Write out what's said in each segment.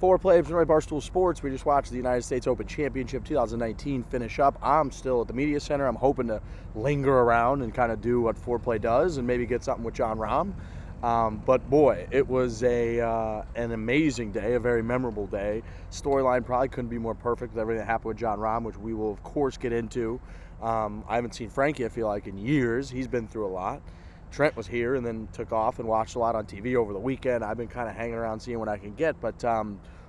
Fore players from Barstool Sports. We just watched the United States Open Championship 2019 finish up. I'm still at the media center. I'm hoping to linger around and kind of do what Foreplay does and maybe get something with Jon Rahm. But boy, it was an amazing day, a very memorable day. Storyline probably couldn't be more perfect with everything that happened with Jon Rahm, which we will of course get into. I haven't seen Frankie, I feel like, in years. He's been through a lot. Trent was here and then took off and watched a lot on TV over the weekend. I've been kind of hanging around seeing what I can get. But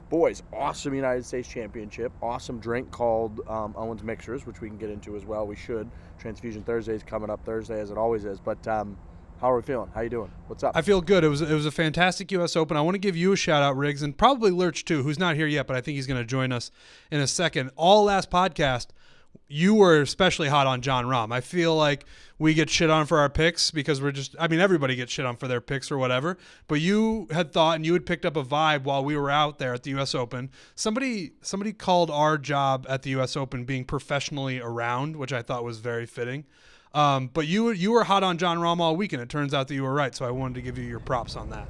boys, awesome United States Championship. Awesome drink called Owen's Mixers, which we can get into as well. We should. Transfusion Thursday is coming up Thursday, as it always is. But how are we feeling? How you doing? What's up? I feel good. It was a fantastic U.S. Open. I want to give you a shout-out, Riggs, and probably Lurch, too, who's not here yet, but I think he's going to join us in a second. All last podcast, you were especially hot on Jon Rahm. I feel like we get shit on for our picks because everybody gets shit on for their picks or whatever. But you had thought and you had picked up a vibe while we were out there at the U.S. Open. Somebody called our job at the U.S. Open being professionally around, which I thought was very fitting. But you were hot on Jon Rahm all week, and it turns out that you were right. So I wanted to give you your props on that.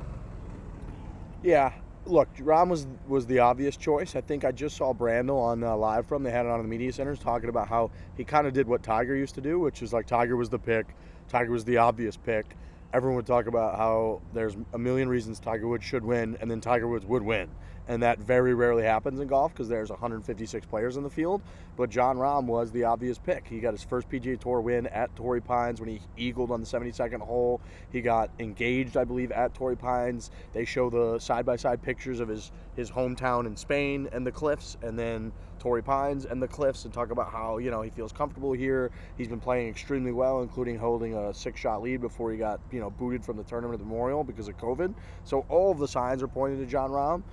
Yeah. Look, Rahm was the obvious choice. I think I just saw Brandel on Live From. They had it on the media centers talking about how he kind of did what Tiger used to do, which is like Tiger was the pick. Tiger was the obvious pick. Everyone would talk about how there's a million reasons Tiger Woods should win, and then Tiger Woods would win. And that very rarely happens in golf because there's 156 players in the field. But Jon Rahm was the obvious pick. He got his first PGA Tour win at Torrey Pines when he eagled on the 72nd hole. He got engaged, I believe, at Torrey Pines. They show the side-by-side pictures of his hometown in Spain and the cliffs, and then Torrey Pines and the cliffs, and talk about how, he feels comfortable here. He's been playing extremely well, including holding a 6-shot lead before he got, booted from the tournament at the Memorial because of COVID. So all of the signs are pointing to Jon Rahm.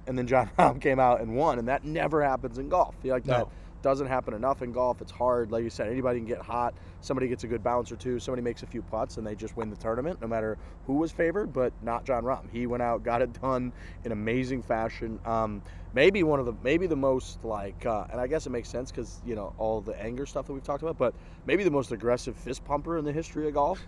And then Jon Rahm came out and won, and that never happens in golf. That doesn't happen enough in golf. It's hard. Like you said, anybody can get hot. Somebody gets a good bounce or two. Somebody makes a few putts, and they just win the tournament, no matter who was favored, but not Jon Rahm. He went out, got it done in amazing fashion. Maybe the most, and I guess it makes sense because, all the anger stuff that we've talked about, but maybe the most aggressive fist pumper in the history of golf.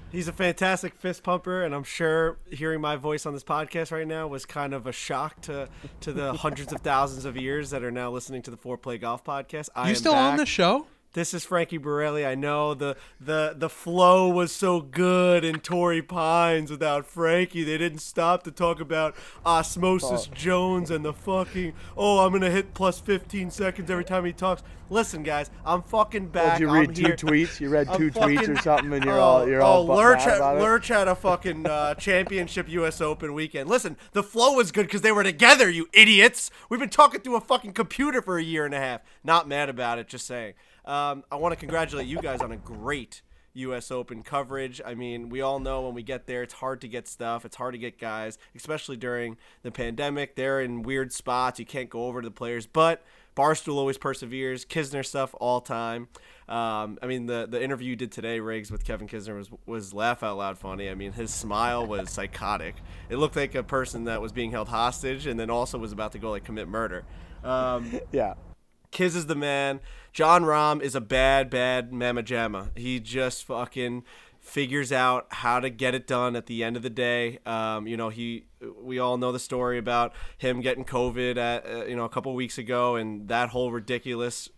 He's a fantastic fist pumper, and I'm sure hearing my voice on this podcast right now was kind of a shock to the hundreds of thousands of ears that are now listening to the Foreplay Golf Podcast. You still on the show? This is Frankie Borelli. I know the flow was so good in Torrey Pines without Frankie. They didn't stop to talk about Osmosis Jones and the fucking, I'm going to hit plus 15 seconds every time he talks. Listen, guys, I'm fucking back. Did you read two tweets? You read two tweets or something, and you're all Lurch had a fucking championship U.S. Open weekend. Listen, the flow was good because they were together, you idiots. We've been talking through a fucking computer for a year and a half. Not mad about it, just saying. I want to congratulate you guys on a great U.S. Open coverage. I mean, we all know when we get there, it's hard to get stuff. It's hard to get guys, especially during the pandemic. They're in weird spots. You can't go over to the players, but Barstool always perseveres. Kisner stuff all time. The interview you did today, Riggs, with Kevin Kisner was laugh out loud funny. I mean, his smile was psychotic. It looked like a person that was being held hostage and then also was about to go commit murder. Yeah. Kiz is the man. Jon Rahm is a bad mamma jamma. He just fucking figures out how to get it done at the end of the day. We all know the story about him getting COVID a couple weeks ago, and that whole ridiculous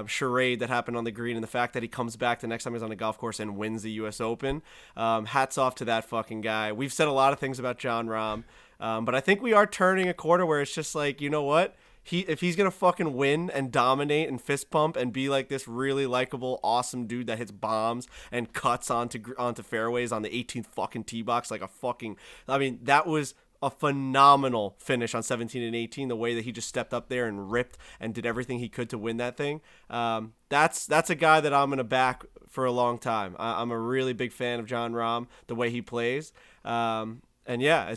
charade that happened on the green, and the fact that he comes back the next time he's on the golf course and wins the U.S. Open. Hats off to that fucking guy. We've said a lot of things about Jon Rahm, but I think we are turning a corner where it's just like, you know what? If he's going to fucking win and dominate and fist pump and be like this really likable, awesome dude that hits bombs and cuts onto fairways on the 18th fucking tee box that was a phenomenal finish on 17 and 18, the way that he just stepped up there and ripped and did everything he could to win that thing. That's a guy that I'm going to back for a long time. I'm a really big fan of Jon Rahm, the way he plays. And yeah,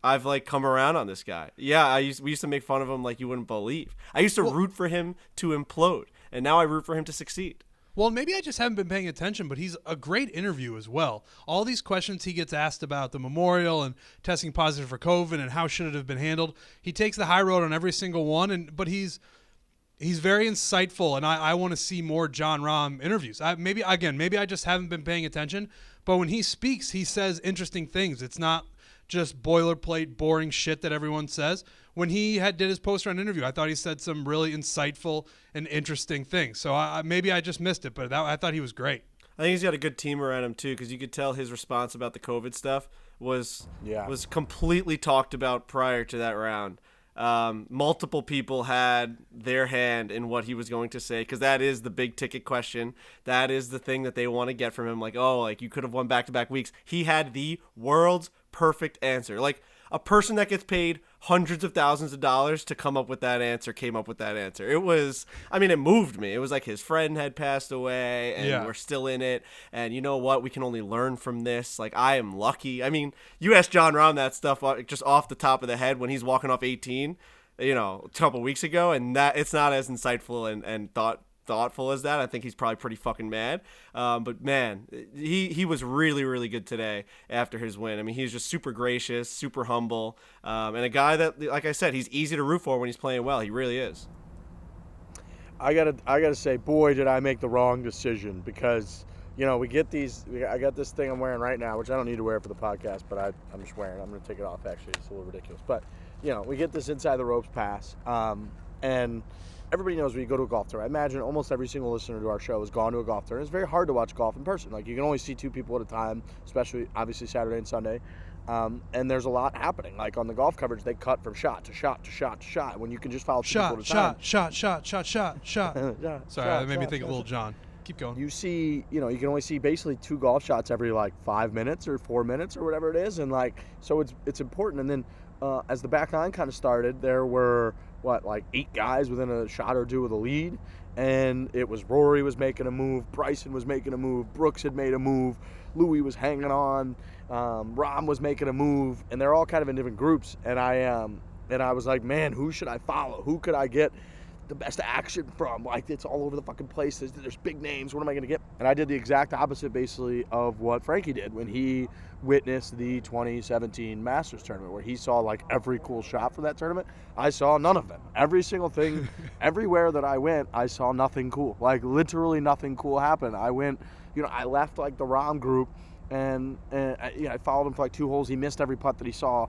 I've come around on this guy. Yeah, we used to make fun of him like you wouldn't believe. I used to root for him to implode, and now I root for him to succeed. Well, maybe I just haven't been paying attention, but he's a great interview as well. All these questions he gets asked about the Memorial and testing positive for COVID and how should it have been handled, he takes the high road on every single one. But he's very insightful, and I want to see more Jon Rahm interviews. Maybe I just haven't been paying attention. But when he speaks, he says interesting things. It's not just boilerplate, boring shit that everyone says. When he did his post-round interview, I thought he said some really insightful and interesting things. So maybe I just missed it, but I thought he was great. I think he's got a good team around him too, because you could tell his response about the COVID stuff was completely talked about prior to that round. Multiple people had their hand in what he was going to say, because that is the big ticket question. That is the thing that they want to get from him. Like, oh, like you could have won back-to-back weeks. He had the world's perfect answer. Like a person that gets paid hundreds of thousands of dollars to come up with that answer came up with that answer. It was, I mean, it moved me. It was like his friend had passed away and we're still in it. And you know what? We can only learn from this. Like, I am lucky. I mean, you asked Jon Rahm that stuff just off the top of the head when he's walking off 18, you know, a couple weeks ago, and that it's not as insightful and thoughtful as that. I think he's probably pretty fucking mad. But man, he was really, really good today after his win. I mean, he's just super gracious, super humble, and a guy that, like I said, he's easy to root for when he's playing well. He really is. I gotta say, boy, did I make the wrong decision, because you know, we get these. I got this thing I'm wearing right now, which I don't need to wear for the podcast, but I'm just wearing. I'm gonna take it off. Actually, it's a little ridiculous, but you know, we get this inside the ropes pass, and everybody knows when you go to a golf tour. I imagine almost every single listener to our show has gone to a golf tour. It's very hard to watch golf in person. Like, you can only see two people at a time, especially, obviously, Saturday and Sunday. And there's a lot happening. Like, on the golf coverage, they cut from shot to shot to shot to shot when you can just follow two people at a time. Shot. Sorry, that made me think of Little John. Keep going. You see, you know, you can only see basically two golf shots every, like, 5 minutes or 4 minutes or whatever it is. And, like, so it's important. And then as the back nine kind of started, there were like 8 guys within a shot or two of the lead, and it was Rory was making a move, Bryson was making a move, Brooks had made a move, Louis was hanging on, Rahm was making a move, and they're all kind of in different groups, and I was like, man, who should I follow? Who could I get the best action from? Like, it's all over the fucking place. There's big names. What am I going to get? And I did the exact opposite, basically, of what Frankie did when he witnessed the 2017 Masters tournament, where he saw, like, every cool shot for that tournament. I saw none of them. Every single thing, everywhere that I went, I saw nothing cool. Like, literally nothing cool happened. I went, you know, I left, like, the Rahm group, and I followed him for, like, 2 holes. He missed every putt that he saw.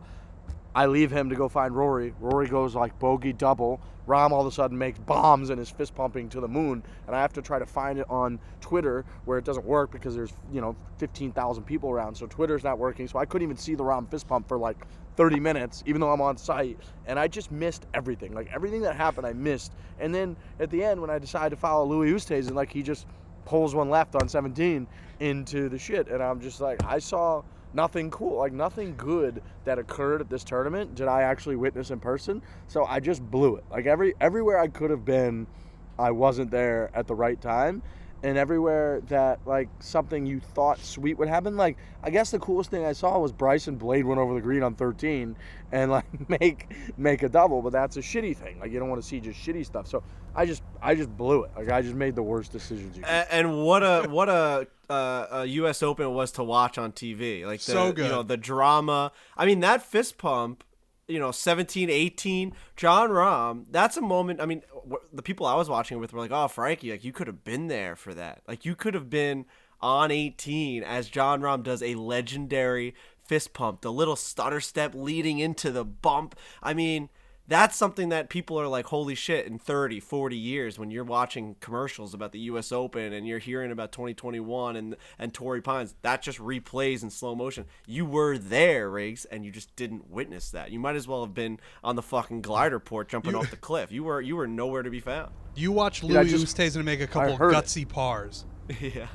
I leave him to go find Rory. Rory goes like bogey double. Rahm all of a sudden makes bombs and is fist pumping to the moon. And I have to try to find it on Twitter, where it doesn't work because there's, you know, 15,000 people around. So Twitter's not working. So I couldn't even see the Rahm fist pump for like 30 minutes, even though I'm on site. And I just missed everything. Like, everything that happened, I missed. And then at the end, when I decided to follow Louis Oosthuizen, like, he just pulls one left on 17 into the shit. And I'm just like, I saw nothing cool, like nothing good that occurred at this tournament did I actually witness in person. So I just blew it. Like, everywhere I could have been, I wasn't there at the right time. And everywhere that, like, something you thought sweet would happen, like, I guess the coolest thing I saw was Bryson blade one over the green on 13 and, like, make a double, but that's a shitty thing. Like, you don't want to see just shitty stuff. So I just blew it. Like, I just made the worst decisions you could. And what a U.S. Open it was to watch on TV. Like, so good. You know, the drama. I mean, that fist pump, you know, 17, 18, Jon Rahm, that's a moment. I mean, the people I was watching it with were like, oh, Frankie, like, you could have been there for that. Like, you could have been on 18 as Jon Rahm does a legendary fist pump, the little stutter step leading into the bump. I mean, that's something that people are like, holy shit, in 30, 40 years when you're watching commercials about the U.S. Open and you're hearing about 2021 and Torrey Pines, that just replays in slow motion. You were there, Riggs, and you just didn't witness that. You might as well have been on the fucking glider port jumping off the cliff. You were nowhere to be found. You watched Louis Oosthuizen make a couple gutsy pars. Yeah.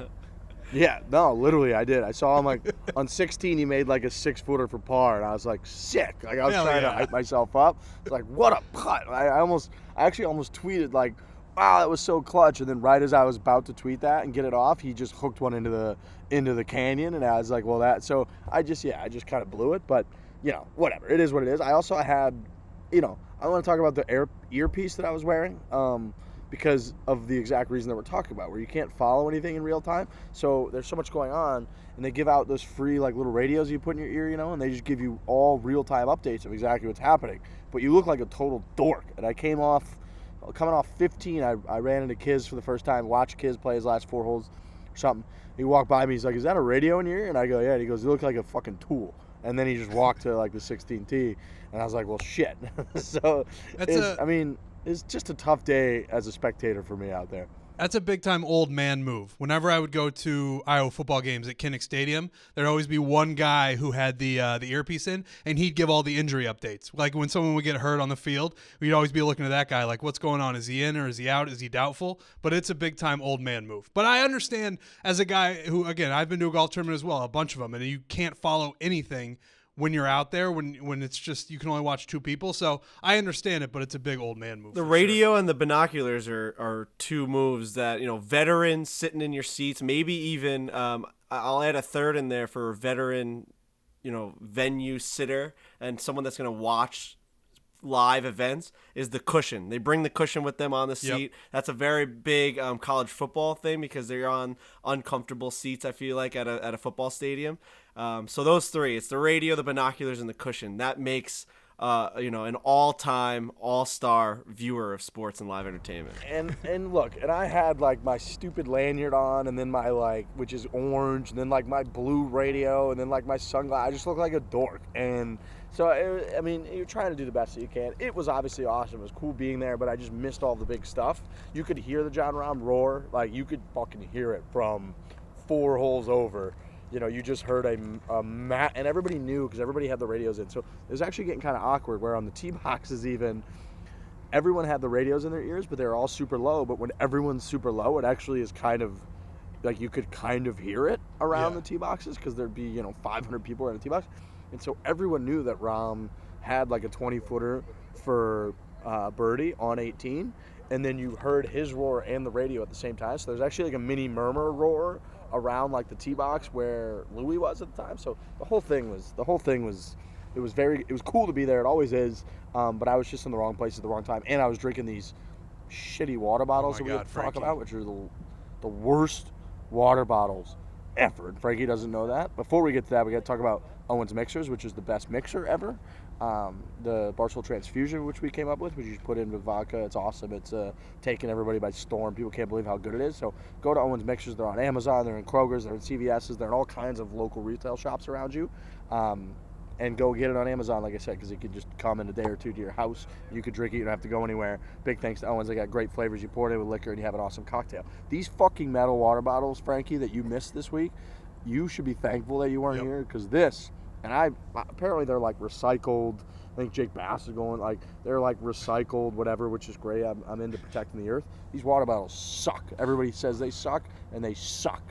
Yeah, no, literally I did. I saw him, like, on 16 he made like a 6-footer for par, and I was like, sick. Like, I was trying to hype myself up. It's like, what a putt. I actually almost tweeted like, wow, that was so clutch. And then right as I was about to tweet that and get it off, he just hooked one into the canyon, and I was like, well, I just kind of blew it. But, you know, whatever. It is what it is. I also had, you know, I want to talk about the earpiece that I was wearing. Because of the exact reason that we're talking about, where you can't follow anything in real time. So there's so much going on, and they give out those free, like, little radios you put in your ear, you know, and they just give you all real-time updates of exactly what's happening. But you look like a total dork. And I coming off 15, I ran into Kiz for the first time, watched Kiz play his last 4 holes or something. He walked by me, he's like, is that a radio in your ear? And I go, yeah. And he goes, you look like a fucking tool. and then he just walked to like the 16th tee, and I was like, well, shit. So it's just a tough day as a spectator for me out there. That's a big-time old man move. Whenever I would go to Iowa football games at Kinnick Stadium, there'd always be one guy who had the earpiece in, and he'd give all the injury updates. Like when someone would get hurt on the field, we'd always be looking at that guy like, what's going on? Is he in or is he out? Is he doubtful? But it's a big-time old man move. But I understand as a guy who, again, I've been to a golf tournament as well, a bunch of them, and you can't follow anything when you're out there, when it's just you can only watch two people. So I understand it, but it's a big old man move. The radio and the binoculars are two moves that, veterans sitting in your seats, maybe even I'll add a third in there for a veteran, venue sitter and someone that's going to watch live events is the cushion. They bring the cushion with them on the seat. Yep. That's a very big college football thing because they're on uncomfortable seats, I feel like, at a football stadium. So those three, it's the radio, the binoculars, and the cushion. That makes an all-time, all-star viewer of sports and live entertainment. And look, and I had like my stupid lanyard on, and then my which is orange, and then like my blue radio, and then like my sunglasses. I just look like a dork. And so, you're trying to do the best that you can. It was obviously awesome. It was cool being there, but I just missed all the big stuff. You could hear the Jon Rahm roar. Like, you could fucking hear it from 4 holes over. You just heard a mat, and everybody knew because everybody had the radios in. So it was actually getting kind of awkward where on the tee boxes even, everyone had the radios in their ears, but they were all super low. But when everyone's super low, it actually is kind of like you could kind of hear it around the tee boxes because there'd be 500 people in a tee box. And so everyone knew that Rahm had like a 20-footer for birdie on 18, and then you heard his roar and the radio at the same time. So there's actually like a mini murmur roar around like the tee box where Louis was at the time. So the whole thing was it was cool to be there. It always is. But I was just in the wrong place at the wrong time, and I was drinking these shitty water bottles that we talk about, which are the worst water bottles ever. And Frankie doesn't know that. Before we get to that, we got to talk about Owen's Mixers, which is the best mixer ever. The Barstool Transfusion, which we came up with, which you just put in with vodka. It's awesome. It's taking everybody by storm. People can't believe how good it is. So go to Owen's Mixers. They're on Amazon. They're in Kroger's. They're in CVS's. They're in all kinds of local retail shops around you. And go get it on Amazon, like I said, because it could just come in a day or two to your house. You could drink it. You don't have to go anywhere. Big thanks to Owens. They got great flavors. You pour it in with liquor, and you have an awesome cocktail. These fucking metal water bottles, Frankie, that you missed this week, you should be thankful that you weren't here, because this, and apparently they're like recycled. I think Jake Bass is going, like, they're like recycled, whatever, which is great. I'm into protecting the earth. These water bottles suck. Everybody says they suck, and they suck.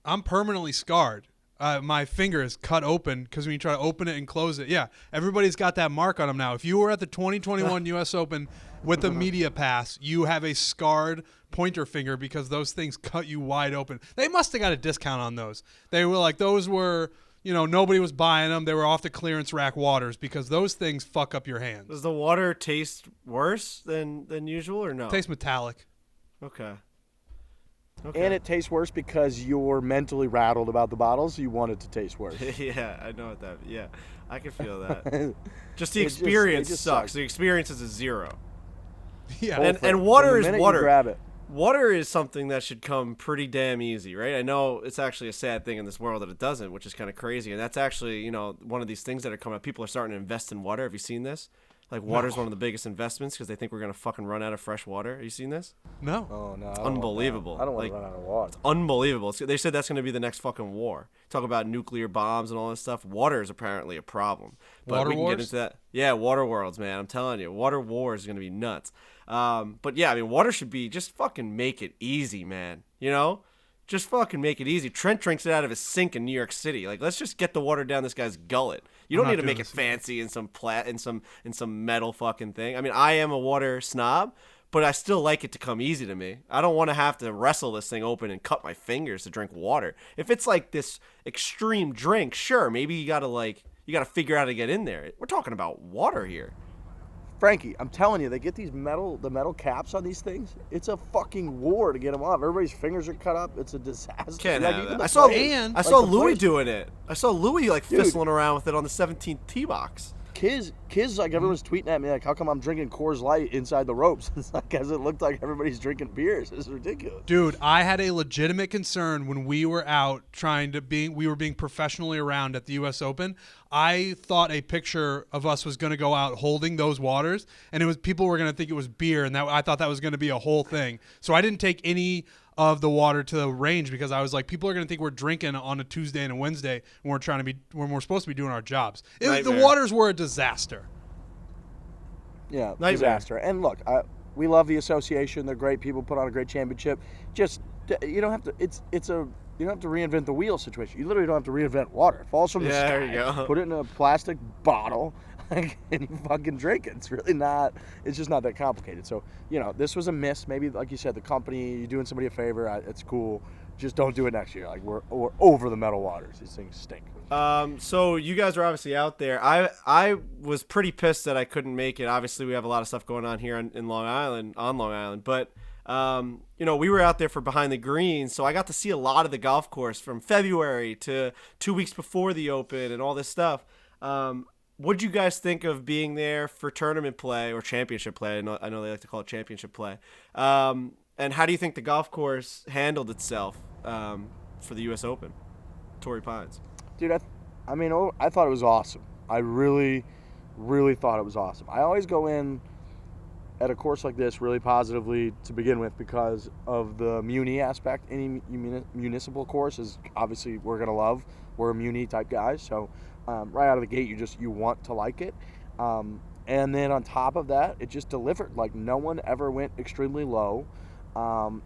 I'm permanently scarred. My finger is cut open because when you try to open it and close it, everybody's got that mark on them now. If you were at the 2021 U.S. Open with a media pass, you have a scarred pointer finger because those things cut you wide open. They must have got a discount on those. They were like, those were, nobody was buying them. They were off the clearance rack waters because those things fuck up your hands. Does the water taste worse than usual or no? It tastes metallic. Okay. And it tastes worse because you're mentally rattled about the bottles. So you want it to taste worse. Yeah, I know what that. Yeah, I can feel that. Just the experience sucks. The experience is a 0. Yeah, and water is water. Grab it. Water is something that should come pretty damn easy, right? I know it's actually a sad thing in this world that it doesn't, which is kind of crazy. And that's actually, one of these things that are coming up. People are starting to invest in water. Have you seen this? Like, water's one of the biggest investments because they think we're going to fucking run out of fresh water. Have you seen this? No. Oh, no. It's unbelievable. I don't want to run out of water. It's unbelievable. They said that's going to be the next fucking war. Talk about nuclear bombs and all this stuff. Water is apparently a problem. But water we can wars? get into that. Yeah, water worlds, man. I'm telling you. Water wars is going to be nuts. But, yeah, water should be just fucking make it easy, man. Just fucking make it easy. Trent drinks it out of his sink in New York City. Like, let's just get the water down this guy's gullet. You don't need to make it fancy in some metal fucking thing. I am a water snob, but I still like it to come easy to me. I don't want to have to wrestle this thing open and cut my fingers to drink water. If it's like this extreme drink, sure, maybe you gotta figure out how to get in there. We're talking about water here. Frankie, I'm telling you, they get the metal caps on these things. It's a fucking war to get them off. Everybody's fingers are cut up. It's a disaster. Can't have that. I saw Louis doing it. I saw Louis fizzling around with it on the 17th tee box. kids, like everyone's tweeting at me like, how come I'm drinking Coors Light inside the ropes? It's like, as it looked like everybody's drinking beers. It's ridiculous. Dude, I had a legitimate concern when we were out we were being professionally around at the U.S. Open. I thought a picture of us was going to go out holding those waters, and people were going to think it was beer, and I thought that was going to be a whole thing. So I didn't take any of the water to the range because I was like, people are going to think we're drinking on a Tuesday and a Wednesday when we're supposed to be doing our jobs. The waters were a disaster. Yeah, disaster. And look, we love the association. They're great people, put on a great championship. Just you don't have to. You don't have to reinvent the wheel situation. You literally don't have to reinvent water. It falls from the sky. There you go. Put it in a plastic bottle, and you fucking drink it. It's really not. It's just not that complicated. So this was a miss. Maybe like you said, the company, you're doing somebody a favor. It's cool. Just don't do it next year. Like we're over the metal waters. These things stink. So you guys are obviously out there. I was pretty pissed that I couldn't make it. Obviously, we have a lot of stuff going on here on Long Island, but. We were out there for Behind the Greens, so I got to see a lot of the golf course from February to 2 weeks before the Open and all this stuff. What'd you guys think of being there for tournament play or championship play? I know they like to call it championship play. And how do you think the golf course handled itself for the U.S. Open, Torrey Pines? Dude, I thought it was awesome. I really, really thought it was awesome. I always go in at a course like this really positively to begin with because of the muni aspect. Any municipal course is obviously we're going to love. We're a muni type guys, so right out of the gate you want to like it. And then on top of that, it just delivered. Like no one ever went extremely low.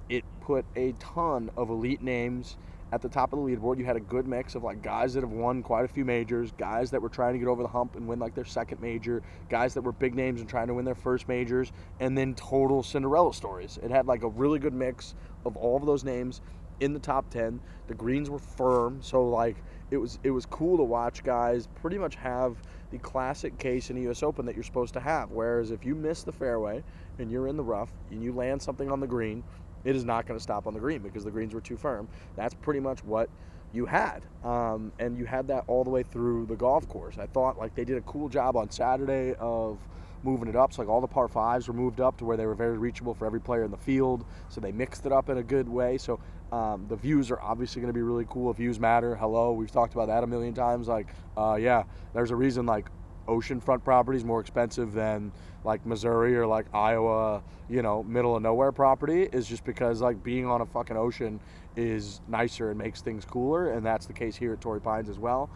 It put a ton of elite names at the top of the leaderboard. You had a good mix of like guys that have won quite a few majors, guys that were trying to get over the hump and win like their second major, guys that were big names and trying to win their first majors, and then total Cinderella stories. It had like a really good mix of all of those names in the top 10. The greens were firm, so like it was cool to watch guys pretty much have the classic case in the US Open that you're supposed to have. Whereas if you miss the fairway and you're in the rough and you land something on the green, it is not going to stop on the green because the greens were too firm. That's pretty much what you had. And you had that all the way through the golf course. I thought like they did a cool job on Saturday of moving it up. So like all the par fives were moved up to where they were very reachable for every player in the field. So they mixed it up in a good way. So the views are obviously going to be really cool. Views matter. Hello, we've talked about that a million times. Like, yeah, there's a reason like oceanfront property is more expensive than like Missouri or like Iowa, middle of nowhere property, is just because like being on a fucking ocean is nicer and makes things cooler, and that's the case here at Torrey Pines as well.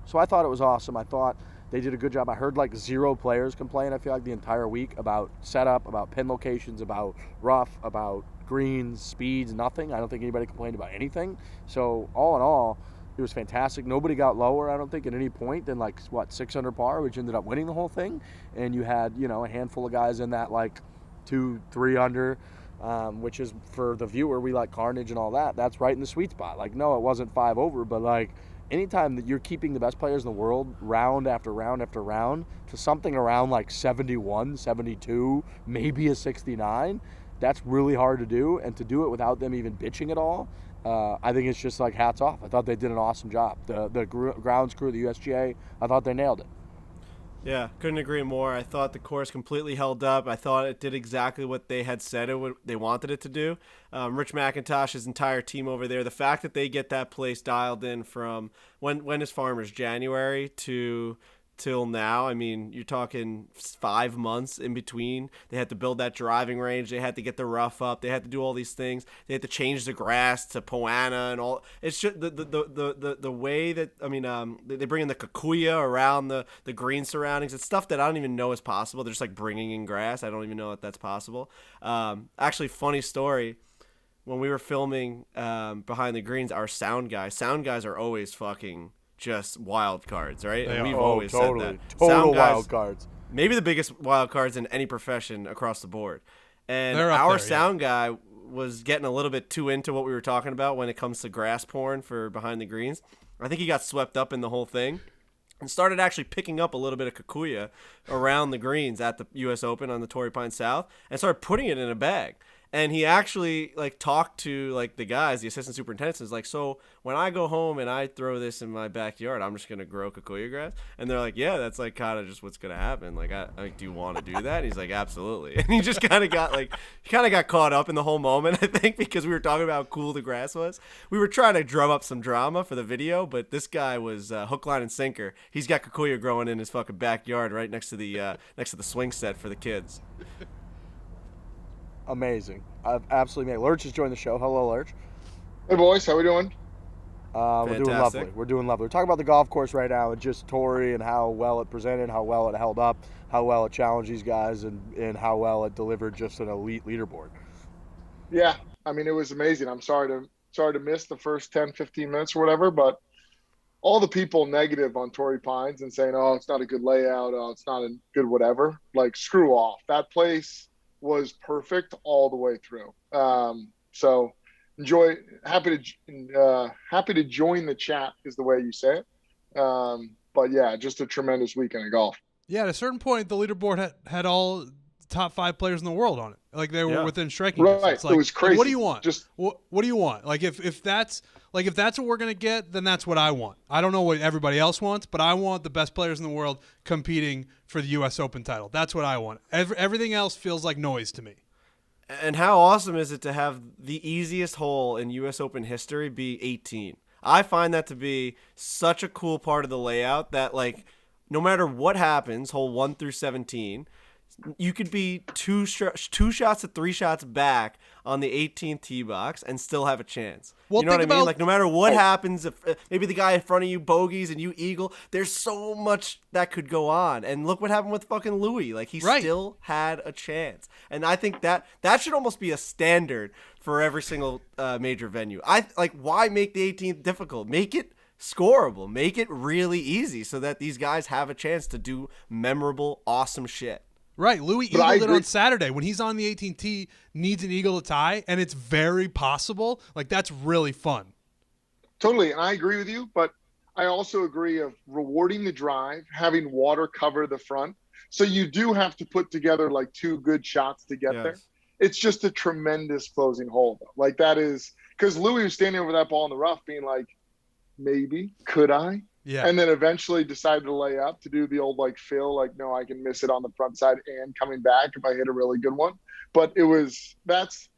So I thought it was awesome. I thought they did a good job. I heard like 0 players complain, I feel like, the entire week about setup, about pin locations, about rough, about greens, speeds, nothing. I don't think anybody complained about anything. So all in all, it was fantastic. Nobody got lower, I don't think, at any point than 6 under par, which ended up winning the whole thing. And you had, a handful of guys in that 2-3 under, which is, for the viewer, we like carnage and all that. That's right in the sweet spot. No, it wasn't 5 over, but anytime that you're keeping the best players in the world round after round after round to something around 71, 72, maybe a 69, that's really hard to do. And to do it without them even bitching at all, I think it's just hats off. I thought they did an awesome job. The grounds crew, the USGA, I thought they nailed it. Yeah, couldn't agree more. I thought the course completely held up. I thought it did exactly what they had said they wanted it to do. Rich McIntosh's entire team over there, the fact that they get that place dialed in from when is Farmers, January till now. I mean, you're talking 5 months in between. They had to build that driving range. They had to get the rough up. They had to do all these things. They had to change the grass to Poana and all. It's just the way that, they bring in the kikuya around the green surroundings. It's stuff that I don't even know is possible. They're just bringing in grass. I don't even know that that's possible. Actually, funny story. When we were filming Behind the Greens, our sound guys are always fucking just wild cards, right? And we've always said that. Total wild cards. Maybe the biggest wild cards in any profession across the board. And sound guy was getting a little bit too into what we were talking about when it comes to grass porn for Behind the Greens. I think he got swept up in the whole thing and started actually picking up a little bit of kikuya around the greens at the U.S. Open on the Torrey Pines South and started putting it in a bag. And he actually like talked to like the guys, the assistant superintendents, is like, so when I go home and I throw this in my backyard, I'm just gonna grow kikuyu grass. And they're like, yeah, that's like kind of just what's gonna happen. Like, do you want to do that? And he's like, absolutely. And he just kind of got caught up in the whole moment, I think, because we were talking about how cool the grass was. We were trying to drum up some drama for the video, but this guy was hook, line, and sinker. He's got kikuyu growing in his fucking backyard right next to the swing set for the kids. Amazing. I've absolutely made. Lurch has joined the show. Hello, Lurch. Hey, boys. How we doing? We're doing lovely. We're doing lovely. We're talking about the golf course right now and just Torrey and how well it presented, how well it held up, how well it challenged these guys, and how well it delivered just an elite leaderboard. Yeah. I mean, it was amazing. I'm sorry to miss the first 10, 15 minutes or whatever, but all the people negative on Torrey Pines and saying, oh, it's not a good layout, oh, it's not a good whatever, like, screw off. That place was perfect all the way through. So happy to join the chat is the way you say it. But yeah, just a tremendous weekend of golf. Yeah, at a certain point, the leaderboard had all top 5 players in the world on it. Like they were within striking distance. Right, it was crazy. Like, what do you want? What do you want? Like if that's what we're gonna get, then that's what I want. I don't know what everybody else wants, but I want the best players in the world competing for the U.S. Open title. That's what I want. Everything else feels like noise to me. And how awesome is it to have the easiest hole in U.S. Open history be 18? I find that to be such a cool part of the layout that, like, no matter what happens, hole 1 through 17, you could be two shots to 3 shots back on the 18th tee box and still have a chance. Well, you know what I mean? Like, no matter what happens, if maybe the guy in front of you bogeys and you eagle, there's so much that could go on. And look what happened with fucking Louis. Like, he still had a chance. And I think that should almost be a standard for every single major venue. Why make the 18th difficult? Make it scoreable. Make it really easy so that these guys have a chance to do memorable, awesome shit. Right, Louis eagled it on Saturday. When he's on the 18th tee, needs an eagle to tie, and it's very possible. Like, that's really fun. Totally, and I agree with you, but I also agree of rewarding the drive, having water cover the front. So you do have to put together, like, 2 good shots to get there. It's just a tremendous closing hole, though. Like, that is – because Louis was standing over that ball in the rough being like, maybe, could I? Yeah. And then eventually decided to lay up to do the old, like, Phil, like, no, I can miss it on the front side and coming back if I hit a really good one. But it was that's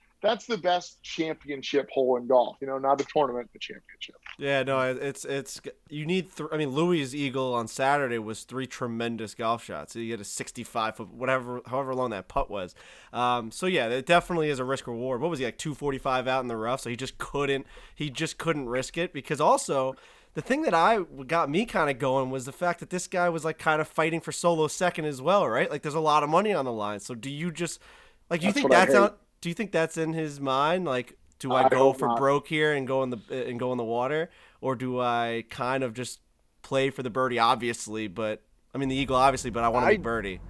the best championship hole in golf, you know, not the tournament, the championship. Yeah, no, it's you need Louis' eagle on Saturday was 3 tremendous golf shots. He had a 65-foot, however long that putt was. So yeah, it definitely is a risk reward. What was he, like 245 out in the rough? So he just couldn't risk it, because also the thing that got me kind of going was the fact that this guy was like kind of fighting for solo second as well, right? Like, there's a lot of money on the line. So do you just like, do you think that's in his mind? Like, do I go for broke here and go in the water, or do I kind of just play for the birdie? Obviously, but I mean the eagle, obviously, but I want to be birdie.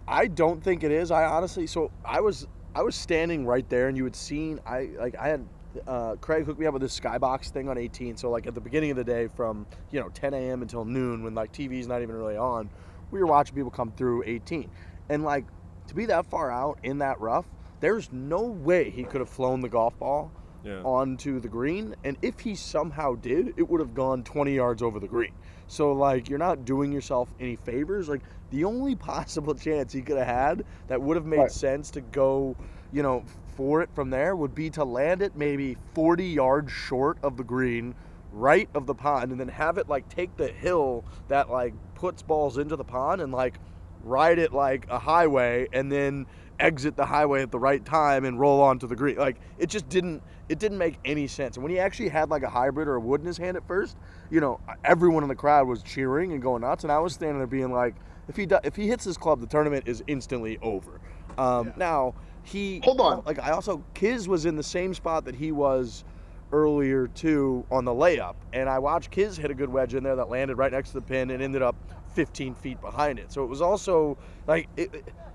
I don't think it is. I honestly, so I was standing right there, and you had seen I had Craig hooked me up with this skybox thing on 18. So like at the beginning of the day from 10 a.m. until noon, when like TV's not even really on, we were watching people come through 18, and like to be that far out in that rough, there's no way he could have flown the golf ball onto the green. And if he somehow did, it would have gone 20 yards over the green. So, like, you're not doing yourself any favors. Like, the only possible chance he could have had that would have made sense to go, for it from there would be to land it maybe 40 yards short of the green, right of the pond, and then have it, like, take the hill that, like, puts balls into the pond and, like, ride it like a highway and then exit the highway at the right time and roll onto the green. Like, it just didn't make any sense. And when he actually had like a hybrid or a wood in his hand at first, everyone in the crowd was cheering and going nuts, and I was standing there being like, if he hits this club, the tournament is instantly over. Now hold on, like, I also, Kiz was in the same spot that he was earlier too on the layup, and I watched Kiz hit a good wedge in there that landed right next to the pin and ended up 15 feet behind it. So it was also like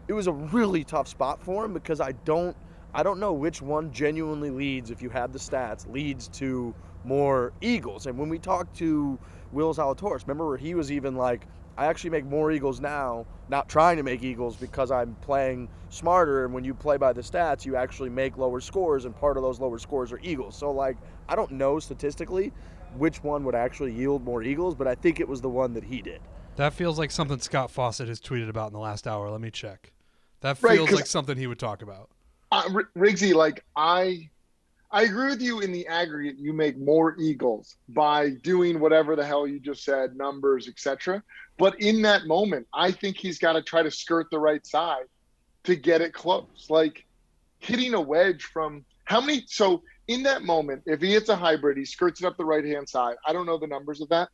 it was a really tough spot for him, because I don't know which one genuinely leads, if you had the stats, leads to more eagles. And when we talked to Will Zalatoris, remember where he was even like I actually make more eagles now, not trying to make eagles because I'm playing smarter. And when you play by the stats, you actually make lower scores, and part of those lower scores are eagles. So, like, I don't know statistically which one would actually yield more eagles, but I think it was the one that he did. That feels like something Scott Fawcett has tweeted about in the last hour. Let me check. That Right, feels 'cause- like something he would talk about. Riggsy, like I agree with you in the aggregate. You make more eagles by doing whatever the hell you just said, numbers, etc. But in that moment, I think he's got to try to skirt the right side to get it close. Like hitting a wedge from how many? So in that moment, if he hits a hybrid, he skirts it up the right-hand side. I don't know the numbers of that,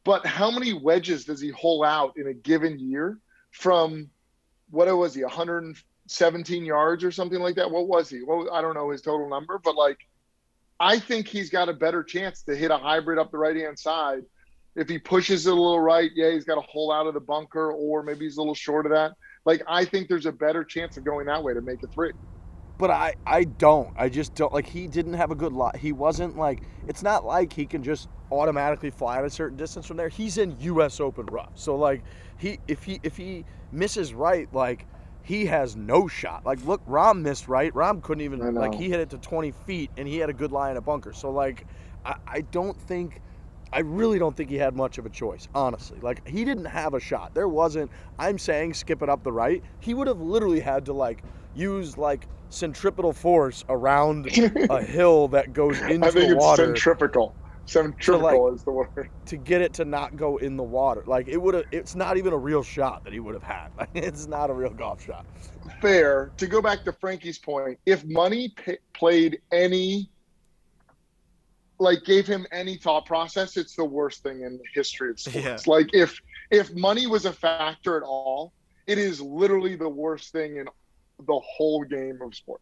but how many wedges does he hole out in a given year from what was he, 117 yards or something like that? What was he? Well, I don't know his total number, but like, I think he's got a better chance to hit a hybrid up the right-hand side. If he pushes it a little right, yeah, he's got a hole out of the bunker, or maybe he's a little short of that. Like, I think there's a better chance of going that way to make a 3. But I don't. I just don't. Like, he didn't have a good lot. He wasn't like, it's not like he can just automatically fly at a certain distance from there. He's in U.S. Open rough. So, like, if he misses right, like, he has no shot. Like, look, Rahm missed right. Rahm couldn't even, like, he hit it to 20 feet, and he had a good lie in a bunker. So, like, I really don't think he had much of a choice, honestly. Like, he didn't have a shot. There wasn't, I'm saying skip it up the right. He would have literally had to, like, use, like, centripetal force around a hill that goes into I think the it's water. centrifugal. Centrifugal is the word. To get it to not go in the water. Like, it's not even a real shot that he would have had. Like, it's not a real golf shot. Fair. To go back to Frankie's point, if money played any, like, gave him any thought process, it's the worst thing in the history of sports. Yeah. Like, if money was a factor at all, it is literally the worst thing in the whole game of sport.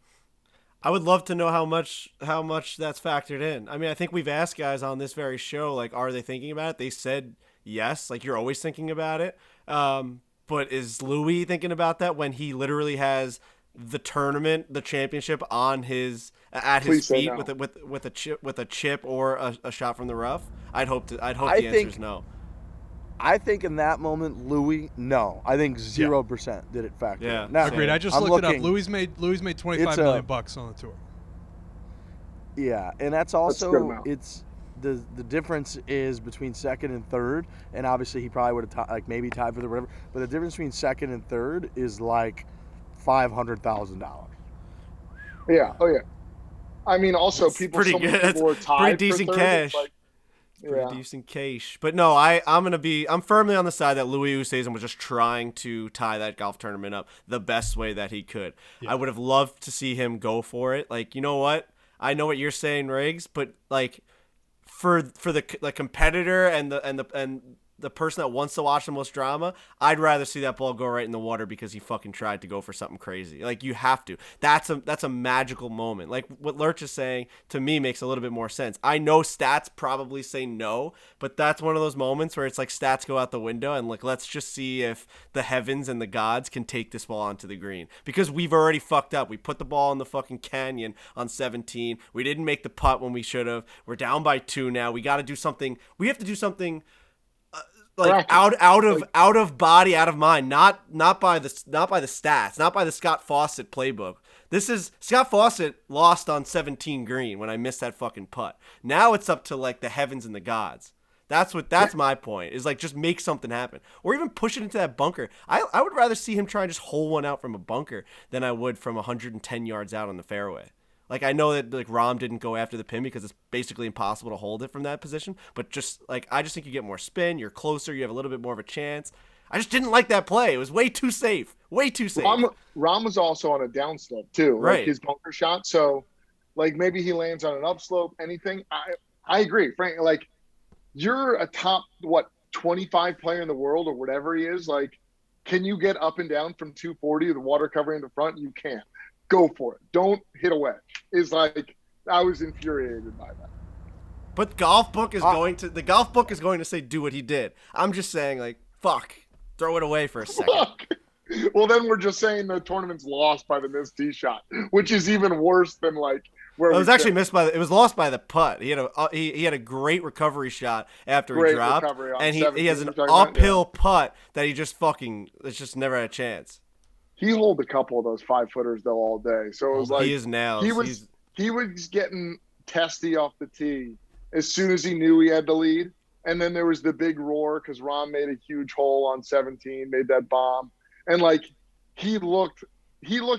I would love to know how much that's factored in. I mean, I think we've asked guys on this very show, like, are they thinking about it? They said yes, like, you're always thinking about it. But is Louis thinking about that when he literally has the tournament, the championship at his feet no. with a chip or a shot from the rough? I'd hope the answer is no. I think in that moment, Louis, no. I think 0% did it factor. Yeah. in. Now, Agreed. I just looked it up. Louis made $25 million bucks on the tour. Yeah, and that's a good also amount. it's the difference is between second and third, and obviously he probably would have maybe tied for the whatever. But the difference between second and third is like $500,000. Yeah. Oh yeah. I mean, also It's people. pretty So many good. people were That's tied pretty for decent third. cash. It's like, Pretty decent cash. But no, I'm firmly on the side that Louis Oosthuizen was just trying to tie that golf tournament up the best way that he could. Yeah. I would have loved to see him go for it. Like, you know what? I know what you're saying, Riggs, but like for the competitor and the person that wants to watch the most drama, I'd rather see that ball go right in the water because he fucking tried to go for something crazy. Like, you have to. That's a magical moment. Like, what Lurch is saying to me makes a little bit more sense. I know stats probably say no, but that's one of those moments where it's like stats go out the window and, like, let's just see if the heavens and the gods can take this ball onto the green. Because we've already fucked up. We put the ball in the fucking canyon on 17. We didn't make the putt when we should have. We're down by 2 now. We got to do something. We have to do something like out of body, out of mind, not by the stats, not by the Scott Fawcett playbook. This is Scott Fawcett lost on 17 green when I missed that fucking putt. Now it's up to, like, the heavens and the gods. That's my point. Is, like, just make something happen, or even push it into that bunker. I would rather see him try and just hole one out from a bunker than I would from 110 yards out on the fairway. Like, I know that, like, Rahm didn't go after the pin because it's basically impossible to hold it from that position. But just, like, I just think you get more spin. You're closer. You have a little bit more of a chance. I just didn't like that play. It was way too safe. Way too safe. Rahm was also on a downslope, too. Right. Like, his bunker shot. So, like, maybe he lands on an upslope, anything. I agree. Frank, like, you're a top, 25 player in the world or whatever he is. Like, can you get up and down from 240 with the water covering the front? You can't. Go for it. Don't hit a wedge. It's like, I was infuriated by that. But the golf book is going to say do what he did. I'm just saying, like, fuck, throw it away for a second. Fuck. Well, then we're just saying the tournament's lost by the missed tee shot, which is even worse than, like, It was actually missed it was lost by the putt. He had a great recovery shot after he dropped, and he has an uphill putt that he just it's just never had a chance. He holed a couple of those 5-footers though all day, so it was like he is now. He was getting testy off the tee as soon as he knew he had the lead, and then there was the big roar because Rahm made a huge hole on 17, made that bomb, and like he looked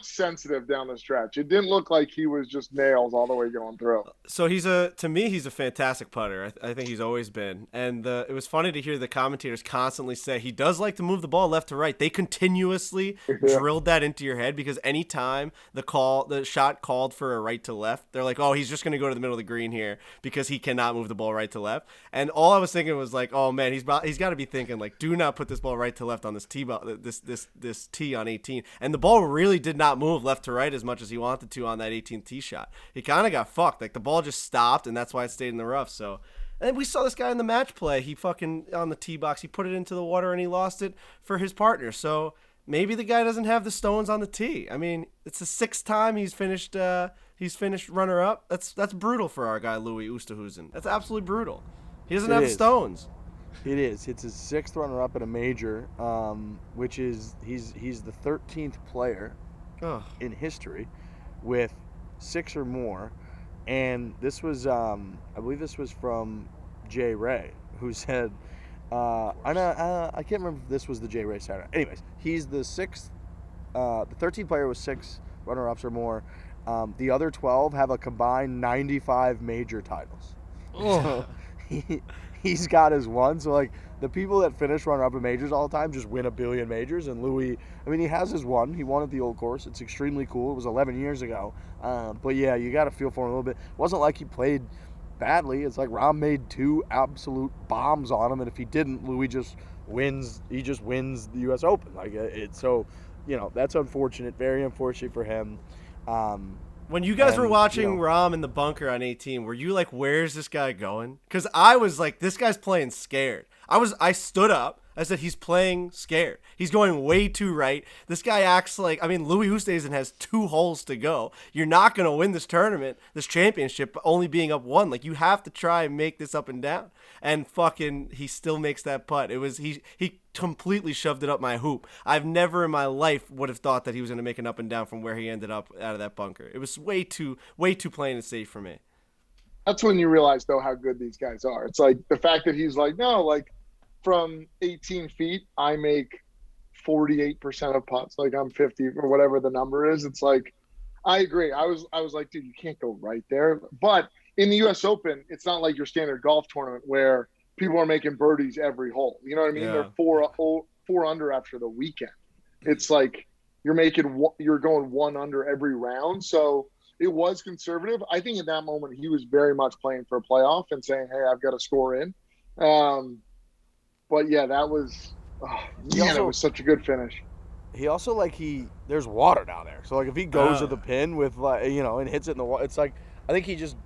sensitive down the stretch. It didn't look like he was just nails all the way going through. So to me, he's a fantastic putter. I think he's always been. And it was funny to hear the commentators constantly say he does like to move the ball left to right. They continuously drilled that into your head because anytime the shot called for a right to left, they're like, oh, he's just going to go to the middle of the green here because he cannot move the ball right to left. And all I was thinking was like, oh man, he's got to be thinking like, do not put this ball right to left on this tee this tee on 18. And the ball really did not move left to right as much as he wanted to on that 18th tee shot. He kind of got fucked. Like the ball just stopped, and that's why it stayed in the rough. So, and we saw this guy in the match play. He fucking on the tee box. He put it into the water and he lost it for his partner. So maybe the guy doesn't have the stones on the tee. I mean, it's the 6th time he's finished runner up. That's brutal for our guy Louis Oosthuizen. That's absolutely brutal. He doesn't have the stones. It is. It's his 6th runner-up in a major, which is he's the 13th player in history with 6 or more, and this was I believe this was from Jay Ray, who said I can't remember if this was the Jay Ray Saturday. Anyways, he's the 6th, the 13th player with 6 runner-ups or more. The other 12 have a combined 95 major titles. So he's got his one. So like the people that finish runner-up in majors all the time just win a billion majors, and Louis, I mean, he has his one. He won at the Old Course. It's extremely cool. It was 11 years ago. But yeah, you got to feel for him a little bit. It wasn't like he played badly. It's like Rahm made 2 absolute bombs on him, and if he didn't, Louis just wins. He just wins the U.S. Open. Like so, that's unfortunate. Very unfortunate for him. When you guys were watching Rahm in the bunker on 18, were you like, where's this guy going? Because I was like, this guy's playing scared. I stood up. I said, he's playing scared. He's going way too right. This guy acts like, I mean, Louis Oosthuizen has 2 holes to go. You're not going to win this tournament, this championship, only being up 1. Like, you have to try and make this up and down. And fucking, he still makes that putt. It was, he completely shoved it up my hoop. I've never in my life would have thought that he was going to make an up and down from where he ended up out of that bunker. It was way too plain and safe for me. That's when you realize, though, how good these guys are. It's like the fact that he's like, no, like, from 18 feet, I make 48% of putts. Like I'm 50 or whatever the number is. It's like, I agree. I was like, dude, you can't go right there. But in the U.S. Open, it's not like your standard golf tournament where people are making birdies every hole. You know what I mean? Yeah. They're 4 under after the weekend. It's like you're going 1 under every round. So it was conservative. I think in that moment he was very much playing for a playoff and saying, hey, I've got to score in. But yeah, that was, it was such a good finish. He also there's water down there. So like if he goes to the pin with and hits it in the water, it's like, I think he just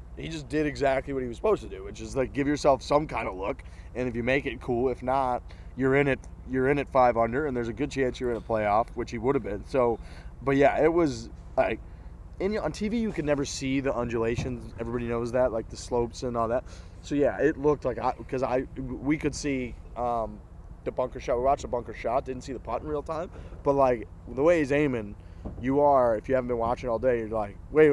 did exactly what he was supposed to do, which is like give yourself some kind of look. And if you make it, cool. If not, you're in it 5 under, and there's a good chance you're in a playoff, which he would have been. So, but yeah, it was like, on TV you can never see the undulations. Everybody knows that, like the slopes and all that. So yeah, it looked like we could see the bunker shot. We watched the bunker shot, didn't see the putt in real time, but like the way he's aiming, if you haven't been watching all day, you're like, wait,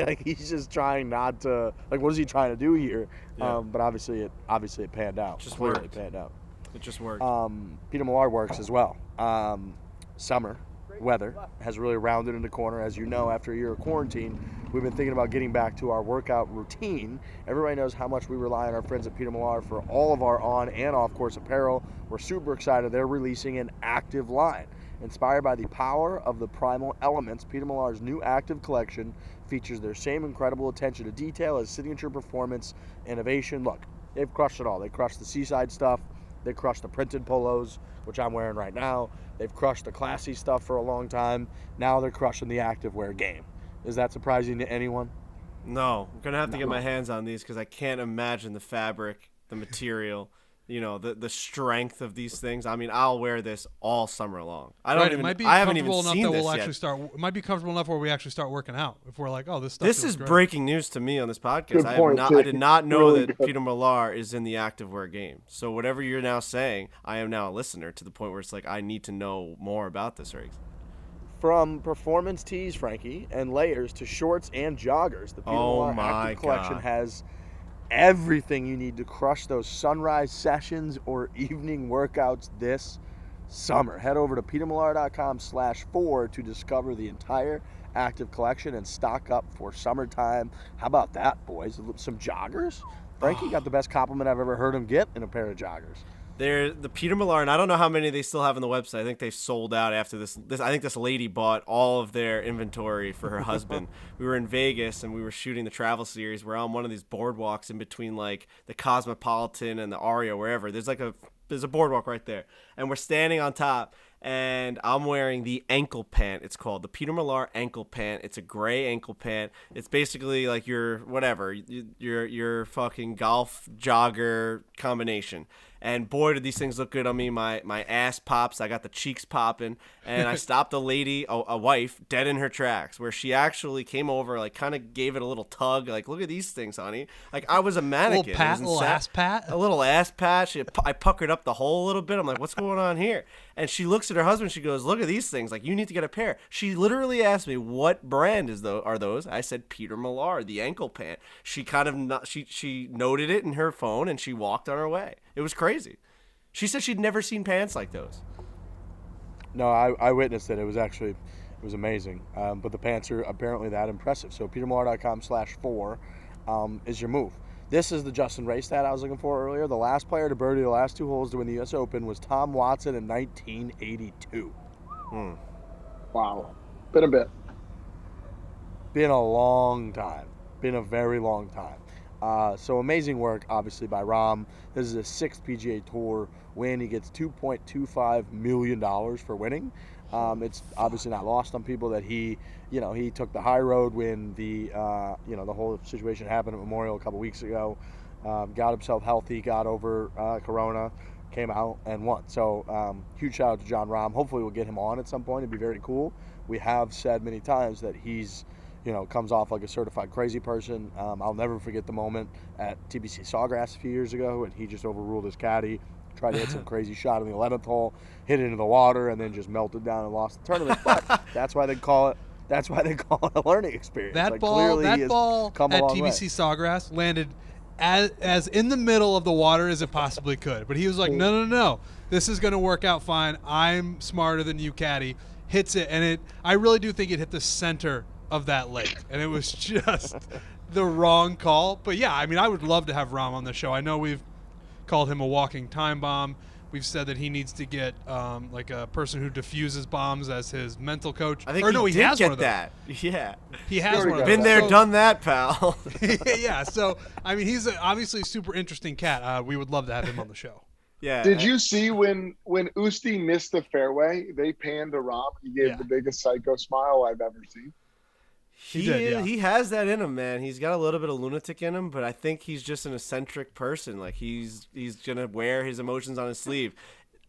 like he's just trying not to, like, what is he trying to do here? Yeah. But obviously it panned out. Just clearly worked. Panned out. It just worked. Peter Millar works as well. Summer weather has really rounded in the corner. As you know, after a year of quarantine, we've been thinking about getting back to our workout routine. Everybody knows how much we rely on our friends at Peter Millar for all of our on and off course apparel. We're super excited. They're releasing an active line. Inspired by the power of the primal elements, Peter Millar's new active collection features their same incredible attention to detail as signature performance innovation. Look, they've crushed it all. They crushed the Seaside stuff. They crushed the printed polos, which I'm wearing right now. They've crushed the classy stuff for a long time. Now they're crushing the activewear game. Is that surprising to anyone? No. I'm going to have to get my hands on these because I can't imagine the fabric, the material. the strength of these things. I mean, I'll wear this all summer long. I haven't even seen this yet. It might be comfortable enough where we actually start working out. If we're like, oh, this stuff. This is great. breaking news to me on this podcast. I did not know really that good. Peter Millar is in the activewear game. So whatever you're now saying, I am now a listener to the point where it's like I need to know more about this race. From performance tees, Frankie, and layers to shorts and joggers, the Peter Millar Active Collection has everything you need to crush those sunrise sessions or evening workouts this summer. Head over to petermillar.com/Fore to discover the entire active collection and stock up for summertime. How about that, boys? Some joggers? Frankie got the best compliment I've ever heard him get in a pair of joggers. They're the Peter Millar, and I don't know how many they still have on the website. I think they sold out after this. I think this lady bought all of their inventory for her husband. We were in Vegas, and we were shooting the travel series. We're on one of these boardwalks in between, like, the Cosmopolitan and the Aria, wherever. There's a boardwalk right there. And we're standing on top, and I'm wearing the ankle pant. It's called the Peter Millar ankle pant. It's a gray ankle pant. It's basically like your fucking golf jogger combination. And boy, did these things look good on me. My ass pops. I got the cheeks popping. And I stopped a lady, a wife, dead in her tracks, where she actually came over, like, kind of gave it a little tug. Like, look at these things, honey. Like, I was a mannequin. A little ass pat? A little ass pat. I puckered up the hole a little bit. I'm like, what's going on here? And she looks at her husband. She goes, look at these things. Like, you need to get a pair. She literally asked me, what brand are those? I said, Peter Millar, the ankle pant. She kind of she noted it in her phone, and she walked on her way. It was crazy. She said she'd never seen pants like those. No, I witnessed it. It was amazing. But the pants are apparently that impressive. So petermillar.com/Fore is your move. This is the Justin Ray stat I was looking for earlier. The last player to birdie the last two holes to win the U.S. Open was Tom Watson in 1982. Wow. Been a bit. Been a long time. Been a very long time. So amazing work, obviously, by Rahm. This is his 6th PGA Tour win. He gets $2.25 million for winning. It's obviously not lost on people that he took the high road when the whole situation happened at Memorial a couple weeks ago. Got himself healthy, got over Corona, came out and won. So huge shout out to Jon Rahm. Hopefully we'll get him on at some point. It'd be very cool. We have said many times that he's comes off like a certified crazy person. I'll never forget the moment at TPC Sawgrass a few years ago, and he just overruled his caddy, tried to hit some crazy shot in the 11th hole, hit it into the water, and then just melted down and lost the tournament. But that's why they call it a learning experience. That ball at TPC Sawgrass landed as in the middle of the water as it possibly could. But he was like, no, this is going to work out fine. I'm smarter than you, caddy. Hits it, and I really do think it hit the center of that lake, and it was just the wrong call. But yeah, I mean, I would love to have Rahm on the show. I know we've called him a walking time bomb. We've said that he needs to get like a person who diffuses bombs as his mental coach. I think he has one of that. Yeah, he has one of those. Been there, done that, pal. Yeah, so I mean, he's obviously a super interesting cat. We would love to have him on the show. Yeah. Did you see when Usti missed the fairway, they panned to Rahm? He gave the biggest psycho smile I've ever seen. He has that in him, man. He's got a little bit of lunatic in him, but I think he's just an eccentric person. Like he's gonna wear his emotions on his sleeve.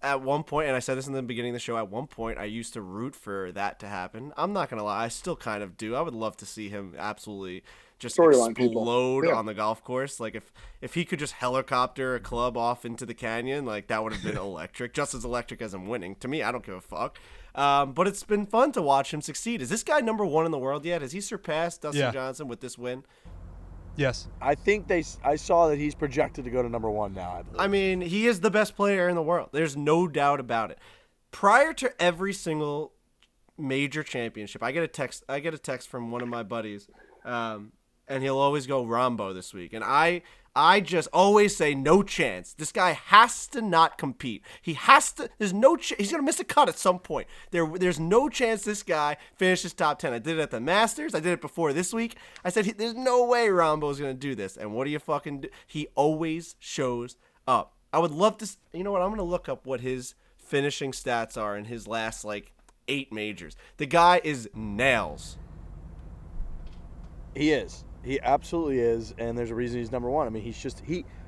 At one point, and I said this in the beginning of the show, at one point I used to root for that to happen. I'm not gonna lie, I still kind of do. I would love to see him absolutely just explode on the golf course. Like if he could just helicopter a club off into the canyon, like that would have been electric. Just as electric as him winning. To me, I don't give a fuck. But it's been fun to watch him succeed. Is this guy number 1 in the world yet? Has he surpassed Dustin Johnson with this win? Yes. I think I saw that he's projected to go to number 1 now, I believe. I mean, he is the best player in the world. There's no doubt about it. Prior to every single major championship, I get a text from one of my buddies, and he'll always go Rambo this week. And I just always say no chance. This guy has to not compete. He has to. There's no chance. He's gonna miss a cut at some point. There's no chance this guy finishes top 10. I did it at the Masters. I did it before this week. I said there's no way Rambo's gonna do this. And what do you fucking do? He always shows up. I would love to. You know what? I'm gonna look up what his finishing stats are in his last 8 majors. The guy is nails. He is. He absolutely is, and there's a reason he's number 1. I mean,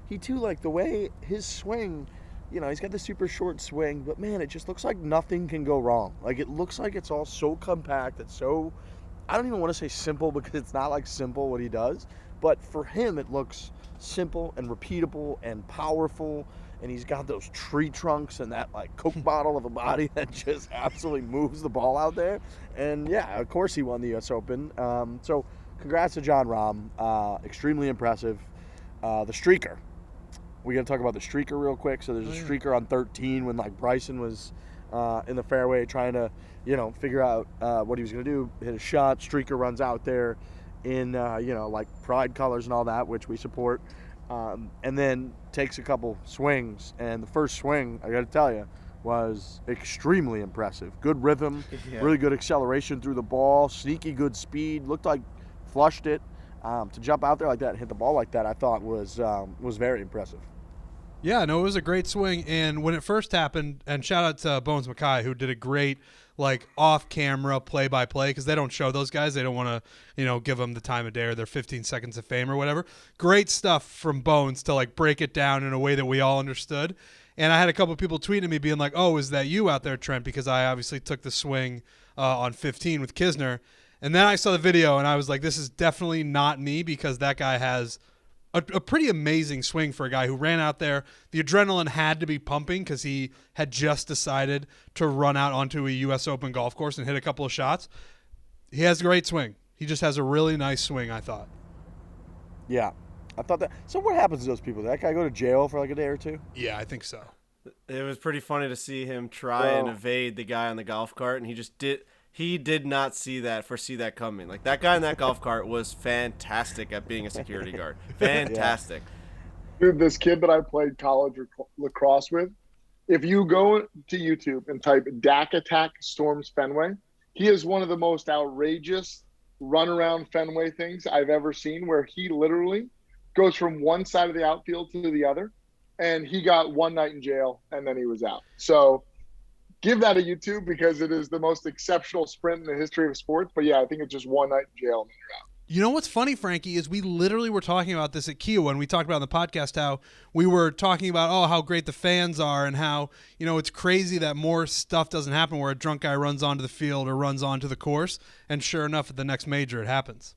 he too, like the way his swing, you know, he's got the super short swing, but man, it just looks like nothing can go wrong. Like it looks like it's all so compact. It's so, I don't even want to say simple because it's not like simple what he does, but for him it looks simple and repeatable and powerful. And he's got those tree trunks and that like Coke bottle of a body that just absolutely moves the ball out there. And yeah, of course he won the U.S. Open. So congrats to Jon Rahm. Extremely impressive. The streaker. We got to talk about the streaker real quick. So there's a streaker on 13 when like Bryson was in the fairway trying to, you know, figure out what he was going to do. Hit a shot. Streaker runs out there in, you know, like pride colors and all that, which we support. And then takes a couple swings, and the first swing, I got to tell you, was extremely impressive. Good rhythm, really good acceleration through the ball, sneaky good speed. Looked like flushed it. To jump out there like that and hit the ball like that, I thought was very impressive. Yeah, no, it was a great swing. And when it first happened, and shout out to Bones Mackay, who did a great like off-camera play-by-play, because they don't show those guys. They don't want to, you know, give them the time of day or their 15 seconds of fame or whatever. Great stuff from Bones to like break it down in a way that we all understood. And I had a couple of people tweeting me being like, "Oh, is that you out there, Trent?" Because I obviously took the swing on 15 with Kisner. And then I saw the video and I was like, this is definitely not me, because that guy has a pretty amazing swing for a guy who ran out there. The adrenaline had to be pumping because he had just decided to run out onto a U.S. Open golf course and hit a couple of shots. He has a great swing. He just has a really nice swing, I thought. Yeah, I thought that. So what happens to those people? Did that guy go to jail for like a day or two? Yeah, I think so. It was pretty funny to see him try and evade the guy on the golf cart, and he just did. He did not foresee that coming. Like, that guy in that golf cart was fantastic at being a security guard. Fantastic. Dude, this kid that I played college lacrosse with, if you go to YouTube and type Dak Attack Storms Fenway, he is one of the most outrageous run around Fenway things I've ever seen, where he literally goes from one side of the outfield to the other, and he got one night in jail and then he was out. So give that a YouTube, because it is the most exceptional sprint in the history of sports. But yeah, I think it's just one night in jail and then you're out. You know what's funny, Frankie, is we literally were talking about this at Kiowa, and we talked about on the podcast how we were talking about, how great the fans are and how, you know, it's crazy that more stuff doesn't happen where a drunk guy runs onto the field or runs onto the course. And sure enough, at the next major, it happens.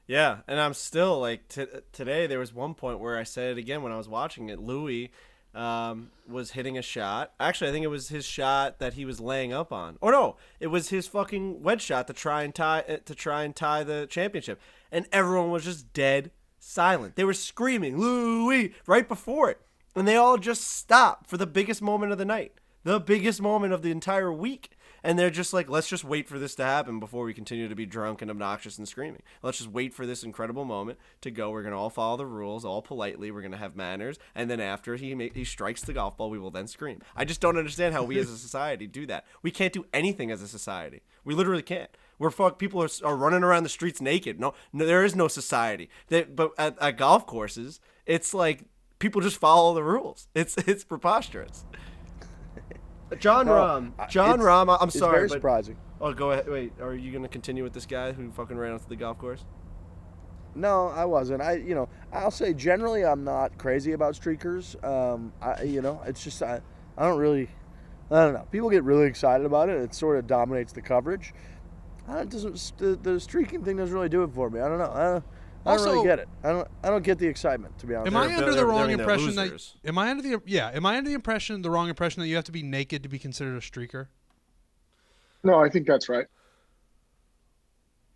Yeah, and I'm still, like, today there was one point where I said it again when I was watching it. Louis was hitting a shot. Actually, I think it was his shot that he was laying up on. Or no, it was his fucking wedge shot to try and tie the championship. And everyone was just dead silent. They were screaming, "Louis!" right before it. And they all just stopped for the biggest moment of the night. The biggest moment of the entire week. And they're just like, let's just wait for this to happen before we continue to be drunk and obnoxious and screaming. Let's just wait for this incredible moment to go. We're going to all follow the rules, all politely. We're going to have manners. And then after he strikes the golf ball, we will then scream. I just don't understand how we as a society do that. We can't do anything as a society. We literally can't. People are running around the streets naked. No, there is no society. But at golf courses, it's like people just follow the rules. It's preposterous. Jon Rahm. I'm sorry. It's very surprising. Oh, go ahead. Wait, are you going to continue with this guy who fucking ran onto the golf course? No, I wasn't. I'll say generally I'm not crazy about streakers. It's just I don't know. People get really excited about it. It sort of dominates the coverage. The streaking thing doesn't really do it for me. I don't know. I don't really get it. I don't get the excitement, to be honest. Am I under the wrong impression the wrong impression that you have to be naked to be considered a streaker? No, I think that's right.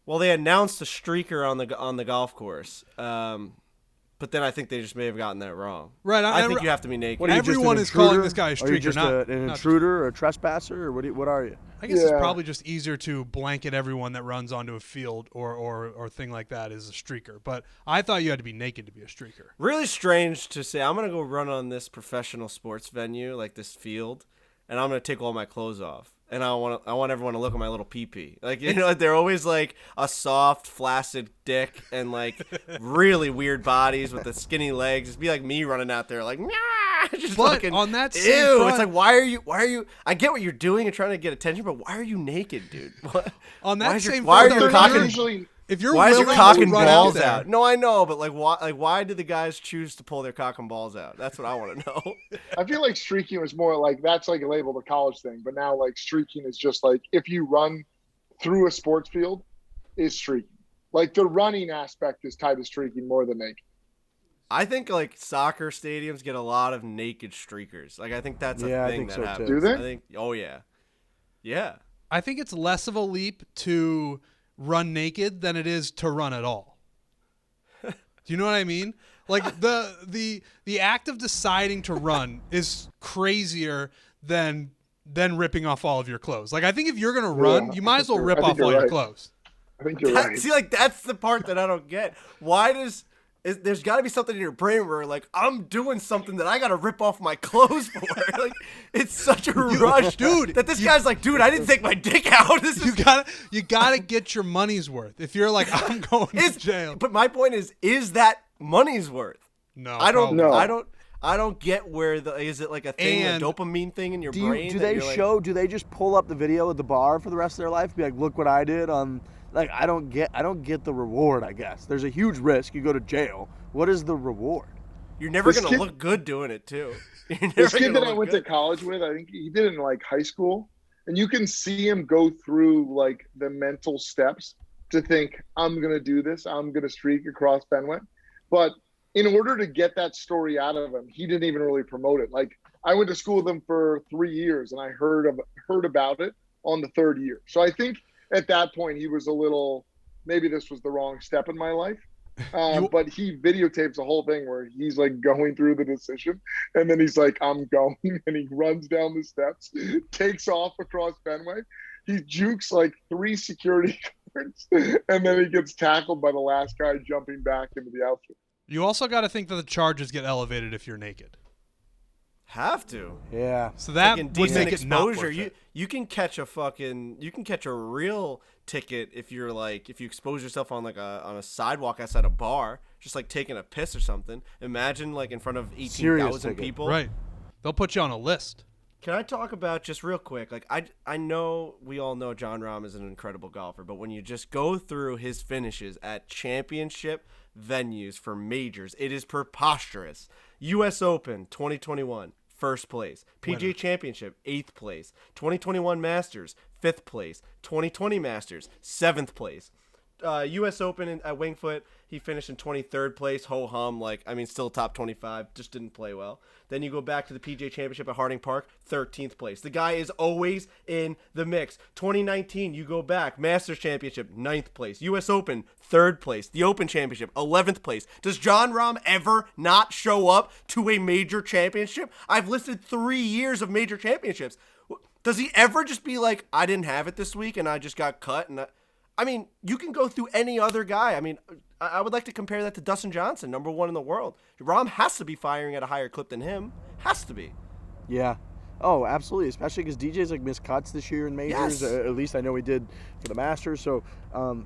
Well, they announced a streaker on the golf course, but then I think they just may have gotten that wrong. Right. I think you have to be naked. Everyone is calling this guy a streaker. Are you just an intruder or a trespasser, or what are you? I guess it's probably just easier to blanket everyone that runs onto a field or thing like that as a streaker. But I thought you had to be naked to be a streaker. Really strange to say, I'm going to go run on this professional sports venue, like this field, and I'm going to take all my clothes off. And I want everyone to look at my little pee-pee. Like, you know, they're always like a soft, flaccid dick and like really weird bodies with the skinny legs. It'd be like me running out there like, just but fucking, on that same ew. front, it's like, why are you? I get what you're doing and trying to get attention, but why are you naked, dude? On that same why front, are you they're cocking? usually If you're why is your willing cock to and run balls there- out? No, I know, but why do the guys choose to pull their cock and balls out? That's what I want to know. I feel like streaking was more like that's like a label, the college thing, but now like streaking is just like if you run through a sports field, is streaking. Like the running aspect is tied to streaking more than naked. I think like soccer stadiums get a lot of naked streakers. Like I think that's a Yeah, I thing think that so, too. happens. Do they? I think. Oh yeah, yeah. I think it's less of a leap to run naked than it is to run at all. Do you know what I mean? Like the act of deciding to run is crazier than ripping off all of your clothes. Like I think if you're gonna run, you might as well rip off all your clothes. I think you're right. See, like that's the part that I don't get. There's got to be something in your brain where like I'm doing something that I got to rip off my clothes for. Like it's such a rush, dude, that this guy's like, dude, I didn't take my dick out. This is You gotta get your money's worth. If you're like, I'm going to jail. But my point is that money's worth? No, I don't probably. know. I don't get where is it like a thing, And a dopamine thing in your Do brain? do that they you're like- show? Do they just pull up the video at the bar for the rest of their life? Be like, look what I did on. Like I don't get the reward. I guess there's a huge risk. You go to jail. What is the reward? You're never This gonna kid- look good doing it too. You're never This kid gonna that I look went good. to college with, I think he did it in like high school, and you can see him go through like the mental steps to think, I'm gonna do this, I'm gonna streak across Fenway. But in order to get that story out of him, he didn't even really promote it. Like I went to school with him for 3 years, and I heard about it on the third year. So I think at that point he was a little, maybe this was the wrong step in my life. But he videotapes the whole thing where he's like going through the decision, and then he's like, I'm going, and he runs down the steps, takes off across Fenway. He jukes like 3 security guards, and then he gets tackled by the last guy jumping back into the outfit. You also got to think that the charges get elevated if you're naked. Have to. Yeah. So that Fucking would decent make it not exposure. worth it. You can catch a real ticket if you expose yourself on on a sidewalk outside a bar, just like taking a piss or something. Imagine like in front of 18,000 ticket. people. Right. They'll put you on a list. Can I talk about just real quick? Like I know we all know Jon Rahm is an incredible golfer, but when you just go through his finishes at championship venues for majors, it is preposterous. U.S. Open 2021, first place. PGA Winner. Championship, 8th place. 2021 Masters, 5th place. 2020 Masters, 7th place. U.S. Open at Winged Foot, he finished in 23rd place. Ho hum, still top 25, just didn't play well. Then you go back to the PGA Championship at Harding Park, 13th place. The guy is always in the mix. 2019, you go back, Masters Championship, 9th place. U.S. Open, 3rd place. The Open Championship, 11th place. Does Jon Rahm ever not show up to a major championship? I've listed 3 years of major championships. Does he ever just be like, I didn't have it this week and I just got cut? You can go through any other guy. I would like to compare that to Dustin Johnson, number 1 in the world. Rahm has to be firing at a higher clip than him. Has to be. Yeah. Oh, absolutely. Especially because DJ's like missed cuts this year in majors. Yes. At least I know he did for the Masters. So,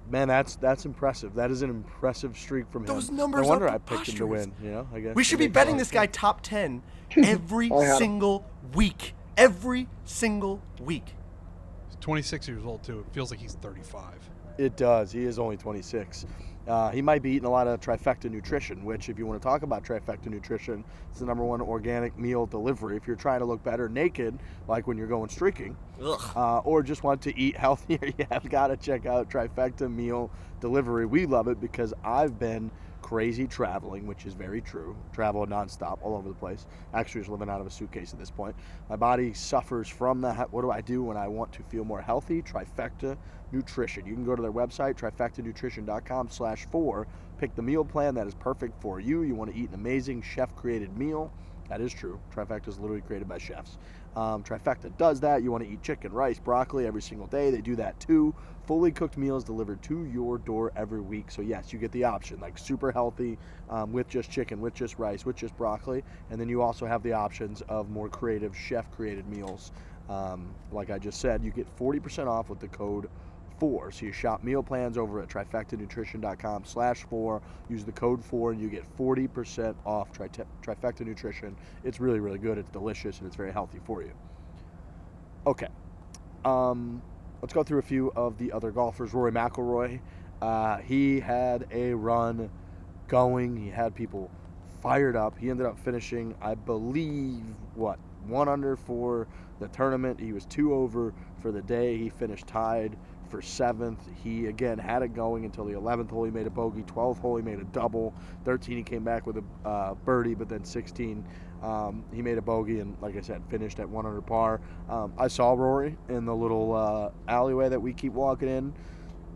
man, that's impressive. That is an impressive streak from him. Those numbers No wonder are I picked him to preposterous. win. I guess We should be betting this guy top 10 every I had him. single week. Every single week. He's 26 years old, too. It feels like he's 35. It does. He is only 26. He might be eating a lot of Trifecta Nutrition, which, if you want to talk about Trifecta Nutrition, it's the number 1 organic meal delivery. If you're trying to look better naked, like when you're going streaking, or just want to eat healthier, you have got to check out Trifecta Meal Delivery. We love it because I've been crazy traveling, which is very true. Travel nonstop, all over the place. Actually, just living out of a suitcase at this point. My body suffers from that. What do I do when I want to feel more healthy? Trifecta Nutrition. You can go to their website, trifectanutrition.com/4. Pick the meal plan that is perfect for you. You want to eat an amazing chef-created meal. That is true. Trifecta is literally created by chefs. Trifecta does that. You want to eat chicken, rice, broccoli every single day. They do that too. Fully cooked meals delivered to your door every week. So yes, you get the option, like super healthy, with just chicken, with just rice, with just broccoli. And then you also have the options of more creative chef-created meals. Like I just said, you get 40% off with the code 4. So you shop meal plans over at trifectanutrition.com/4. Use the code 4 and you get 40% off Trifecta Nutrition. It's really, really good. It's delicious and it's very healthy for you. Okay. Let's go through a few of the other golfers. Rory Mcilroy He had a run going. He had people fired up. He ended up finishing, I believe, 1 under for the tournament. He was 2 over for the day. He finished tied for 7th. He, again, had it going until the 11th hole. He made a bogey. 12th hole, he made a double. 13, he came back with a birdie, but then 16, he made a bogey and, like I said, finished at 1 under par. I saw Rory in the little alleyway that we keep walking in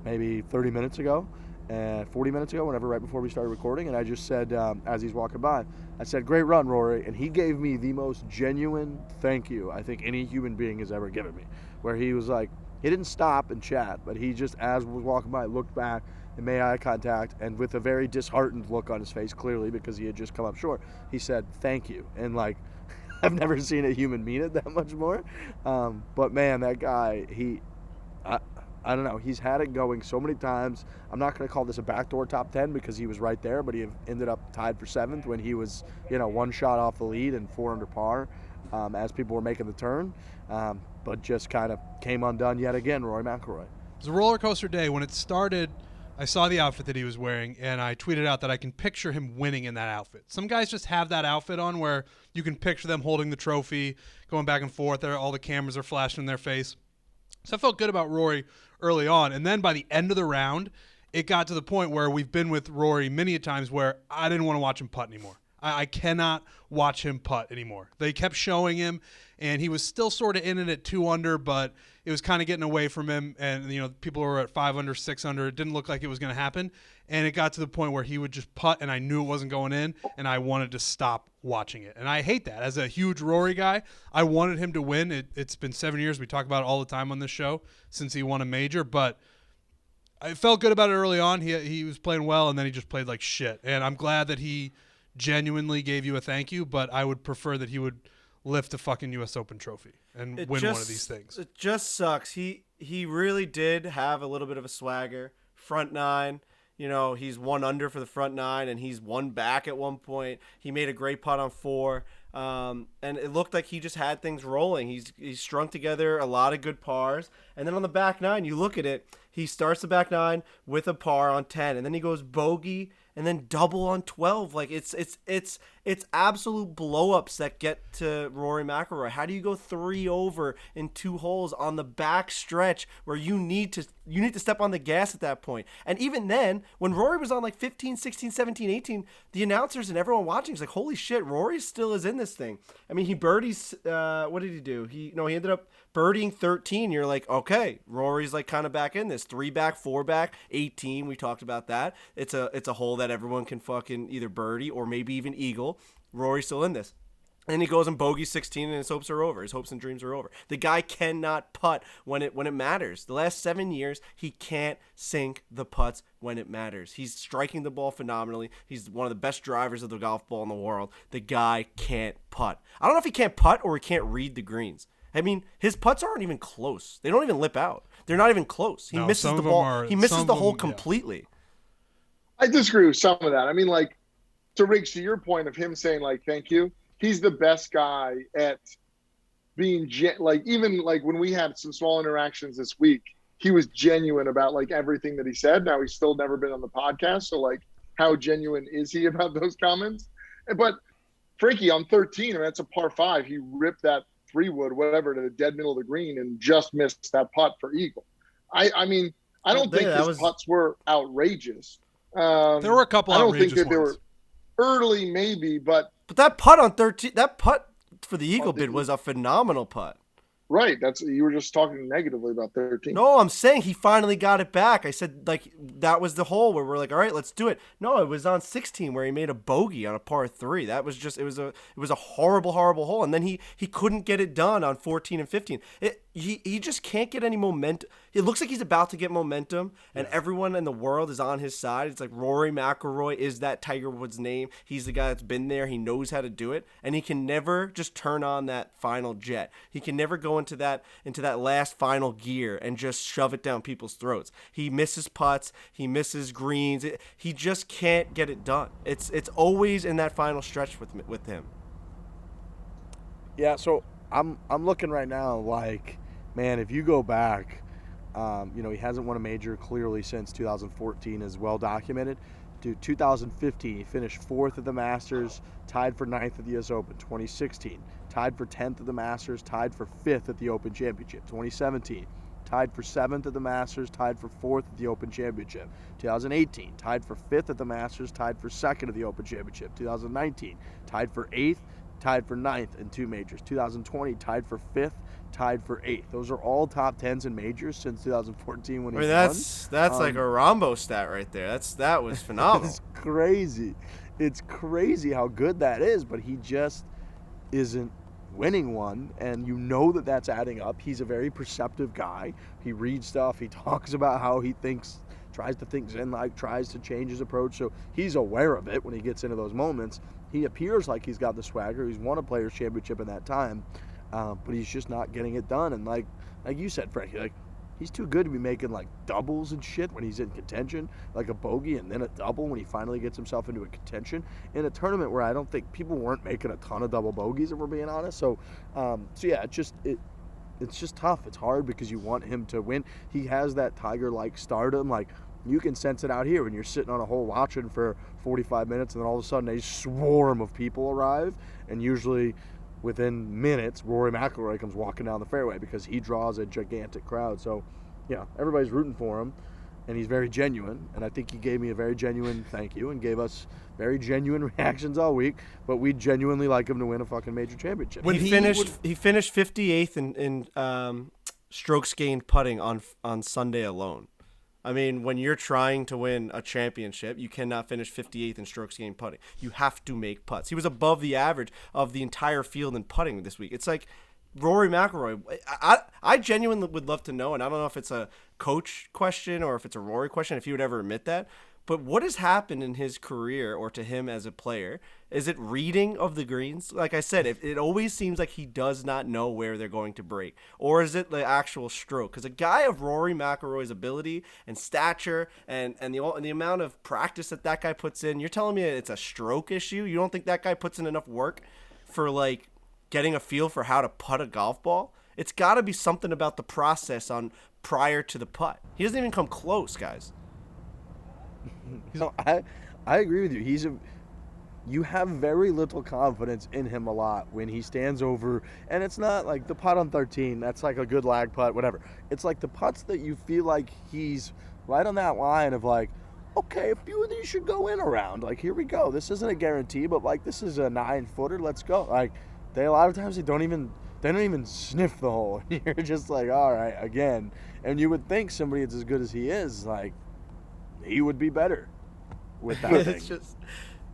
maybe 30 minutes ago. 40 minutes ago, right before we started recording, and I just said, as he's walking by, I said, "Great run, Rory," and he gave me the most genuine thank you I think any human being has ever given me, where he was like, he didn't stop and chat, but he just, as was walking by, looked back and made eye contact, and with a very disheartened look on his face, clearly because he had just come up short, he said, "Thank you," and like, I've never seen a human mean it that much more. But man, that guy, I don't know. He's had it going so many times. I'm not going to call this a backdoor top 10 because he was right there, but he ended up tied for 7th when he was, 1 shot off the lead and 4 under par as people were making the turn. But just kind of came undone yet again, Rory McIlroy. It was a roller coaster day. When it started, I saw the outfit that he was wearing, and I tweeted out that I can picture him winning in that outfit. Some guys just have that outfit on where you can picture them holding the trophy, going back and forth. All the cameras are flashing in their face. So I felt good about Rory early on. And then by the end of the round, it got to the point where we've been with Rory many a times where I didn't want to watch him putt anymore. I cannot watch him putt anymore. They kept showing him, and he was still sort of in it at 2 under, but it was kind of getting away from him. And, people were at 5 under, 6 under. It didn't look like it was going to happen. And it got to the point where he would just putt, and I knew it wasn't going in, and I wanted to stop watching it. And I hate that. As a huge Rory guy, I wanted him to win. It's been 7 years. We talk about it all the time on this show since he won a major, but I felt good about it early on. He was playing well, and then he just played like shit. And I'm glad that he genuinely gave you a thank you, but I would prefer that he would lift a fucking U.S. Open trophy and win one of these things. It just sucks. He really did have a little bit of a swagger. Front 9. He's 1 under for the front 9, and he's 1 back at one point. He made a great putt on 4, and it looked like he just had things rolling. He's strung together a lot of good pars, and then on the back 9, you look at it, he starts the back 9 with a par on 10, and then he goes bogey and then double on 12. Like it's absolute blow-ups that get to Rory McIlroy. How do you go 3 over in 2 holes on the back stretch where you need to step on the gas at that point? And even then, when Rory was on like 15, 16, 17, 18, the announcers and everyone watching is like, holy shit, Rory still is in this thing. I mean, he birdies, what did he do? He ended up birdieing 13. You're like, okay, Rory's like kind of back in this. 3 back, 4 back, 18. We talked about that. It's a hole that everyone can fucking either birdie or maybe even eagle. Rory's still in this. And he goes and bogey 16 and his hopes are over. His hopes and dreams are over. The guy cannot putt when it matters. The last 7 years, he can't sink the putts when it matters. He's striking the ball phenomenally. He's one of the best drivers of the golf ball in the world. The guy can't putt. I don't know if he can't putt or he can't read the greens. I mean, his putts aren't even close. They don't even lip out. They're not even close. He misses the ball. He misses the hole completely. I disagree with some of that. I mean, like, to Riggs, to your point of him saying, like, thank you, he's the best guy at being, even, like, when we had some small interactions this week, he was genuine about, like, everything that he said. Now, he's still never been on the podcast, so, like, how genuine is he about those comments? But Frankie, on 13, I mean, that's a par 5. He ripped that 3-wood, whatever, to the dead middle of the green and just missed that putt for eagle. I mean, I don't think his putts were outrageous. There were a couple outrageous ones. I don't think that they were early, maybe, but that putt on 13, that putt for the eagle bid was a phenomenal putt. Right. You were just talking negatively about 13. No, I'm saying he finally got it back. I said, like, that was the hole where we're like, all right, let's do it. No, it was on 16 where he made a bogey on a par 3. That was just, it was a horrible, horrible hole. And then he couldn't get it done on 14 and 15. He just can't get any momentum. It looks like he's about to get momentum, and everyone in the world is on his side. It's like Rory McIlroy is that Tiger Woods name. He's the guy that's been there. He knows how to do it, and he can never just turn on that final jet. He can never go into that last final gear and just shove it down people's throats. He misses putts. He misses greens. He just can't get it done. It's always in that final stretch with him. Yeah, so I'm looking right now like, man, if you go back He hasn't won a major clearly since 2014, is well documented. 2015, he finished 4th at the Masters, tied for 9th at the U.S. Open. 2016, tied for 10th at the Masters, tied for 5th at the Open Championship. 2017, tied for 7th at the Masters, tied for 4th at the Open Championship. 2018, tied for 5th at the Masters, tied for 2nd at the Open Championship. 2019, tied for 8th, tied for 9th in 2 majors. 2020, tied for 5th, tied for 8th. Those are all top 10s in majors since 2014 when he won. That's like a Rambo stat right there. That was phenomenal. It's crazy. It's crazy how good that is, but he just isn't winning one, and that's adding up. He's a very perceptive guy. He reads stuff. He talks about how he tries to think zen-like, tries to change his approach, so he's aware of it when he gets into those moments. He appears like he's got the swagger. He's won a Players' Championship in that time, but he's just not getting it done. And like you said, Frankie, he's too good to be making doubles and shit when he's in contention, like a bogey and then a double when he finally gets himself into a contention in a tournament where I don't think people weren't making a ton of double bogeys, if we're being honest. So yeah, it's just tough. It's hard because you want him to win. He has that Tiger-like stardom. You can sense it out here when you're sitting on a hole watching for 45 minutes, and then all of a sudden a swarm of people arrive, and usually within minutes, Rory Mcilroy comes walking down the fairway because he draws a gigantic crowd. So, yeah, everybody's rooting for him, and he's very genuine. And I think he gave me a very genuine thank you and gave us very genuine reactions all week. But we genuinely like him to win a fucking major championship. When he finished 58th in strokes gained putting on Sunday alone. I mean, when you're trying to win a championship, you cannot finish 58th in strokes gained putting. You have to make putts. He was above the average of the entire field in putting this week. It's like Rory McIlroy. I genuinely would love to know, and I don't know if it's a coach question or if it's a Rory question, if he would ever admit that, but what has happened in his career or to him as a player? Is it reading of the greens? Like I said, it always seems like he does not know where they're going to break. Or is it the actual stroke? Because a guy of Rory McIlroy's ability and stature and the amount of practice that guy puts in, you're telling me it's a stroke issue? You don't think that guy puts in enough work for getting a feel for how to putt a golf ball? It's got to be something about the process prior to the putt. He doesn't even come close, guys. No, I agree with you. You have very little confidence in him a lot when he stands over, and it's not like the putt on 13, that's like a good lag putt, whatever. It's like the putts that you feel like he's right on that line of okay, a few of these should go in around. Here we go. This isn't a guarantee, but this is a 9-footer. Let's go. A lot of times they don't even sniff the hole. You're just all right, again. And you would think somebody that's as good as he is, he would be better with that thing.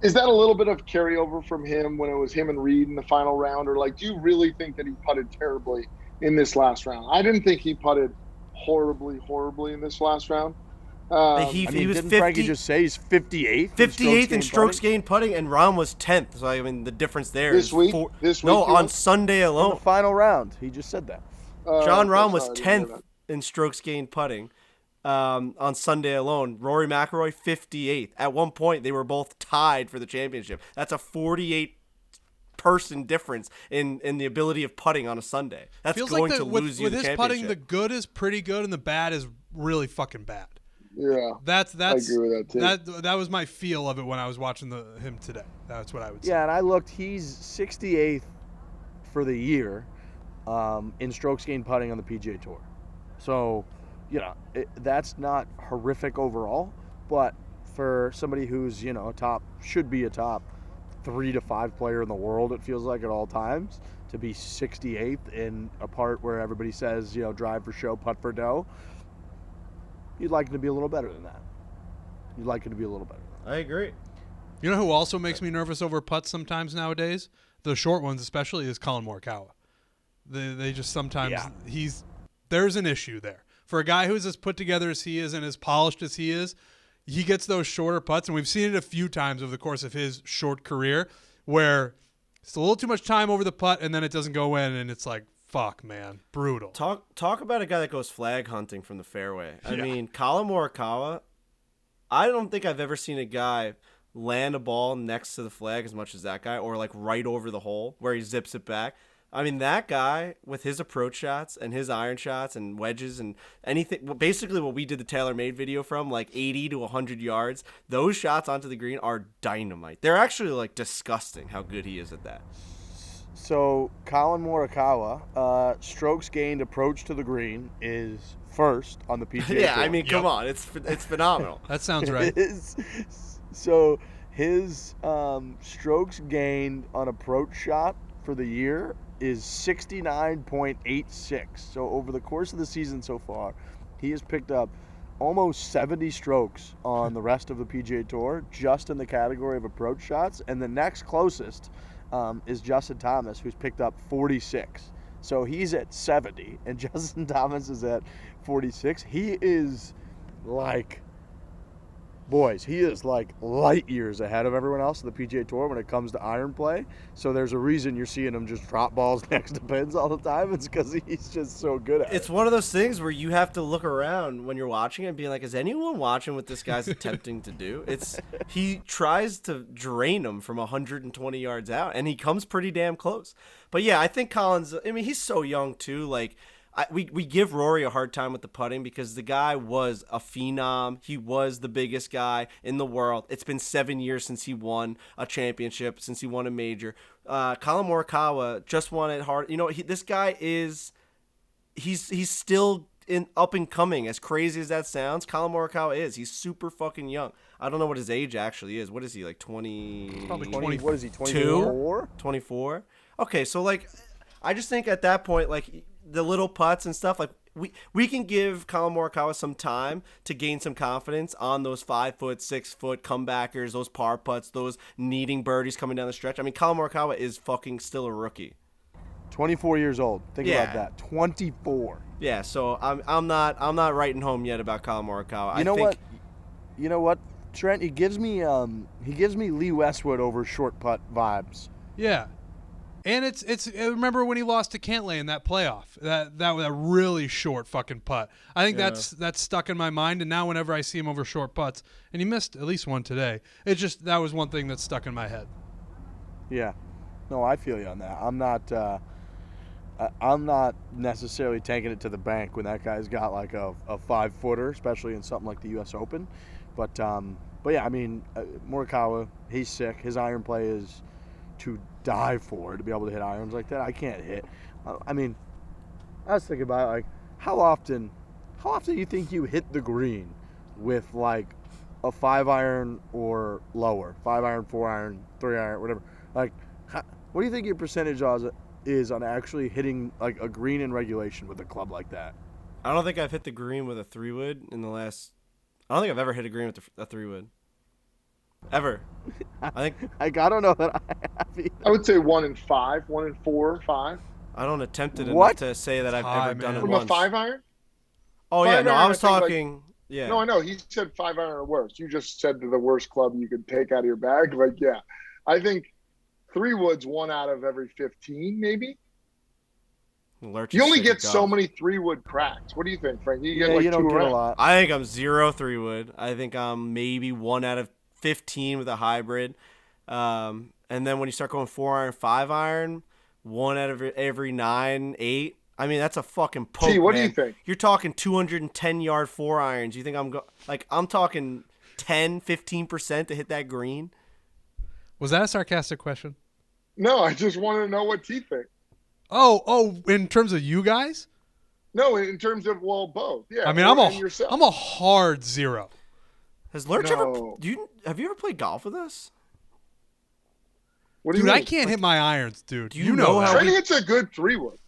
Is that a little bit of carryover from him when it was him and Reed in the final round? Or do you really think that he putted terribly in this last round? I didn't think he putted horribly in this last round. He was didn't 50, Frankie just say he's 58th? 58th in strokes gained putting, and Rahm was 10th. So, I mean, the difference there this is week? No, on Sunday In alone. the final round. He just said that. Jon Rahm was 10th in strokes gained putting on Sunday alone. Rory McIlroy, 58th. At one point, they were both tied for the championship. That's a 48-person difference in the ability of putting on a Sunday. That's Feels going to with, lose you with the his championship. putting, the good is pretty good and the bad is really fucking bad. Yeah, that's I agree with that too. That was my feel of it when I was watching him today. That's what I would say. Yeah, and I looked. He's 68th for the year in strokes gained putting on the PGA Tour. So, that's not horrific overall, but for somebody who's should be a top 3 to 5 player in the world, it feels like at all times, to be 68th in a part where everybody says drive for show, putt for dough. You'd like it to be a little better than that. I agree. You know who also makes me nervous over putts sometimes nowadays? The short ones especially, is Colin Morikawa. They just sometimes, there's an issue there. For a guy who's as put together as he is and as polished as he is, he gets those shorter putts, and we've seen it a few times over the course of his short career where it's a little too much time over the putt and then it doesn't go in, and it's fuck, man. Brutal. Talk about a guy that goes flag hunting from the fairway. I mean, Colin Morikawa, I don't think I've ever seen a guy land a ball next to the flag as much as that guy, or right over the hole where he zips it back. I mean, that guy with his approach shots and his iron shots and wedges and anything, basically what we did the TaylorMade video from, like 80 to 100 yards, those shots onto the green are dynamite. They're actually like disgusting how good he is at that. So Colin Morikawa, strokes gained approach to the green is first on the PGA Yeah, Tour. I mean, come on, it's phenomenal. That sounds right. So his strokes gained on approach shot for the year is 69.86. So over the course of the season so far, he has picked up almost 70 strokes on the rest of the PGA Tour just in the category of approach shots. And the next closest is Justin Thomas, who's picked up 46. So he's at 70, and Justin Thomas is at 46. He is like... Boys, he is like light years ahead of everyone else in the PGA Tour when it comes to iron play. So there's a reason you're seeing him just drop balls next to pins all the time. It's because he's just so good at it. It's one of those things where you have to look around when you're watching it and be like, is anyone watching what this guy's attempting to do? He tries to drain him from 120 yards out, and he comes pretty damn close. But yeah, I think he's so young too. Like, we give Rory a hard time with the putting because the guy was a phenom. He was the biggest guy in the world. It's been 7 years since he won a championship, since he won a major. Colin Morikawa just won it hard. You know, this guy is he's still up and coming. As crazy as that sounds, Colin Morikawa is. He's super fucking young. I don't know what his age actually is. What is he, like 20? Probably 20. What is he, 24? 24? Okay, so like I just think at that point, like the little putts and stuff, like we can give Colin Morikawa some time to gain some confidence on those 5 foot, 6 foot comebackers, those par putts, those needing birdies coming down the stretch. I mean, Colin Morikawa is fucking still a rookie. 24 years old. Think Yeah. about that. 24. Yeah, so I'm not writing home yet about Colin Morikawa. You know what, Trent? He gives me Lee Westwood over short putt vibes. Yeah. And it's remember when he lost to Cantlay in that playoff, that really short fucking putt. I think that's stuck in my mind, and now whenever I see him over short putts, and he missed at least one today, that was one thing that's stuck in my head. Yeah, no, I feel you on that. I'm not necessarily taking it to the bank when that guy's got like a 5-footer, especially in something like the U.S. Open. But yeah, I mean, Morikawa, he's sick. His iron play is to die for, to be able to hit irons like that. I can't hit. I mean, I was thinking about like how often do you think you hit the green with like a 5-iron or lower, 5-iron, 4-iron, 3-iron, whatever? Like, what do you think your percentage is on actually hitting like a green in regulation with a club like that? I don't think I've hit the green with a 3-wood in the last. I don't think I've ever hit a green with a 3-wood. Ever. I think. I don't know that I have either. I would say 1 in 5, 1 in 4 or 5. I don't attempt it What? enough to say that I've ever done it From once. a 5-iron? Oh yeah, no, 5-iron, I was I think, talking. Yeah. No, I know. He said 5-iron or worse. You just said the worst club you could take out of your bag. Like, yeah. I think 3-wood's 1 out of every 15, maybe. Lurch You is only sick get of so golf. many 3-wood cracks. What do you think, Frank? You get Yeah, like you don't 2 get around. a lot. I think I'm 0 3-wood. I think I'm maybe 1 out of 15 with a hybrid. And then when you start going 4-iron, 5-iron, 1 out of every 9, 8. I mean, that's a fucking poke, Gee, what do man. you think? You're talking 210-yard 4-irons. You think I'm talking 10, 15% to hit that green? Was that a sarcastic question? No, I just wanted to know what T think. Oh, in terms of you guys? No, in terms of, well, both. Yeah. I mean, and yourself. I'm a hard 0. Has Lurch No. have you ever played golf with us? What do you Dude, I mean? can't hit my irons, dude. Do you know how I think it's a good 3-wood.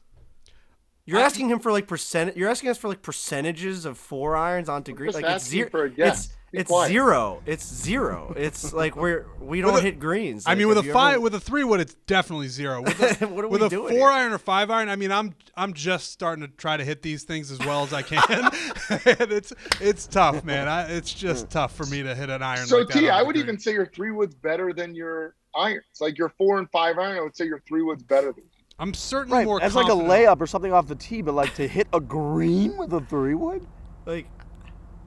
You're asking him for like percent. You're asking us for like percentages of 4-irons onto green. just Like it's asking 0. for a guess. Be It's quiet. 0. It's 0. It's like we don't hit greens. I Like, mean, with a have you ever- with a 3-wood, it's definitely 0. With a, What are with we a doing 4-iron or 5-iron, I mean, I'm just starting to try to hit these things as well as I can, and it's tough, man. It's just tough for me to hit an iron. So, like that T, on I the would green. even say your 3-wood's better than your irons. Like your 4 and 5-iron, I would say your 3-wood's better than that. I'm certainly Right, more that's like a confident. layup or something off the tee, but like to hit a green with a 3-wood? like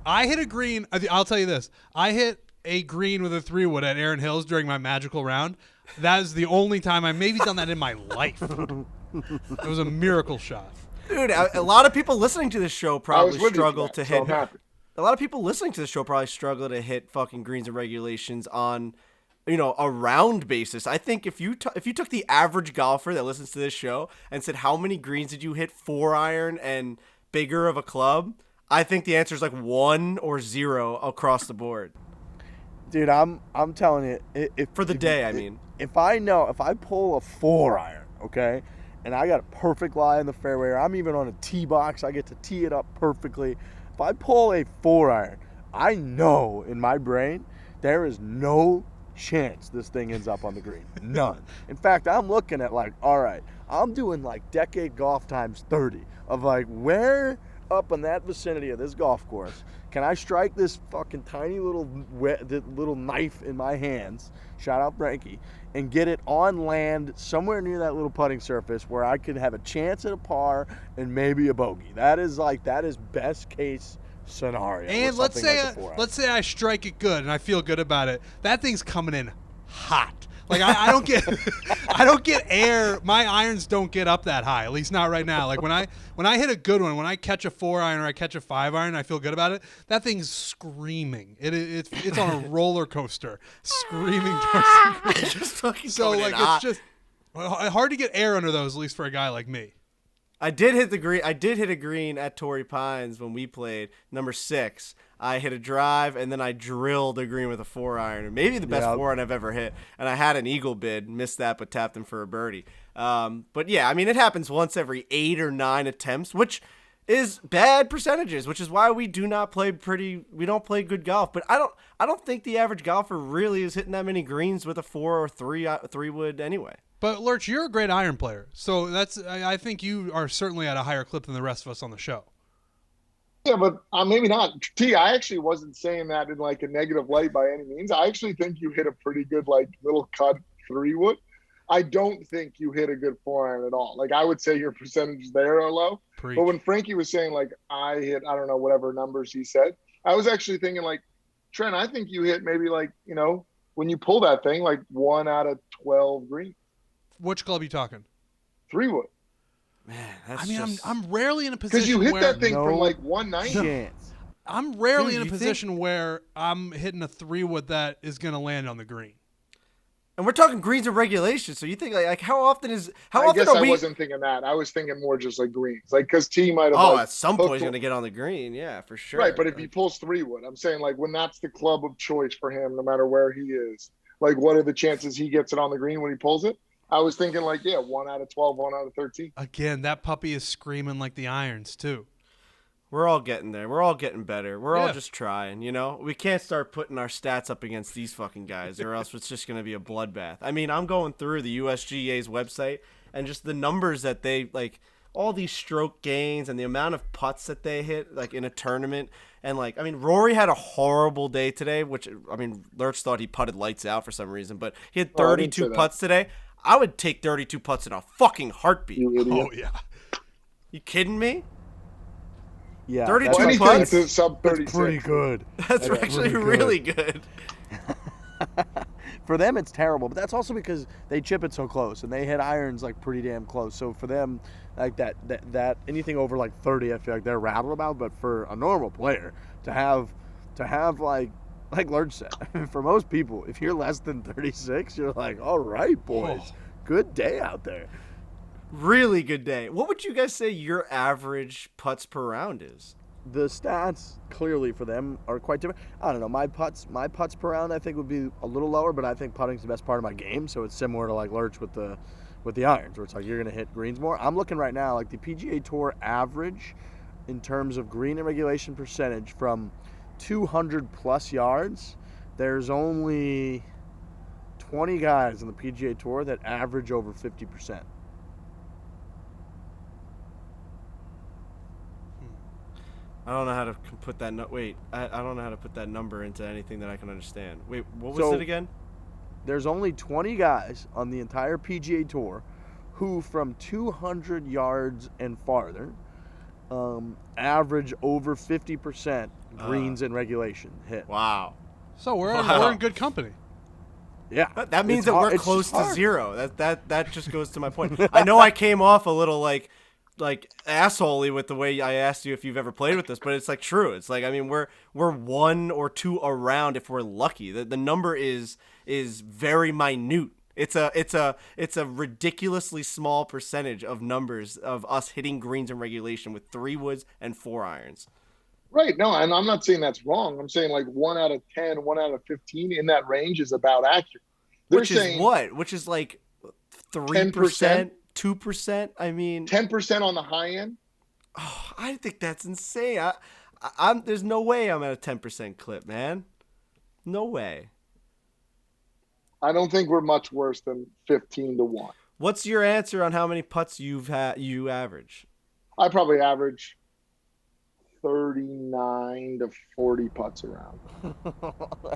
I hit a green. I'll tell you this. I hit a green with a 3-wood at Erin Hills during my magical round. That is the only time I've maybe done that in my life. It was a miracle shot. Dude, a lot of people listening to this show probably struggle to hit. I'm happy. A lot of people listening to this show probably struggle to hit fucking greens and regulations on, a round basis. I think if you took the average golfer that listens to this show and said how many greens did you hit 4-iron and bigger of a club, I think the answer is like 1 or 0 across the board. Dude, I'm telling you, if I pull a 4-iron, okay, and I got a perfect lie in the fairway, or I'm even on a tee box, I get to tee it up perfectly. If I pull a 4-iron, I know in my brain there is no chance this thing ends up on the green. None. In fact, I'm looking at like, all right, I'm doing like decade golf times 30 of like where up in that vicinity of this golf course can I strike this fucking tiny little knife in my hands, shout out Frankie, and get it on land somewhere near that little putting surface where I could have a chance at a par and maybe a bogey. That is best case scenario. And let's say I strike it good and I feel good about it. That thing's coming in hot. Like I don't get air. My irons don't get up that high, at least not right now. Like when I hit a good one, when I catch a 4-iron or I catch a 5-iron, I feel good about it. That thing's screaming. It's on a roller coaster, screaming towards the green. Just fucking So coming like in hot. it's just hard to get air under those, at least for a guy like me. I did hit a green at Torrey Pines when we played number 6. I hit a drive and then I drilled a green with a 4-iron, maybe the best 4-iron I've ever hit. And I had an eagle bid, missed that, but tapped him for a birdie. But yeah, I mean, it happens once every 8 or 9 attempts, which is bad percentages, which is why we don't play good golf. But I don't think the average golfer really is hitting that many greens with a 4 or 3 wood anyway. But Lurch, you're a great iron player, so I think you are certainly at a higher clip than the rest of us on the show. Yeah, but maybe not. T, I actually wasn't saying that in like a negative light by any means. I actually think you hit a pretty good like little cut 3-wood. I don't think you hit a good 4-iron at all. Like I would say your percentages there are low. Preach. But when Frankie was saying like I hit, I don't know, whatever numbers he said, I was actually thinking like, Trent, I think you hit maybe like, when you pull that thing, like 1 out of 12 green. Which club are you talking? 3-wood. Man, I'm rarely in a position because you hit where that thing from like 190. Chance. I'm rarely in a position where I'm hitting a 3-wood that is going to land on the green. And we're talking greens and regulations, so you think like how often I wasn't thinking that. I was thinking more just like greens, like because T might have. At some point he's going to get on the green, yeah, for sure. Right, but if he pulls 3-wood, I'm saying like when that's the club of choice for him, no matter where he is, like what are the chances he gets it on the green when he pulls it? I was thinking like 1 out of 12, 1 out of 13. Again, that puppy is screaming like the irons too. We're all getting there. We're all getting better. We're all just trying, We can't start putting our stats up against these fucking guys or else it's just going to be a bloodbath. I mean, I'm going through the USGA's website and just the numbers that they, like, all these stroke gains and the amount of putts that they hit, like, in a tournament. And, like, I mean, Rory had a horrible day today, which, I mean, Lurch thought he putted lights out for some reason, but he had 32 putts today. I would take 32 putts in a fucking heartbeat. You idiot. Oh, yeah. You kidding me? Yeah, 32 putts? To sub 36. That's pretty good. That's actually really good. For them, it's terrible, but that's also because they chip it so close and they hit irons like pretty damn close. So for them, like that anything over like 30, I feel like they're rattled about. But for a normal player to have like Lurch said, for most people, if you're less than 36, you're like, all right, boys, good day out there. Really good day. What would you guys say your average putts per round is? The stats clearly for them are quite different. I don't know. My putts per round I think would be a little lower, but I think putting's the best part of my game. So it's similar to like Lurch with the irons, where it's like you're gonna hit greens more. I'm looking right now like the PGA Tour average in terms of green and regulation percentage from 200 plus yards. There's only 20 guys on the PGA Tour that average over 50%. I don't know how to put that. I don't know how to put that number into anything that I can understand. Wait, what was it again? There's only 20 guys on the entire PGA Tour who, from 200 yards and farther, average over 50% greens and regulation hit. Wow. So we're in good company. Yeah. That means It's that hard- we're it's close just to hard. zero. That just goes to my point. I know I came off a little like assholey with the way I asked you if you've ever played with this, but it's like true. It's like, I mean, we're 1 or 2 around if we're lucky. The number is very minute. It's a ridiculously small percentage of numbers of us hitting greens in regulation with 3 woods and 4 irons. Right. No, and I'm not saying that's wrong. I'm saying like 1 out of 10, 1 out of 15 in that range is about accurate. They're Which is saying what? Which is like 3%, 2%. I mean, 10% on the high end. oh, I think that's insane. I'm there's no way I'm at a 10% clip, man. No way. I don't think we're much worse than 15 to 1. What's your answer on how many putts you average? I probably average 39 to 40 putts around.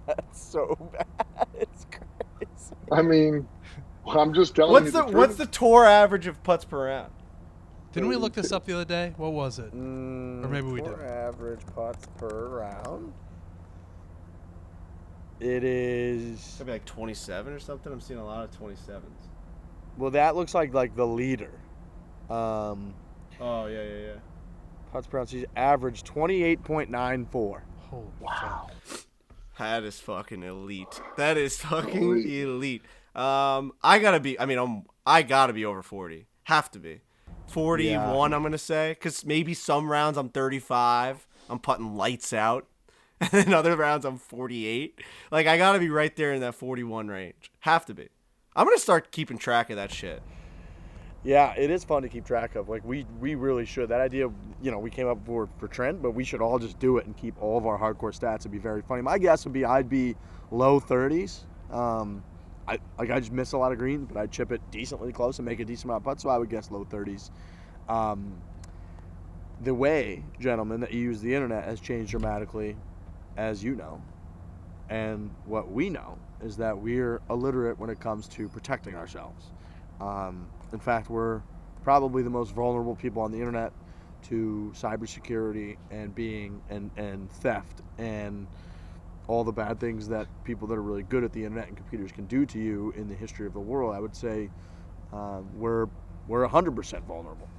That's so bad. It's crazy. I mean, I'm just telling you. What's the tour average of putts per round? Didn't we look this up the other day? What was it? Or maybe we Tour did. average putts per round. It is. Maybe like 27 or something. I'm seeing a lot of 27s. Well, that looks like the leader. Oh yeah. Putts per round. She's average 28.94. Holy Wow. That is fucking elite. That is fucking elite. I gotta be over 40. Have to be. 41, Yeah. I'm gonna say, because maybe some rounds I'm 35. I'm putting lights out, and then other rounds I'm 48. Like, I gotta be right there in that 41 range. Have to be. I'm gonna start keeping track of that shit. Yeah, it is fun to keep track of. Like, we really should. That idea, we came up for Trent, but we should all just do it and keep all of our hardcore stats. It'd be very funny. My guess would be I'd be low 30s. I just miss a lot of greens, but I'd chip it decently close and make a decent amount of putts, so I would guess low 30s. The way, gentlemen, that you use the internet has changed dramatically, as you know. And what we know is that we're illiterate when it comes to protecting ourselves. In fact, we're probably the most vulnerable people on the internet to cybersecurity and theft and all the bad things that people that are really good at the internet and computers can do to you in the history of the world. I would say we're 100% vulnerable.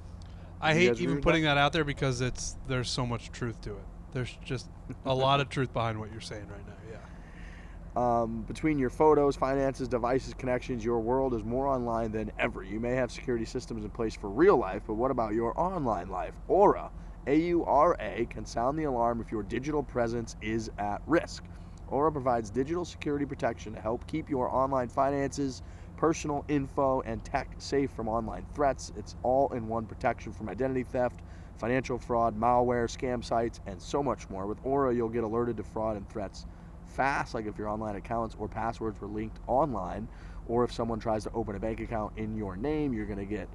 I You hate guys agree even with putting that out there because there's so much truth to it. There's just a lot of truth behind what you're saying right now. Yeah. Between your photos, finances, devices, connections, your world is more online than ever. You may have security systems in place for real life, but what about your online life? Aura, A-U-R-A, can sound the alarm if your digital presence is at risk. Aura provides digital security protection to help keep your online finances, personal info, and tech safe from online threats. It's all-in-one protection from identity theft, financial fraud, malware, scam sites, and so much more. With Aura, you'll get alerted to fraud and threats fast, like if your online accounts or passwords were linked online, or if someone tries to open a bank account in your name, you're going to get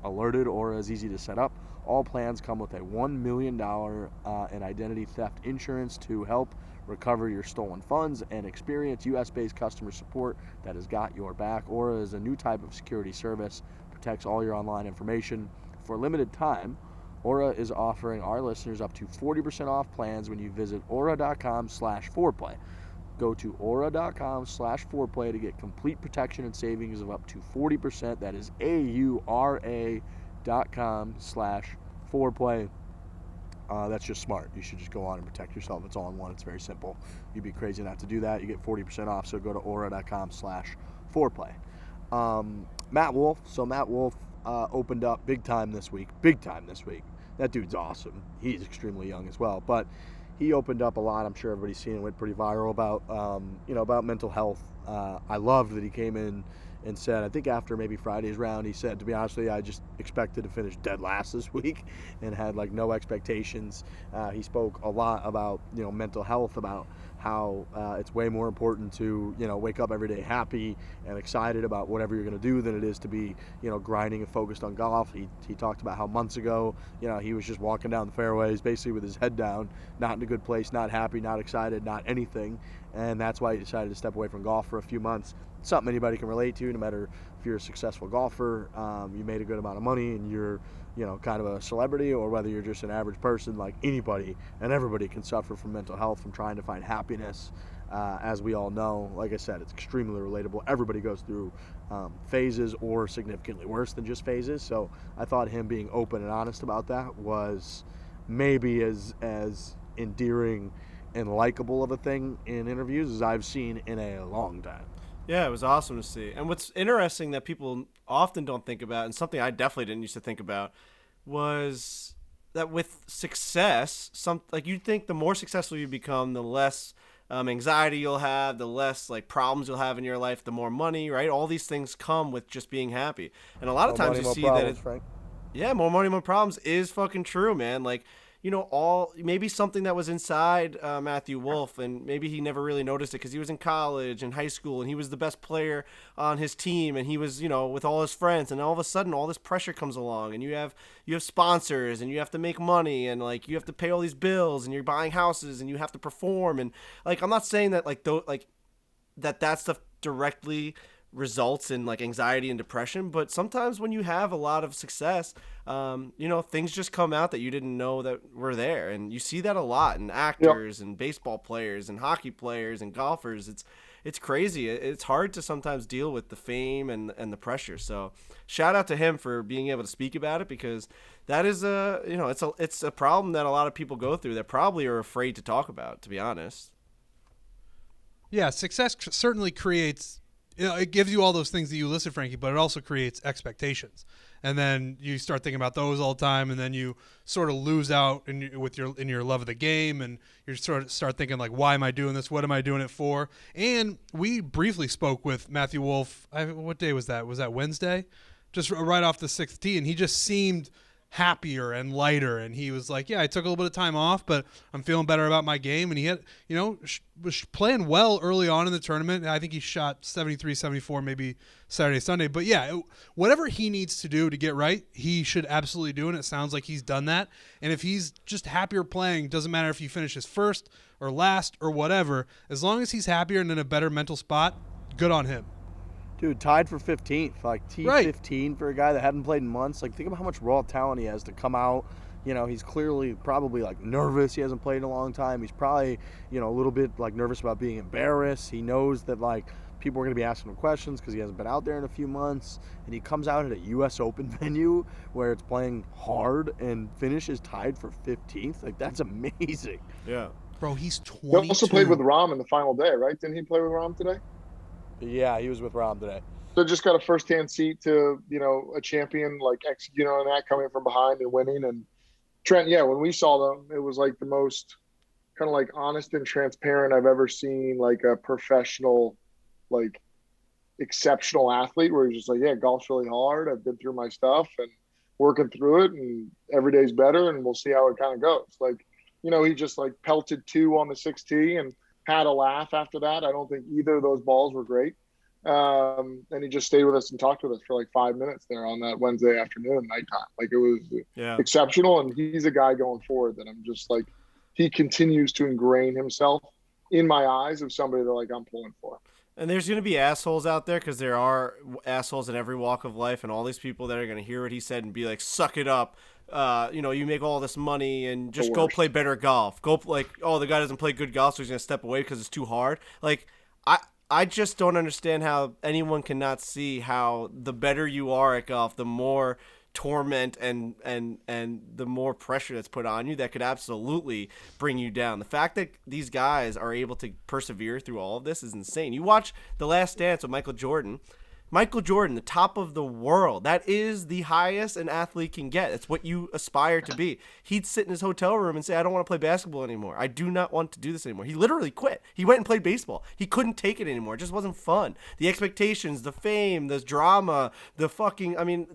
alerted. Aura is easy to set up. All plans come with a $1 million in identity theft insurance to help recover your stolen funds and experience US-based customer support that has got your back. Aura is a new type of security service, protects all your online information. For a limited time, Aura is offering our listeners up to 40% off plans when you visit aura.com/foreplay. Go to aura.com/foreplay to get complete protection and savings of up to 40%. That is aura.com/foreplay. That's just smart. You should just go on and protect yourself. It's all in one. It's very simple. You'd be crazy not to do that. You get 40% off, so go to aura.com/foreplay. Matt Wolff. So Matt Wolff opened up big time this week. That dude's awesome. He's extremely young as well, but he opened up a lot. I'm sure everybody's seen it. Went pretty viral about about mental health. I loved that he came in and said, I think after maybe Friday's round, he said, to be honest with you, I just expected to finish dead last this week and had like no expectations. He spoke a lot about mental health, about how it's way more important to wake up every day happy and excited about whatever you're going to do than it is to be grinding and focused on golf. He talked about how months ago he was just walking down the fairways basically with his head down, not in a good place, not happy, not excited, not anything, and that's why he decided to step away from golf for a few months. Something anybody can relate to, no matter if you're a successful golfer, you made a good amount of money and you're kind of a celebrity, or whether you're just an average person. Like anybody and everybody can suffer from mental health, from trying to find happiness as we all know. Like I said, it's extremely relatable. Everybody goes through phases or significantly worse than just phases. So I thought him being open and honest about that was maybe as endearing and likable of a thing in interviews as I've seen in a long time. Yeah, it was awesome to see. And what's interesting that people often don't think about, and something I definitely didn't used to think about, was that with success, you'd think the more successful you become, the less anxiety you'll have, the less like problems you'll have in your life, the more money, right? All these things come with just being happy. And a lot of times you see that yeah, more money, more problems is fucking true, man. Like, you know, maybe something that was inside Matthew Wolff, and maybe he never really noticed it because he was in college and high school, and he was the best player on his team, and he was, you know, with all his friends, and all of a sudden all this pressure comes along, and you have sponsors, and you have to make money, and like you have to pay all these bills, and you're buying houses, and you have to perform, and like I'm not saying that that stuff directly results in like anxiety and depression, but sometimes when you have a lot of success, you know, things just come out that you didn't know that were there, and you see that a lot in actors and baseball players and hockey players and golfers. It's crazy. It's hard to sometimes deal with the fame and the pressure. So shout out to him for being able to speak about it, because that is it's a problem that a lot of people go through that probably are afraid to talk about, to be honest. Yeah, success certainly creates, you know, it gives you all those things that you listed, Frankie, but it also creates expectations. And then you start thinking about those all the time, and then you sort of lose out in your love of the game, and you sort of start thinking like, why am I doing this? What am I doing it for? And we briefly spoke with Matthew Wolff. What day was that? Was that Wednesday? Just right off the 6th tee, and he just seemed happier and lighter, and he was like, yeah, I took a little bit of time off, but I'm feeling better about my game. And he had, you know, was playing well early on in the tournament. I think he shot 73, 74 maybe Saturday, Sunday. But yeah, whatever he needs to do to get right, he should absolutely do, and it sounds like he's done that. And if he's just happier playing, doesn't matter if he finishes first or last or whatever, as long as he's happier and in a better mental spot, good on him. Dude, tied for 15th, like T15 for a guy that hadn't played in months. Like, think about how much raw talent he has to come out. You know, he's clearly probably like nervous. He hasn't played in a long time. He's probably, you know, a little bit like nervous about being embarrassed. He knows that like people are going to be asking him questions because he hasn't been out there in a few months. And he comes out at a U.S. Open venue where it's playing hard and finishes tied for 15th. Like, that's amazing. Yeah. Bro, he's 22. He also played with Rahm in the final day, right? Didn't he play with Rahm today? Yeah, he was with Rahm today. So just got a first-hand seat to, you know, a champion, like executing on that, coming from behind and winning. And Trent, yeah, when we saw them, it was like the most kind of like honest and transparent I've ever seen, like a professional, like exceptional athlete, where he's just like, yeah, golf's really hard. I've been through my stuff and working through it, and every day's better, and we'll see how it kind of goes. Like, you know, he just like pelted 2 on the 6th tee and had a laugh after that. I don't think either of those balls were great. And he just stayed with us and talked with us for like 5 minutes there on that Wednesday afternoon, nighttime. Like, it was exceptional. And he's a guy going forward that I'm just like, he continues to ingrain himself in my eyes of somebody that like I'm pulling for. And there's going to be assholes out there, because there are assholes in every walk of life, and all these people that are going to hear what he said and be like, suck it up. You know, you make all this money and just go play better golf. Go like, oh, the guy doesn't play good golf, so he's going to step away because it's too hard. Like, I just don't understand how anyone cannot see how the better you are at golf, the more torment and the more pressure that's put on you that could absolutely bring you down. The fact that these guys are able to persevere through all of this is insane. You watch The Last Dance with Michael Jordan, the top of the world. That is the highest an athlete can get. It's what you aspire to be. He'd sit in his hotel room and say, I don't want to play basketball anymore. I do not want to do this anymore. He literally quit. He went and played baseball. He couldn't take it anymore. It just wasn't fun. The expectations, the fame, the drama, the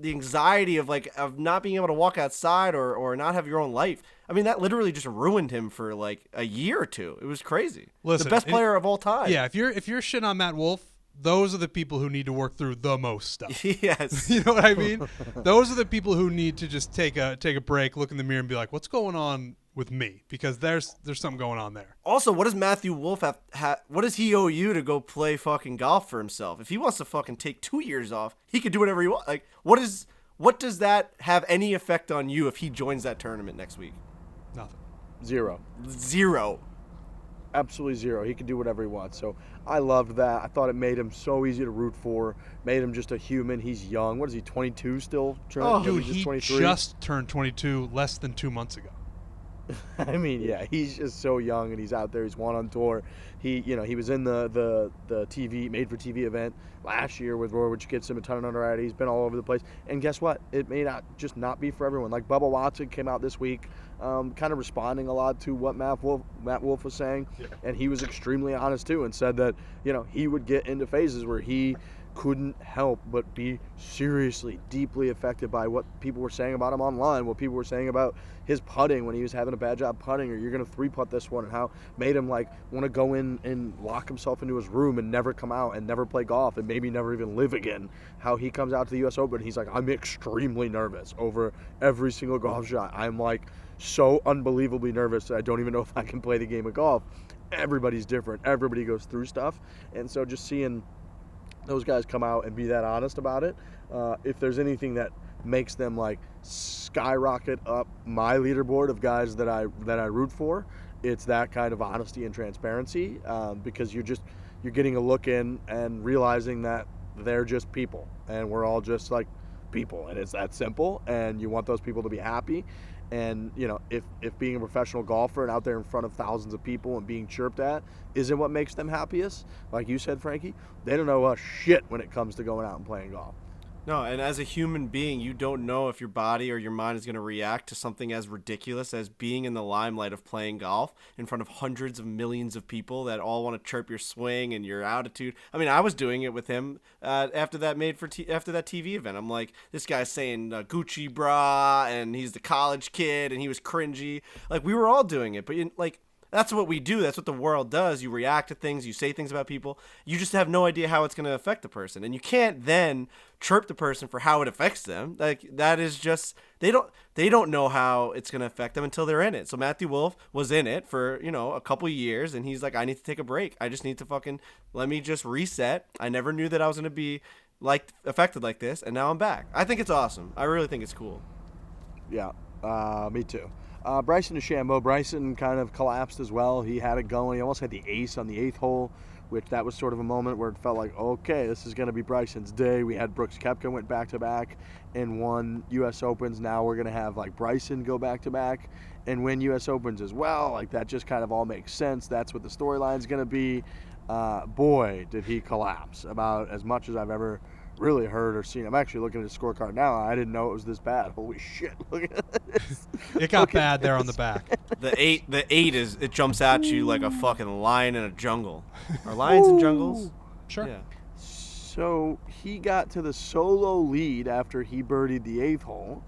anxiety of not being able to walk outside or not have your own life. I mean, that literally just ruined him for like a year or two. It was crazy. Listen, the best player of all time. Yeah, if you're shitting on Matt Wolff, those are the people who need to work through the most stuff. Yes. You know what I mean? Those are the people who need to just take a break, look in the mirror, and be like, what's going on with me? Because there's something going on there. Also, what does Matthew Wolff what does he owe you to go play fucking golf for himself? If he wants to fucking take 2 years off, he could do whatever he wants. Like, what does that have any effect on you if he joins that tournament next week? Nothing. Zero. absolutely zero. He can do whatever he wants. So I loved that. I thought it made him so easy to root for. Made him just a human. He's young. What is he? 22 still? Oh, dude, he's he 23? just turned 22 less than 2 months ago. I mean, yeah, he's just so young, and he's out there. He's won on tour. He was in the TV made for TV event last year with Rory, which gets him a ton of notoriety. He's been all over the place, and guess what? It may not be for everyone. Like Bubba Watson came out this week, kind of responding a lot to what Matt Wolff was saying, and he was extremely honest too, and said that he would get into phases where he couldn't help but be seriously, deeply affected by what people were saying about him online, what people were saying about his putting when he was having a bad job putting, or you're going to 3-putt this one, and how made him want to go in and lock himself into his room and never come out and never play golf and maybe never even live again. How he comes out to the U.S. Open, and he's like, I'm extremely nervous over every single golf shot. I'm so unbelievably nervous that I don't even know if I can play the game of golf. Everybody's different. Everybody goes through stuff. And so just seeing those guys come out and be that honest about it, if there's anything that makes them skyrocket up my leaderboard of guys that I root for, it's that kind of honesty and transparency, because you're getting a look in and realizing that they're just people, and we're all just like people, and it's that simple, and you want those people to be happy. And if being a professional golfer and out there in front of thousands of people and being chirped at isn't what makes them happiest, like you said, Frankie, they don't know a shit when it comes to going out and playing golf. No, and as a human being, you don't know if your body or your mind is going to react to something as ridiculous as being in the limelight of playing golf in front of hundreds of millions of people that all want to chirp your swing and your attitude. I mean, I was doing it with him after that TV event. I'm like, this guy's saying Gucci bra, and he's the college kid, and he was cringy. Like, we were all doing it, but that's what we do. That's what the world does. You react to things. You say things about people. You just have no idea how it's going to affect the person. And you can't then chirp the person for how it affects them. Like, that is just, they don't know how it's going to affect them until they're in it. So Matthew Wolff was in it for, a couple of years, and he's like, I need to take a break. I just need to let me just reset. I never knew that I was going to be affected like this, and now I'm back. I think it's awesome. I really think it's cool. Yeah, me too. Bryson DeChambeau. Bryson kind of collapsed as well. He had it going. He almost had the ace on the 8th hole, which that was sort of a moment where it felt like, okay, this is going to be Bryson's day. We had Brooks Koepka went back-to-back and won U.S. Opens. Now we're going to have Bryson go back-to-back and win U.S. Opens as well. That just kind of all makes sense. That's what the storyline's going to be. Boy, did he collapse. About as much as I've ever really heard or seen. I'm actually looking at his scorecard now. I didn't know it was this bad. Holy shit. Look at this. It got bad there on the back. The eight is, it jumps at you like a fucking lion in a jungle. Are lions in jungles? Sure. Yeah. So he got to the solo lead after he birdied the 8th hole.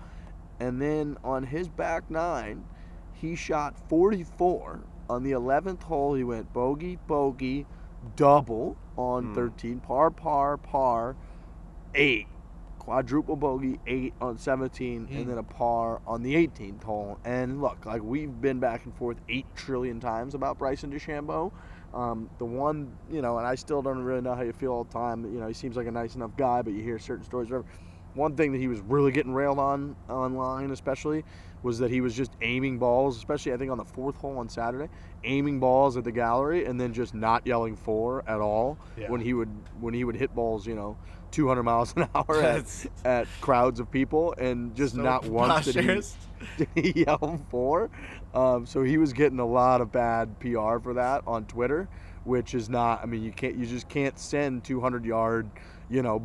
And then on his back 9, he shot 44. On the 11th hole, he went bogey, bogey, double on 13, par, 8, quadruple bogey, 8 on 17, and then a par on the 18th hole. And look, we've been back and forth 8 trillion times about Bryson DeChambeau. The one, and I still don't really know how you feel all the time. He seems like a nice enough guy, but you hear certain stories. Whatever. One thing that he was really getting railed on online, especially, was that he was just aiming balls, especially I think on the 4th hole on Saturday, aiming balls at the gallery and then just not yelling "for" at all when he would hit balls, 200 miles an hour at crowds of people, and just so not once did he yell "for." So he was getting a lot of bad PR for that on Twitter, which is not. I mean, you just can't send 200-yard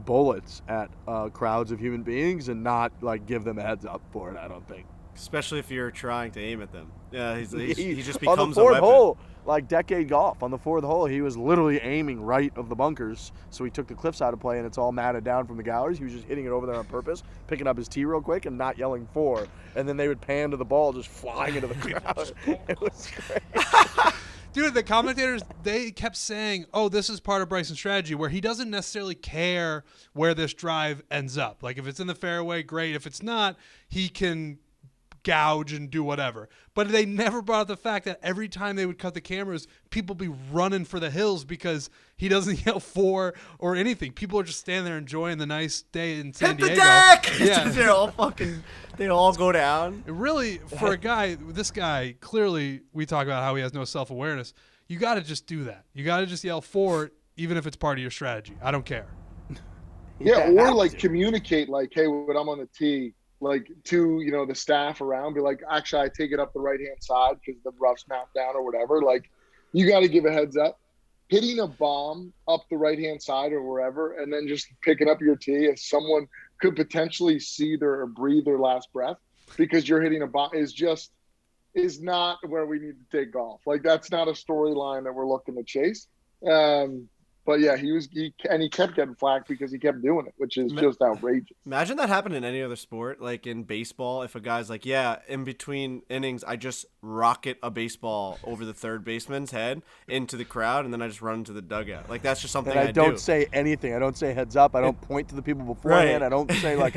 bullets at crowds of human beings and not give them a heads up for it. I don't think. Especially if you're trying to aim at them. Yeah, he just becomes on the 4th a weapon. hole, decade golf. On the 4th hole, he was literally aiming right of the bunkers. So he took the cliffs out of play, and it's all matted down from the galleries. He was just hitting it over there on purpose, picking up his tee real quick and not yelling "for." And then they would pan to the ball just flying into the crowd. It was great. Dude, the commentators, they kept saying, oh, this is part of Bryson's strategy, where he doesn't necessarily care where this drive ends up. If it's in the fairway, great. If it's not, he can gouge and do whatever. But they never brought up the fact that every time they would cut the cameras, people be running for the hills because he doesn't yell "for" or anything. People are just standing there enjoying the nice day in San Diego. Hit the deck! Yeah. they all go down. Really, for a guy, this guy, clearly we talk about how he has no self-awareness. you got to just do that. You got to just yell Fore, even if it's part of your strategy. I don't care. Yeah, or like communicate like, hey, when I'm on the tee, like to, you know, the staff around, be like, actually, I take it up the right-hand side because the rough's knocked down or whatever. Like, you got to give a heads up. Hitting a bomb up the right-hand side or wherever, and then just picking up your tee if someone could potentially see their or breathe their last breath because you're hitting a bomb is not where we need to take golf. Like, that's not a storyline that we're looking to chase. But yeah, he kept getting flack because he kept doing it, which is just outrageous. Imagine that happened in any other sport, like in baseball. If a guy's like, yeah, in between innings, I just rocket a baseball over the third baseman's head into the crowd, and then I just run into the dugout. Like, that's just something and I do. don't say anything. I don't say heads up. I don't point to the people beforehand. Right. I don't say like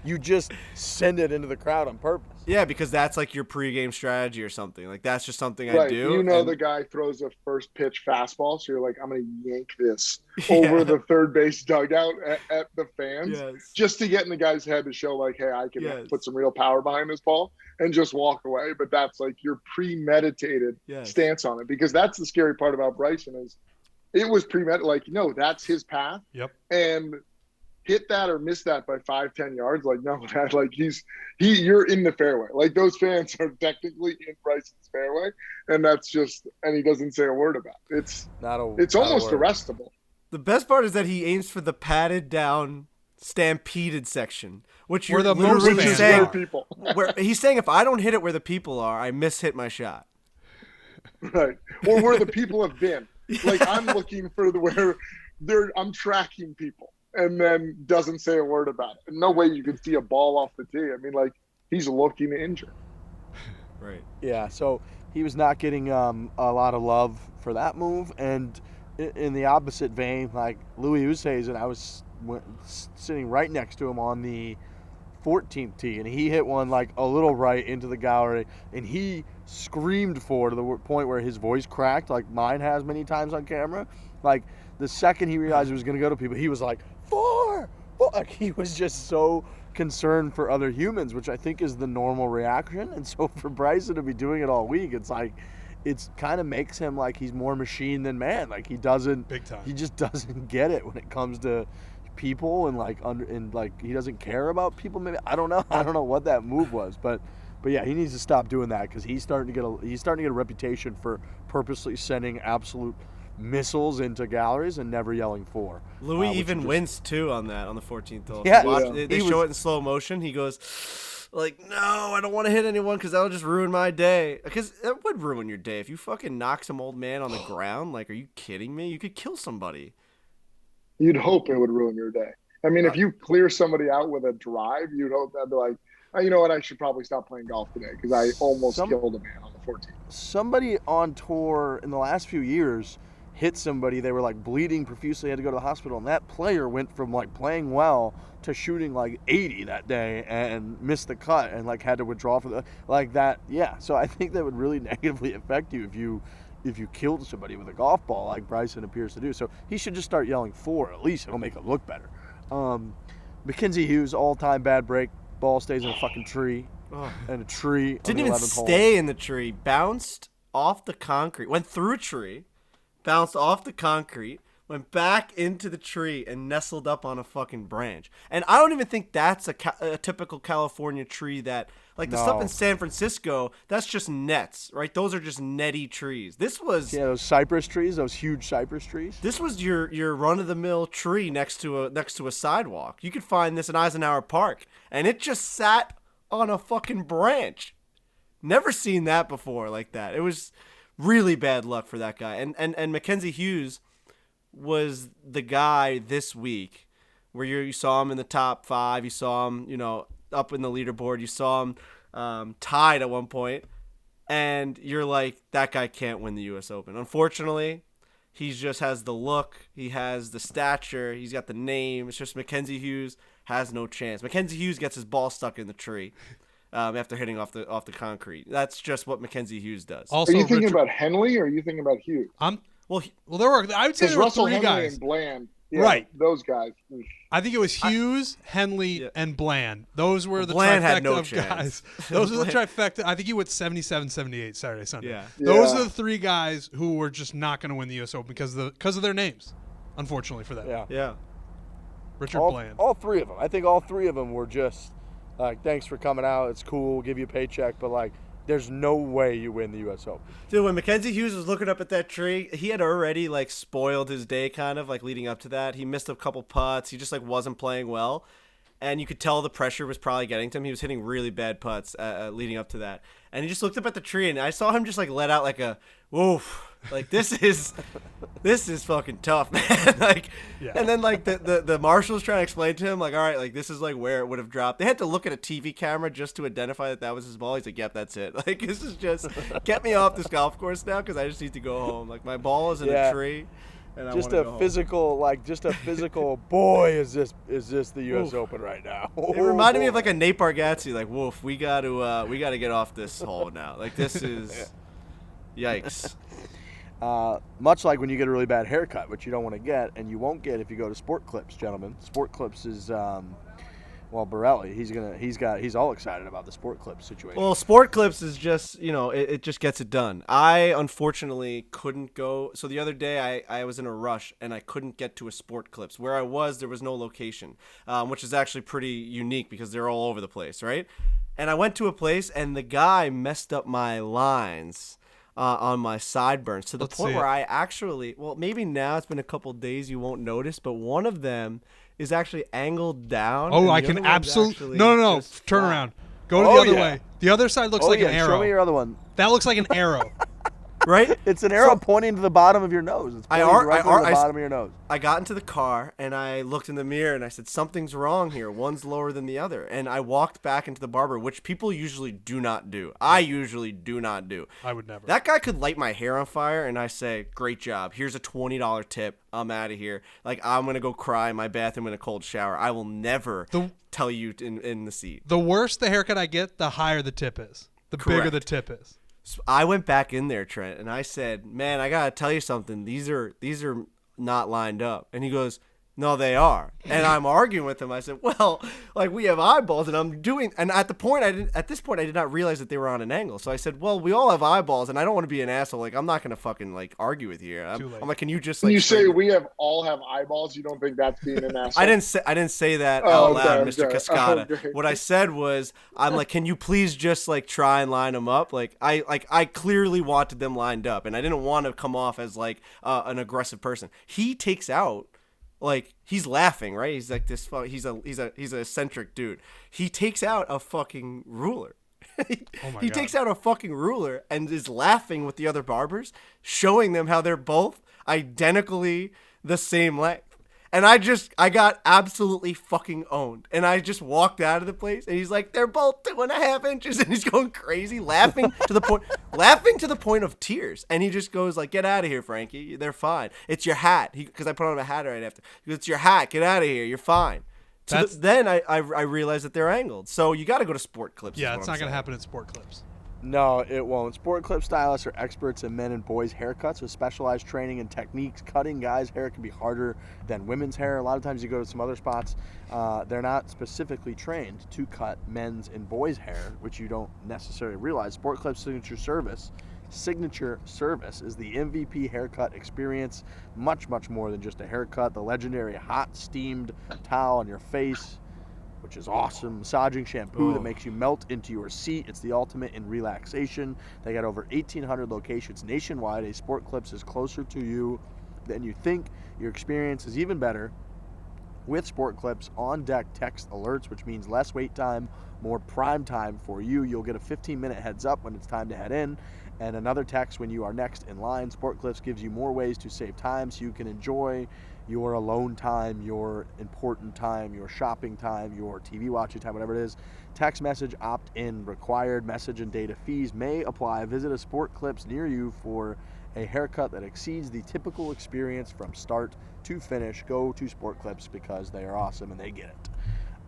you just send it into the crowd on purpose. Yeah, because that's like your pregame strategy or something. Like, that's just something Right. I do. You know, the guy throws a first pitch fastball, so you're like, I'm going to yank this over the third base dugout at the fans just to get in the guy's head to show like, hey, I can put some real power behind this ball and just walk away. But that's like your premeditated stance on it, because that's the scary part about Bryson is it was premeditated. Like, no, that's his path. Yep. And hit that or miss that by 5-10 yards. Like, no, that like you're in the fairway. Like, those fans are technically in Bryson's fairway, and he doesn't say a word about it. It's almost arrestable. The best part is that he aims for the padded down stampeded section, which you're literally saying people. Where he's saying if I don't hit it where the people are, I mishit my shot. Right. Or where the people have been. Like, I'm looking for I'm tracking people. And then doesn't say a word about it. No way you can see a ball off the tee. I mean, like, he's looking injured. Right. Yeah, so he was not getting a lot of love for that move. And in the opposite vein, like Louis Oosthuizen, I was sitting right next to him on the 14th tee, and he hit one like a little right into the gallery, and he screamed for to the point where his voice cracked, like mine has many times on camera. Like, the second he realized it was going to go to people, he was like, Fore! Like, he was just so concerned for other humans, which I think is the normal reaction. And so for Bryson to be doing it all week, it's like, it's kind of makes him like he's more machine than man. Like, he just doesn't get it when it comes to people, and like he doesn't care about people. Maybe I don't know what that move was, but yeah, he needs to stop doing that, because he's starting to get a reputation for purposely sending absolute missiles into galleries and never yelling Fore. Louis even winced too on that on the 14th hole. Yeah, they show it in slow motion. He goes like, no, I don't want to hit anyone because that'll just ruin my day. Because that would ruin your day if you fucking knock some old man on the ground. Like, are you kidding me? You could kill somebody. You'd hope it would ruin your day. I mean, if you clear somebody out with a drive, you'd hope that'd be like, oh, you know what, I should probably stop playing golf today because I almost killed a man on the 14th. Somebody on tour in the last few years hit somebody. They were like bleeding profusely, had to go to the hospital, and that player went from like playing well to shooting like 80 that day and missed the cut and like had to withdraw for the like that. Yeah, so I think that would really negatively affect you if you killed somebody with a golf ball like Bryson appears to do. So he should just start yelling Fore. At least it'll make it look better. Mackenzie Hughes, all-time bad break. Ball stays in a fucking tree. And a tree. Didn't even stay in the tree. Bounced off the concrete. Went through a tree. Bounced off the concrete. Went back into the tree and nestled up on a fucking branch. And I don't even think that's a typical California tree that, like the stuff in San Francisco, that's just nets, right? Those are just netty trees. This was... Yeah, those cypress trees, those huge cypress trees. This was your run-of-the-mill tree next to a sidewalk. You could find this in Eisenhower Park. And it just sat on a fucking branch. Never seen that before like that. It was really bad luck for that guy. And Mackenzie Hughes was the guy this week where you saw him in the top 5. You saw him, up in the leaderboard. You saw him tied at one point. And you're like, that guy can't win the U.S. Open. Unfortunately, he just has the look. He has the stature. He's got the name. It's just Mackenzie Hughes has no chance. Mackenzie Hughes gets his ball stuck in the tree after hitting off the concrete. That's just what Mackenzie Hughes does. Also, are you thinking about Henley or are you thinking about Hughes? Well, I would say there were Russell 3 Henley guys. And Bland. Yeah, Right. Those guys. I think it was Hughes, Henley, and Bland. Those were the Bland trifecta had no of chance. guys. Those were the trifecta. I think he went 77, 78 Saturday, Sunday. Yeah. Those Yeah. are the three guys who were just not going to win the U.S. Open because of their names, unfortunately for them. Yeah. Yeah. Richard Bland. All three of them. I think all three of them were just like, thanks for coming out. It's cool. Give you a paycheck. But, like, there's no way you win the U.S. Open. Dude, when Mackenzie Hughes was looking up at that tree, he had already, like, spoiled his day kind of, like, leading up to that. He missed a couple putts. He just, like, wasn't playing well. And you could tell the pressure was probably getting to him. He was hitting really bad putts leading up to that. And he just looked up at the tree, and I saw him just, like, let out, like, a, woof. Like, this is fucking tough, man. Like, Yeah. And then, like, the marshals trying to explain to him, like, all right, like, this is, like, where it would have dropped. They had to look at a TV camera just to identify that was his ball. He's like, yep, that's it. Like, this is just, get me off this golf course now because I just need to go home. Like, my ball is in a tree. And Just I a go physical, boy, is this the U.S. Oof. Open right now? It reminded me of like a Nate Bargatze, like Wolf. We got to get off this hole now. Like this is, yikes. Much like when you get a really bad haircut, which you don't want to get, and you won't get if you go to Sport Clips, gentlemen. Sport Clips is, Borelli, he's all excited about the Sport Clips situation. Well, Sport Clips is just, it just gets it done. I unfortunately couldn't go. So the other day I was in a rush and I couldn't get to a Sport Clips. Where I was, there was no location, which is actually pretty unique because they're all over the place, right? And I went to a place and the guy messed up my lines on my sideburns to the Let's point see where it. I actually, well, maybe now it's been a couple days you won't notice, but one of them is actually angled down. Oh, and I the can other one's absolutely. actually No. just Turn flat. around. Go to Oh, the other yeah. way. The other side looks Oh, like yeah, an arrow. show me your other one. That looks like an arrow. Right? It's an arrow pointing to the bottom of your nose. It's pointing directly to the bottom of your nose. I got into the car and I looked in the mirror and I said, something's wrong here. One's lower than the other. And I walked back into the barber, which people usually do not do. I usually do not do. I would never. That guy could light my hair on fire and I say, great job. Here's a $20 tip. I'm out of here. Like, I'm going to go cry in my bathroom in a cold shower. I will never tell you in the seat. The worse the haircut I get, the higher the tip is. The bigger Correct. the tip is. So I went back in there, Trent, and I said, man, I got to tell you something. These are not lined up. And he goes, no, they are. And I'm arguing with him. I said, well, like we have eyeballs and and at this point I did not realize that they were on an angle. So I said, well, we all have eyeballs and I don't want to be an asshole. Like I'm not going to fucking like argue with you. I'm like, can you just like, When you say we all have eyeballs, you don't think that's being an asshole? I didn't say that out loud, Mr. Okay. Cascada. Okay. What I said was, I'm like, can you please just like try and line them up? Like I clearly wanted them lined up, and I didn't want to come off as like an aggressive person. He takes out, like he's laughing, right? He's like this. He's a eccentric dude. He takes out a fucking ruler. He takes out a fucking ruler and is laughing with the other barbers, showing them how they're both identically the same length. And I got absolutely fucking owned. And I just walked out of the place and he's like, they're both 2.5 inches. And he's going crazy, laughing to the point of tears. And he just goes like, get out of here, Frankie. They're fine. It's your hat. Because I put on a hat right after. He goes, it's your hat. Get out of here. You're fine. Then I realized that they're angled. So you got to go to Sport Clips. Yeah, it's not going to happen at Sport Clips. No, it won't. Sport Clip stylists are experts in men and boys' haircuts with specialized training and techniques. Cutting guys' hair can be harder than women's hair. A lot of times you go to some other spots, they're not specifically trained to cut men's and boys' hair, which you don't necessarily realize. Sport Clip's signature service is the MVP haircut experience. Much, much more than just a haircut. The legendary hot steamed towel on your face, which is awesome. Massaging shampoo that makes you melt into your seat. It's the ultimate in relaxation. They got over 1,800 locations nationwide. A Sport Clips is closer to you than you think. Your experience is even better with Sport Clips on deck text alerts, which means less wait time, more prime time for you. You'll get a 15-minute heads up when it's time to head in, and another text when you are next in line. Sport Clips gives you more ways to save time so you can enjoy your alone time, your important time, your shopping time, your TV watching time, whatever it is. Text message opt-in required. Message and data fees may apply. Visit a Sport Clips near you for a haircut that exceeds the typical experience from start to finish. Go to Sport Clips because they are awesome and they get it.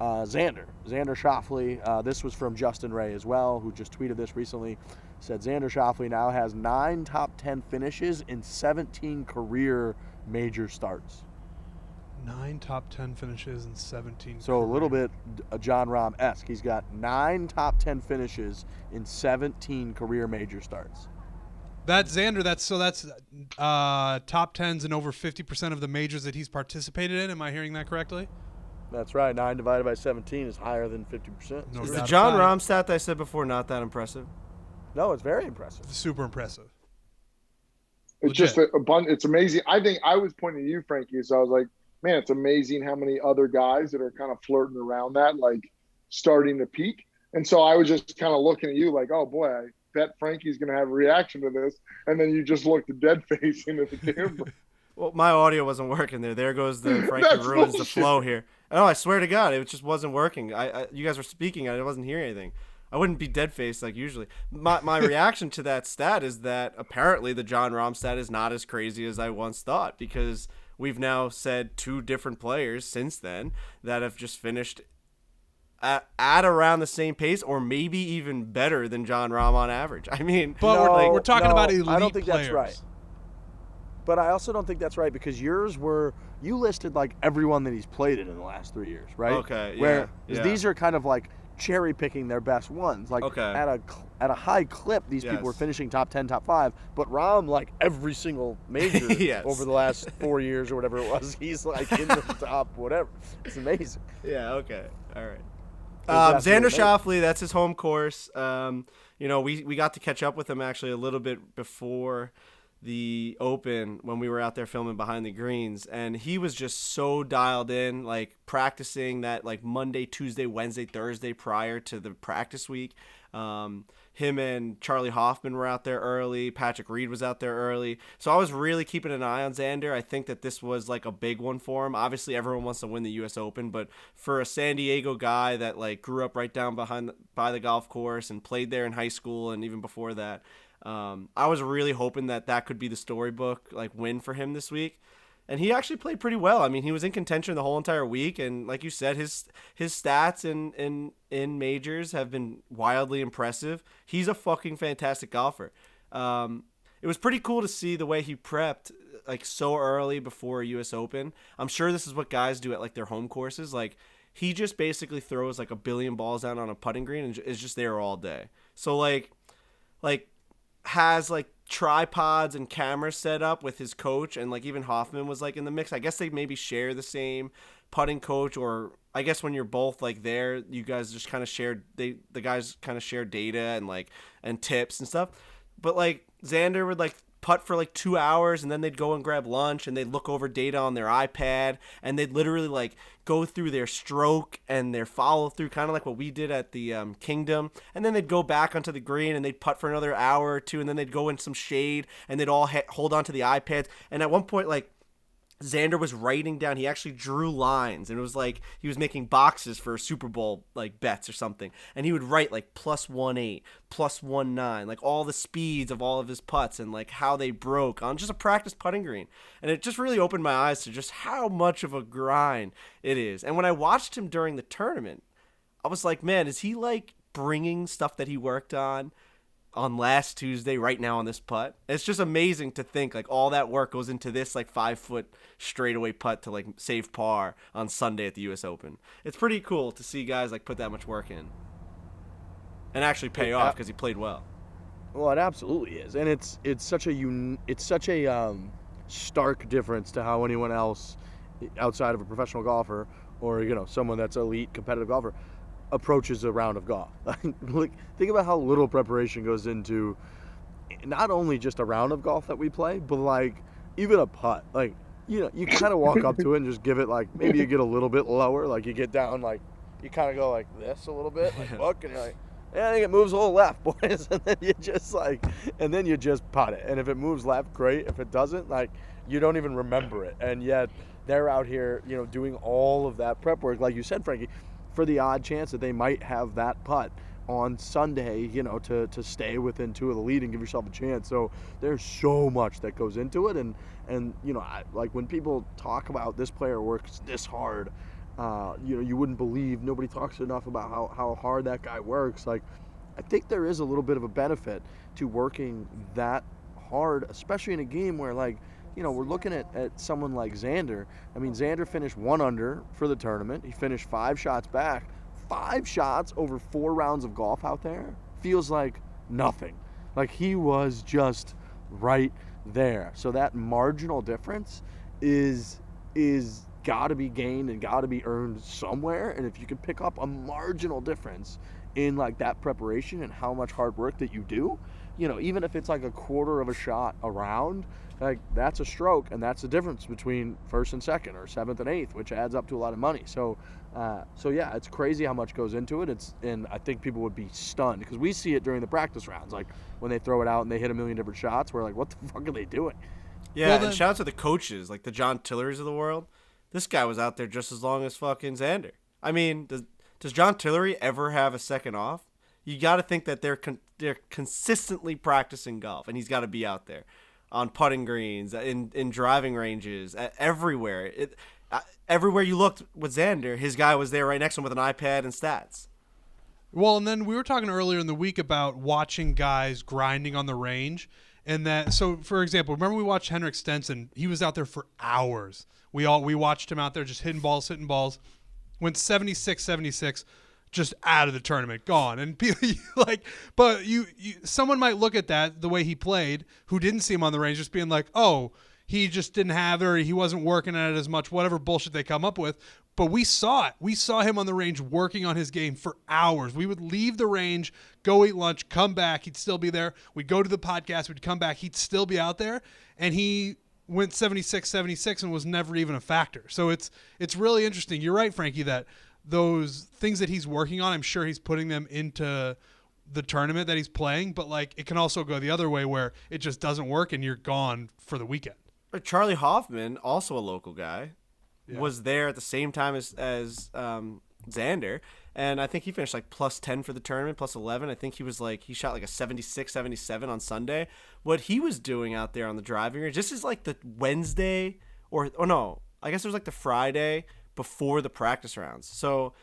Xander Schauffele, this was from Justin Ray as well, who just tweeted this recently, said Xander Schauffele now has 9 top 10 finishes in 17 career major starts. 9 top 10 finishes and 17. So a little career. bit Jon Rahm-esque. He's got 9 top 10 finishes in 17 career major starts. That's Xander. That's top 10s in over 50% of the majors that he's participated in. Am I hearing that correctly? That's right. 9 divided by 17 is higher than 50%. No Is doubt the Jon about it. Rahm stat that I said before not that impressive? No, it's very impressive. Super impressive. It's Legit. just a bunch. It's amazing. I think I was pointing to you, Frankie. So I was like, man, it's amazing how many other guys that are kind of flirting around that, like starting to peak. And so I was just kind of looking at you like, oh boy, I bet Frankie's going to have a reaction to this. And then you just looked dead face into the camera. Well, my audio wasn't working there. There goes the Frankie That's ruins the bullshit. flow here. Oh, I swear to God, it just wasn't working. You guys were speaking, I wasn't hearing anything. I wouldn't be dead faced like usually. My reaction to that stat is that apparently the Jon Rahm stat is not as crazy as I once thought, because we've now said 2 different players since then that have just finished at around the same pace, or maybe even better than Jon Rahm on average. I mean, But we're talking about elite I don't think players. that's right. But I also don't think that's right, because you listed like everyone that he's played in the last 3 years, right? Okay, yeah, Where yeah. these are kind of like cherry picking their best ones. Like Okay. at a high clip, these people were Yes. finishing top 10, top 5. But Rahm, like every single major Yes. over the last 4 years or whatever it was, he's like in the top whatever. It's amazing. yeah, okay, all right. It's Xander absolutely Schauffele, that's his home course. We got to catch up with him actually a little bit before the Open when we were out there filming behind the greens, and he was just so dialed in, like practicing that like Monday, Tuesday, Wednesday, Thursday prior to the practice week. Him and Charlie Hoffman were out there early. Patrick Reed was out there early. So I was really keeping an eye on Xander. I think that this was like a big one for him. Obviously, everyone wants to win the U.S. Open, but for a San Diego guy that like grew up right down by the golf course and played there in high school and even before that, I was really hoping that could be the storybook like win for him this week. And he actually played pretty well. I mean, he was in contention the whole entire week, and like you said, his stats in majors have been wildly impressive. He's a fucking fantastic golfer. It was pretty cool to see the way he prepped like so early before a U.S. Open. I'm sure this is what guys do at like their home courses. Like he just basically throws like a billion balls down on a putting green and is just there all day. So like has like tripods and cameras set up with his coach, and like even Hoffman was like in the mix. I guess they maybe share the same putting coach, or I guess when you're both like there, you guys just kind of share the guys kind of share data and tips and stuff. But like Xander would like putt for like 2 hours, and then they'd go and grab lunch, and they'd look over data on their iPad, and they'd literally like go through their stroke and their follow through, kind of like what we did at the Kingdom. And then they'd go back onto the green and they'd putt for another hour or two, and then they'd go in some shade, and they'd all hold on to the iPads. And at one point, like Xander was writing down, he actually drew lines, and it was like he was making boxes for Super Bowl like bets or something, and he would write like +1.8, +1.9, like all the speeds of all of his putts and like how they broke on just a practice putting green. And it just really opened my eyes to just how much of a grind it is. And when I watched him during the tournament, I was like, man, is he like bringing stuff that he worked on last Tuesday right now on this putt? It's just amazing to think like all that work goes into this like 5-foot straightaway putt to like save par on Sunday at the US Open. It's pretty cool to see guys like put that much work in and actually pay off because he played well. Well, it absolutely is, and it's such a stark difference to how anyone else outside of a professional golfer or someone that's elite competitive golfer approaches a round of golf. Like, think about how little preparation goes into not only just a round of golf that we play, but like even a putt. Like, you kind of walk up to it and just give it like, maybe you get a little bit lower, like you get down, like you kind of go like this a little bit, like look, and you're like, yeah, I think it moves a little left, boys. And then you just putt it. And if it moves left, great. If it doesn't, like, you don't even remember it. And yet they're out here, doing all of that prep work, like you said, Frankie, for the odd chance that they might have that putt on Sunday, to stay within 2 of the lead and give yourself a chance. So there's so much that goes into it. And like when people talk about this player works this hard, you wouldn't believe, nobody talks enough about how hard that guy works. Like, I think there is a little bit of a benefit to working that hard, especially in a game where like we're looking at someone like Xander. I mean, Xander finished 1 under for the tournament. He finished 5 shots back. 5 shots over 4 rounds of golf out there feels like nothing. Like, he was just right there. So that marginal difference is got to be gained and got to be earned somewhere. And if you can pick up a marginal difference in like that preparation and how much hard work that you do, even if it's like a quarter of a shot around, like, that's a stroke, and that's the difference between first and second, or seventh and eighth, which adds up to a lot of money. So yeah, it's crazy how much goes into it. And I think people would be stunned because we see it during the practice rounds, like when they throw it out and they hit a million different shots. We're like, what the fuck are they doing? Yeah, and shout out to the coaches, like the John Tilleries of the world. This guy was out there just as long as fucking Xander. I mean, does John Tillery ever have a second off? You got to think that they're consistently practicing golf, and he's got to be out there on putting greens, in driving ranges, everywhere. Everywhere you looked with Xander, his guy was there right next to him with an iPad and stats. Well, and then we were talking earlier in the week about watching guys grinding on the range. And that, so for example, remember we watched Henrik Stenson? He was out there for hours. We watched him out there just hitting balls. Went 76, just out of the tournament, gone. And people like, but someone might look at that the way he played, who didn't see him on the range, just being like, oh, he just didn't have it, or he wasn't working at it as much, whatever bullshit they come up with. But we saw it. We saw him on the range working on his game for hours. We would leave the range, go eat lunch, come back. He'd still be there. We'd go to the podcast. We'd come back. He'd still be out there. And he went 76 and was never even a factor. So it's really interesting. You're right, Frankie, that those things that he's working on, I'm sure he's putting them into the tournament that he's playing. But, like, it can also go the other way where it just doesn't work and you're gone for the weekend. Charlie Hoffman, also a local guy, was there at the same time as Xander, and I think he finished like plus 10 for the tournament, plus 11. I think he shot like a 76, 77 on Sunday. What he was doing out there on the driving range, this is like the Wednesday or no, I guess it was like the Friday before the practice rounds. So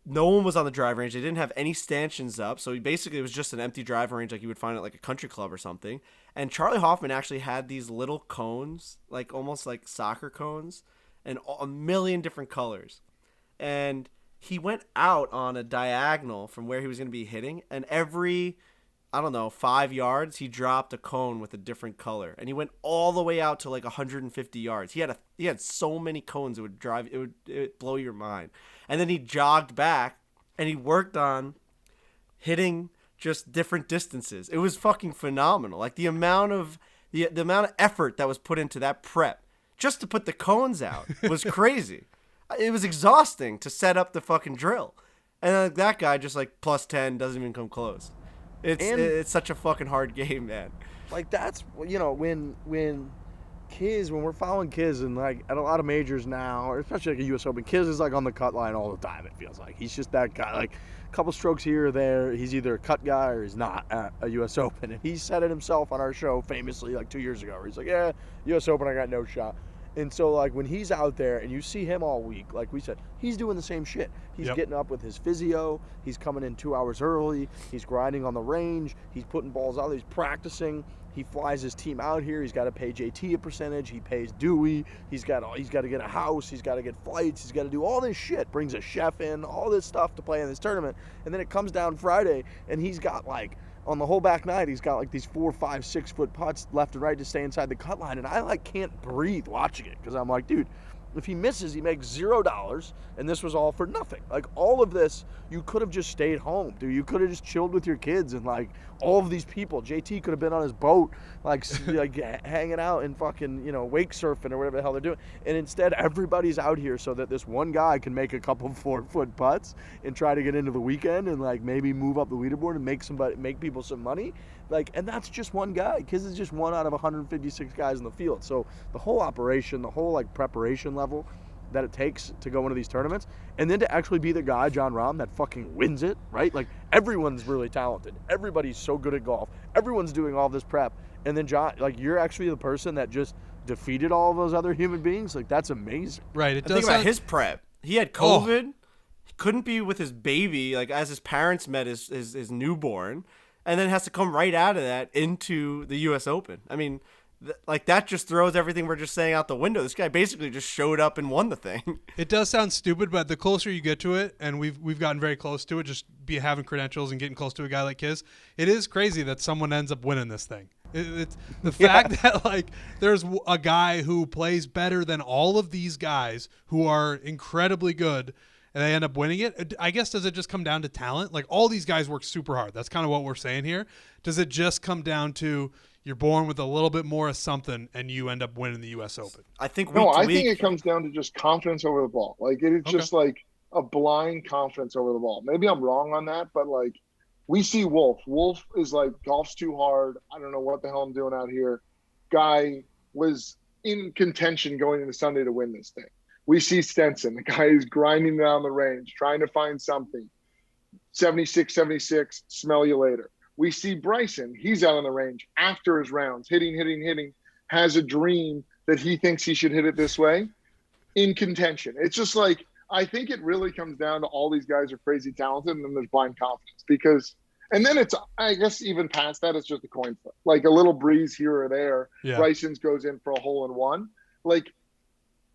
no one was on the driving range. They didn't have any stanchions up, so it was just an empty driving range like you would find at like a country club or something. And Charlie Hoffman actually had these little cones, like almost like soccer cones, and a million different colors. And he went out on a diagonal from where he was going to be hitting, and every, 5 yards, he dropped a cone with a different color. And he went all the way out to like 150 yards. He had so many cones, it would blow your mind. And then he jogged back, and he worked on hitting just different distances. It was fucking phenomenal. Like the amount of effort that was put into that prep just to put the cones out was crazy. It was exhausting to set up the fucking drill. And that guy just like plus 10 doesn't even come close. It's such a fucking hard game, man. Like, that's, when we're following Kiz and like at a lot of majors now, or especially like a U.S. Open, Kiz is like on the cut line all the time, it feels like. He's just that guy. Like, a couple strokes here or there, he's either a cut guy or he's not at a U.S. Open. And he said it himself on our show famously like 2 years ago, where he's like, yeah, U.S. Open, I got no shot. And so, like, when he's out there and you see him all week, like we said, he's doing the same shit. He's getting up with his physio. He's coming in 2 hours early. He's grinding on the range. He's putting balls out. He's practicing. He flies his team out here. He's got to pay JT a percentage. He pays Dewey. He's got to get a house. He's got to get flights. He's got to do all this shit. Brings a chef in, all this stuff to play in this tournament. And then it comes down Friday, and he's got, like, on the whole back nine, he's got like these 4, 5, 6 foot putts left and right to stay inside the cut line, and I like can't breathe watching it because I'm like, dude, if he misses, he makes $0, and this was all for nothing. Like, all of this, you could have just stayed home, dude. You could have just chilled with your kids, and like all of these people, JT could have been on his boat, like hanging out and fucking wake surfing or whatever the hell they're doing. And instead, everybody's out here so that this one guy can make a couple 4-foot putts and try to get into the weekend and like maybe move up the leaderboard and make people some money. Like, and that's just one guy. Kiz is just one out of 156 guys in the field. So the whole operation, the whole like preparation level that it takes to go into these tournaments, and then to actually be the guy, Jon Rahm, that fucking wins it, right? Like, everyone's really talented. Everybody's so good at golf. Everyone's doing all this prep. And then, John, like, you're actually the person that just defeated all of those other human beings. Like, that's amazing. Right. Think about his prep. He had COVID. He couldn't be with his baby, like, as his parents met his newborn, and then has to come right out of that into the U.S. Open. I mean, like that just throws everything we're just saying out the window. This guy basically just showed up and won the thing. It does sound stupid, but the closer you get to it, and we've gotten very close to it, just having credentials and getting close to a guy like his, it is crazy that someone ends up winning this thing. It's the fact that like there's a guy who plays better than all of these guys who are incredibly good, and they end up winning it. I guess, does it just come down to talent? Like, all these guys work super hard. That's kind of what we're saying here. Does it just come down to you're born with a little bit more of something and you end up winning the U.S. Open? I think I think it comes down to just confidence over the ball. Like, it's just like a blind confidence over the ball. Maybe I'm wrong on that, but like, we see Wolff. Wolff is like, golf's too hard. I don't know what the hell I'm doing out here. Guy was in contention going into Sunday to win this thing. We see Stenson. The guy is grinding down the range, trying to find something. 76, smell you later. We see Bryson. He's out on the range after his rounds, hitting, has a dream that he thinks he should hit it this way, in contention. It's just like, I think it really comes down to all these guys are crazy talented, and then there's blind confidence. Because, and then it's, I guess even past that, it's just a coin flip. Like a little breeze here or there. Yeah. Bryson's goes in for a hole in one. Like,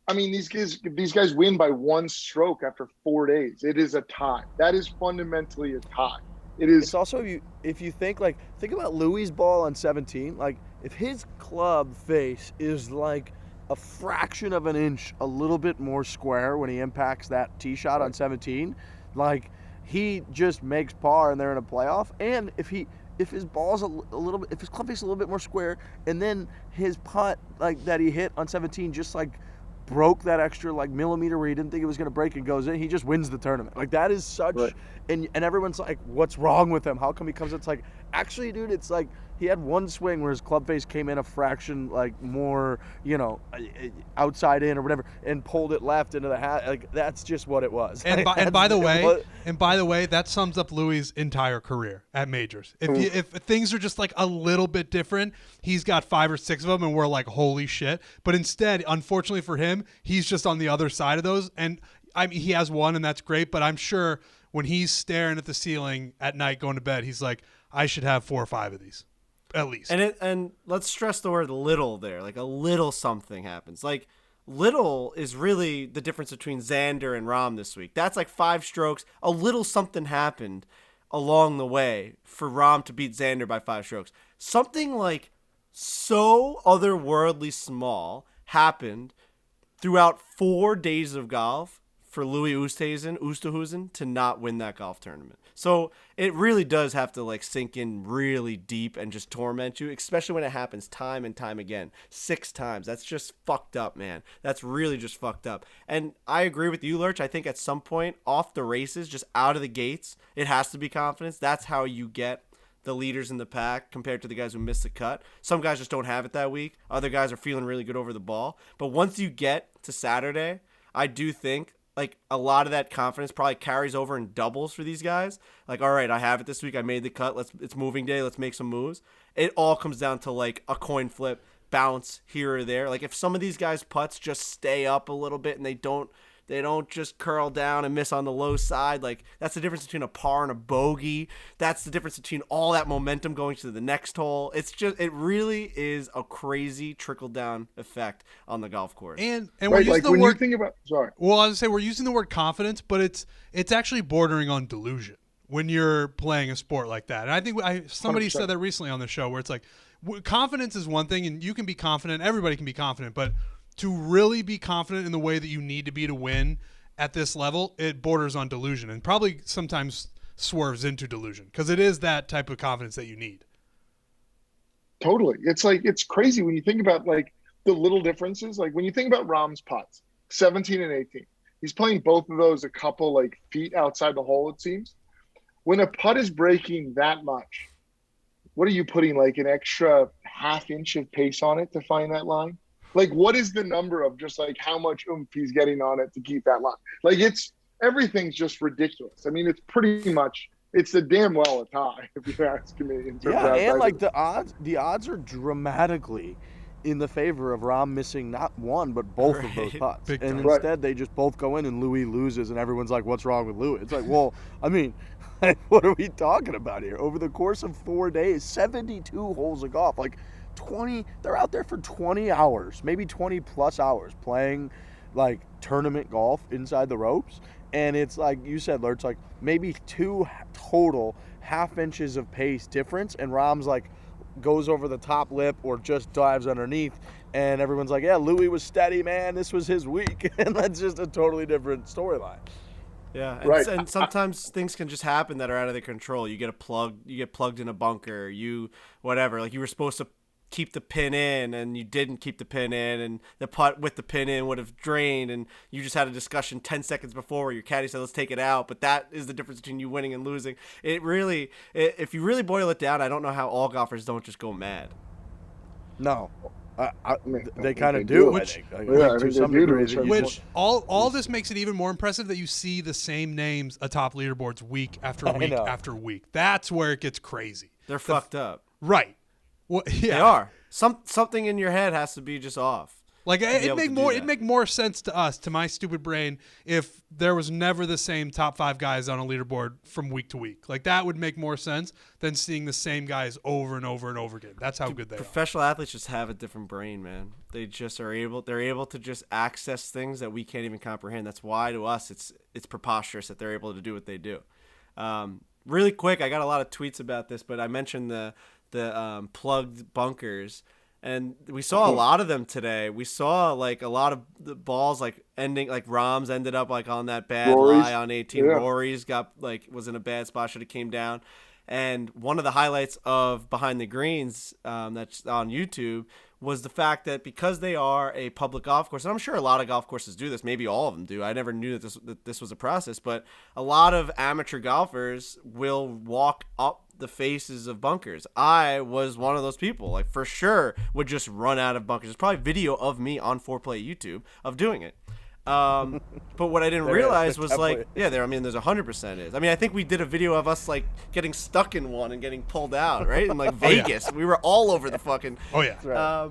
I mean, these guys win by one stroke after 4 days. It is a tie. That is fundamentally a tie. It is. It's also, if you think about Louis' ball on 17. Like, if his club face is like a fraction of an inch, a little bit more square when he impacts that tee shot on 17, like, he just makes par and they're in a playoff. And if his ball's a little bit, if his club face is a little bit more square, and then his putt like that he hit on 17 just like broke that extra like millimeter where he didn't think it was going to break and goes in, he just wins the tournament. Like, that is such, and everyone's like, what's wrong with him? How come he comes? It's like, actually, dude, it's like he had one swing where his club face came in a fraction like more, outside in or whatever, and pulled it left into the hat. Like, that's just what it was. And by the way, that sums up Louis' entire career at majors. If things are just like a little bit different, he's got 5 or 6 of them, and we're like, holy shit. But instead, unfortunately for him, he's just on the other side of those. And I mean, he has one, and that's great. But I'm sure when he's staring at the ceiling at night going to bed, he's like, I should have 4 or 5 of these. At least. And let's stress the word little there. Like, a little something happens. Like, little is really the difference between Xander and Rahm this week. That's like 5 strokes. A little something happened along the way for Rahm to beat Xander by 5 strokes. Something like so otherworldly small happened throughout 4 days of golf for Louis Oosthuizen to not win that golf tournament. So it really does have to like sink in really deep and just torment you, especially when it happens time and time again. 6 times. That's just fucked up, man. That's really just fucked up. And I agree with you, Lurch. I think at some point off the races, just out of the gates, it has to be confidence. That's how you get the leaders in the pack compared to the guys who missed the cut. Some guys just don't have it that week. Other guys are feeling really good over the ball. But once you get to Saturday, I do think like a lot of that confidence probably carries over in doubles for these guys. Like, all right, I have it this week. I made the cut. It's moving day. Let's make some moves. It all comes down to like a coin flip, bounce here or there. Like, if some of these guys' putts just stay up a little bit and they don't just curl down and miss on the low side. Like, that's the difference between a par and a bogey. That's the difference between all that momentum going to the next hole. It really is a crazy trickle down effect on the golf course. And we're using like the when word. You think about, sorry. Well, I was gonna say we're using the word confidence, but it's actually bordering on delusion when you're playing a sport like that. And I think somebody 100%. Said that recently on the show where it's like confidence is one thing, and you can be confident. Everybody can be confident, but to really be confident in the way that you need to be to win at this level, it borders on delusion and probably sometimes swerves into delusion because it is that type of confidence that you need. Totally. It's like, it's crazy when you think about like the little differences. Like when you think about Rahm's putts, 17 and 18, he's playing both of those a couple like feet outside the hole, it seems. When a putt is breaking that much, what are you putting, like an extra half inch of pace on it to find that line? Like, what is the number of just like how much oomph he's getting on it to keep that line? Like, everything's just ridiculous. I mean, it's a damn well a tie, if you ask me. Yeah, and like the odds are dramatically in the favor of Rahm missing not one but both of those putts. And instead they just both go in and Louis loses and everyone's like, what's wrong with Louis? It's like, well, I mean, what are we talking about here? Over the course of 4 days, 72 holes of golf. Like, They're out there for 20 hours, maybe 20 plus hours playing like tournament golf inside the ropes. And it's like you said, Lurch, like maybe 2 total half inches of pace difference. And Rahm's like goes over the top lip or just dives underneath. And everyone's like, yeah, Louis was steady, man. This was his week. And that's just a totally different storyline. Yeah, and, Right. and sometimes things can just happen that are out of their control. You get plugged in a bunker. Whatever. Like you were supposed to keep the pin in, and you didn't keep the pin in, and the putt with the pin in would have drained, and you just had a discussion 10 seconds before where your caddy said, let's take it out. But that is the difference between you winning and losing. If you really boil it down, I don't know how all golfers don't just go mad. No. They kind they of do. do, Which- I think. yeah, I To think some they do to degree, a certain you point. Which all this makes it even more impressive that you see the same names atop leaderboards week after week know. after week. That's where it gets crazy. They're fucked up. Right. Well, yeah. They are. Something in your head has to be just off. Like be it'd able make to do more that. it'd make more sense to us, to my stupid brain, if there was never the same top 5 guys on a leaderboard from week to week. Like that would make more sense than seeing the same guys over and over and over again. That's how good they are. Professional athletes just have a different brain, man. They just they're able to just access things that we can't even comprehend. That's why to us it's preposterous that they're able to do what they do. Really quick, I got a lot of tweets about this, but I mentioned the plugged bunkers. And we saw a lot of them today. We saw like a lot of the balls like ending, like Rahm's ended up like on that bad Rory's, lie on 18. yeah. Rory's was in a bad spot, should have came down. And one of the highlights of Behind the Greens that's on YouTube was the fact that because they are a public golf course, and I'm sure a lot of golf courses do this, maybe all of them do. I never knew that this was a process, but a lot of amateur golfers will walk up the faces of bunkers. I was one of those people, like for sure would just run out of bunkers. There's probably video of me on Foreplay YouTube of doing it. But what I didn't realize was like, there's 100% is. I mean, I think we did a video of us like getting stuck in one and getting pulled out, right? In like Vegas. We were all over the fucking. Oh yeah. Right.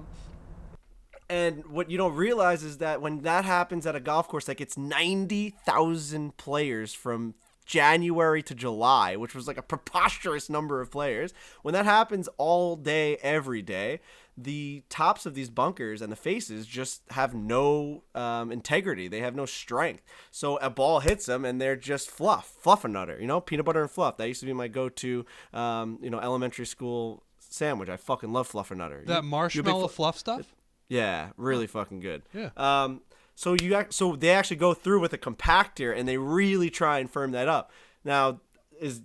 And what you don't realize is that when that happens at a golf course, like it's 90,000 players from January to July, which was like a preposterous number of players. When that happens all day, every day, the tops of these bunkers and the faces just have no integrity. They have no strength. So a ball hits them and they're just fluffernutter, peanut butter and fluff. That used to be my go-to, elementary school sandwich. I fucking love fluffernutter. That marshmallow fluff stuff? Yeah, really fucking good. Yeah. So they actually go through with a compactor and they really try and firm that up. Now, did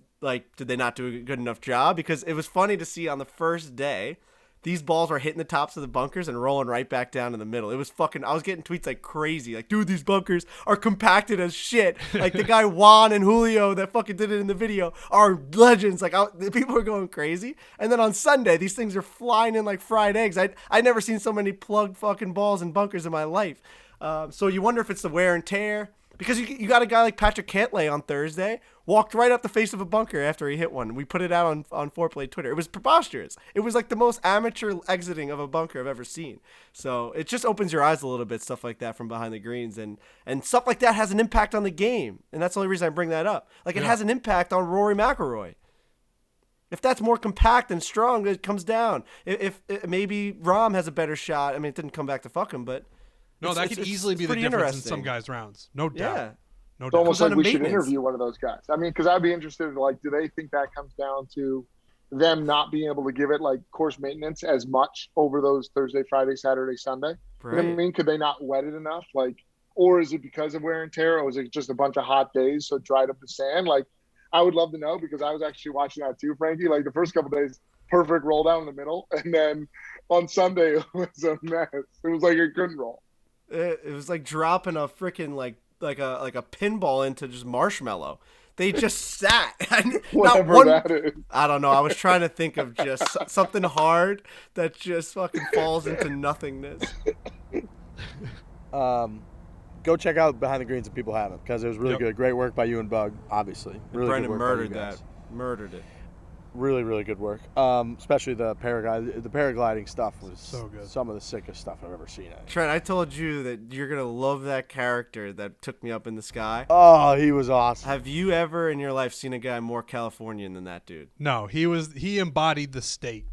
they not do a good enough job? Because it was funny to see on the first day, these balls were hitting the tops of the bunkers and rolling right back down in the middle. It was I was getting tweets like crazy. Like, dude, these bunkers are compacted as shit. Like the guy Juan and Julio that fucking did it in the video are legends. Like the people are going crazy. And then on Sunday, these things are flying in like fried eggs. I never seen so many plugged fucking balls in bunkers in my life. So you wonder if it's the wear and tear. Because you got a guy like Patrick Cantlay on Thursday, walked right up the face of a bunker after he hit one. We put it out on Foreplay Twitter. It was preposterous. It was like the most amateur exiting of a bunker I've ever seen. So it just opens your eyes a little bit, stuff like that from behind the greens. And stuff like that has an impact on the game. And that's the only reason I bring that up. Like it has an impact on Rory McIlroy. If that's more compact and strong, it comes down. If maybe Rahm has a better shot. I mean, it didn't come back to fuck him, but... No, that could easily be the pretty difference in some interesting. guys' rounds. No doubt. Yeah. No It's doubt. almost Goes like on we to should maintenance. interview one of those guys. I mean, because I'd be interested in, like, do they think that comes down to them not being able to give it, like, course maintenance as much over those Thursday, Friday, Saturday, Sunday? You know what I Right. mean? Could they not wet it enough? Like, or is it because of wear and tear, or is it just a bunch of hot days, so it dried up the sand? Like, I would love to know, because I was actually watching that too, Frankie. Like, the first couple of days, perfect roll down in the middle, and then on Sunday, it was a mess. It was like it couldn't roll. It was like dropping a freaking like a pinball into just marshmallow. They just sat. Whatever that is. I don't know. I was trying to think of just something hard that just fucking falls into nothingness. Go check out Behind the Greens if people haven't, because it was really good. Great work by you and Bug, obviously. Really Brendan good work by you murdered guys. that. Murdered it. Really, really good work. Especially the paragliding stuff was So good. some of the sickest stuff I've ever seen. Trent, I told you that you're gonna love that character that took me up in the sky. Oh, he was awesome. Have you ever in your life seen a guy more Californian than that dude? No, he embodied the state.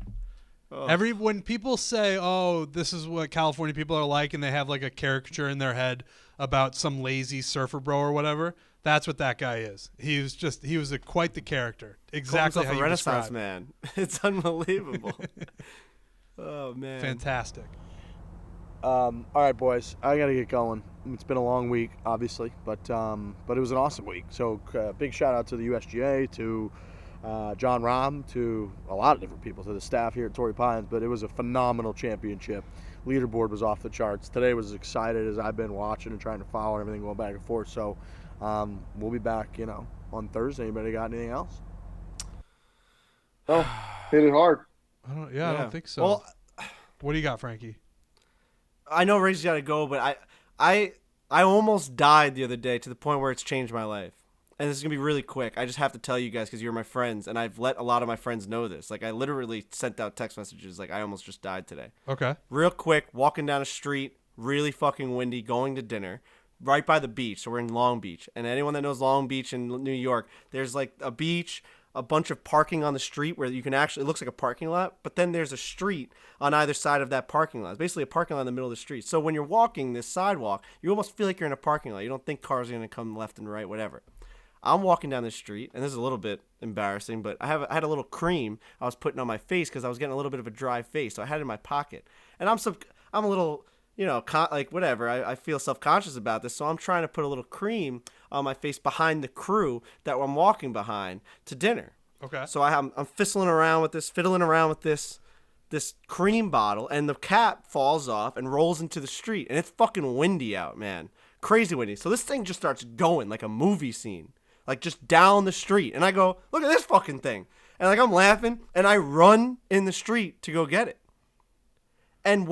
When people say, "Oh, this is what California people are like," and they have like a caricature in their head about some lazy surfer bro or whatever, that's what that guy is. He was quite the character. Exactly how a you Renaissance described. man. It's unbelievable. Oh man, Fantastic. All right, boys, I gotta get going. It's been a long week, obviously, but it was an awesome week. So big shout out to the USGA, to Jon Rahm, to a lot of different people, to the staff here at Torrey Pines. But it was a phenomenal championship. Leaderboard was off the charts. Today was as excited as I've been watching and trying to follow everything going back and forth. So we'll be back, on Thursday. Anybody got anything else? Oh, hit it hard. I don't think so. Well, what do you got, Frankie? I know Ray's got to go, but I almost died the other day to the point where it's changed my life. And this is going to be really quick. I just have to tell you guys because you're my friends, and I've let a lot of my friends know this. Like, I literally sent out text messages like, I almost just died today. Okay. Real quick, walking down a street, really fucking windy, going to dinner, right by the beach. So we're in Long Beach. And anyone that knows Long Beach in New York, there's like a beach, a bunch of parking on the street where you can actually, it looks like a parking lot, but then there's a street on either side of that parking lot. It's basically a parking lot in the middle of the street. So when you're walking this sidewalk, you almost feel like you're in a parking lot. You don't think cars are going to come left and right, whatever. I'm walking down the street, and this is a little bit embarrassing, but I had a little cream I was putting on my face because I was getting a little bit of a dry face, so I had it in my pocket. And I'm a little, whatever. I feel self-conscious about this, so I'm trying to put a little cream on my face behind the crew that I'm walking behind to dinner. Okay. So I'm fiddling around with this cream bottle, and the cap falls off and rolls into the street, and it's fucking windy out, man. Crazy windy. So this thing just starts going like a movie scene. Like just down the street. And I go, look at this fucking thing. And like I'm laughing and I run in the street to go get it. And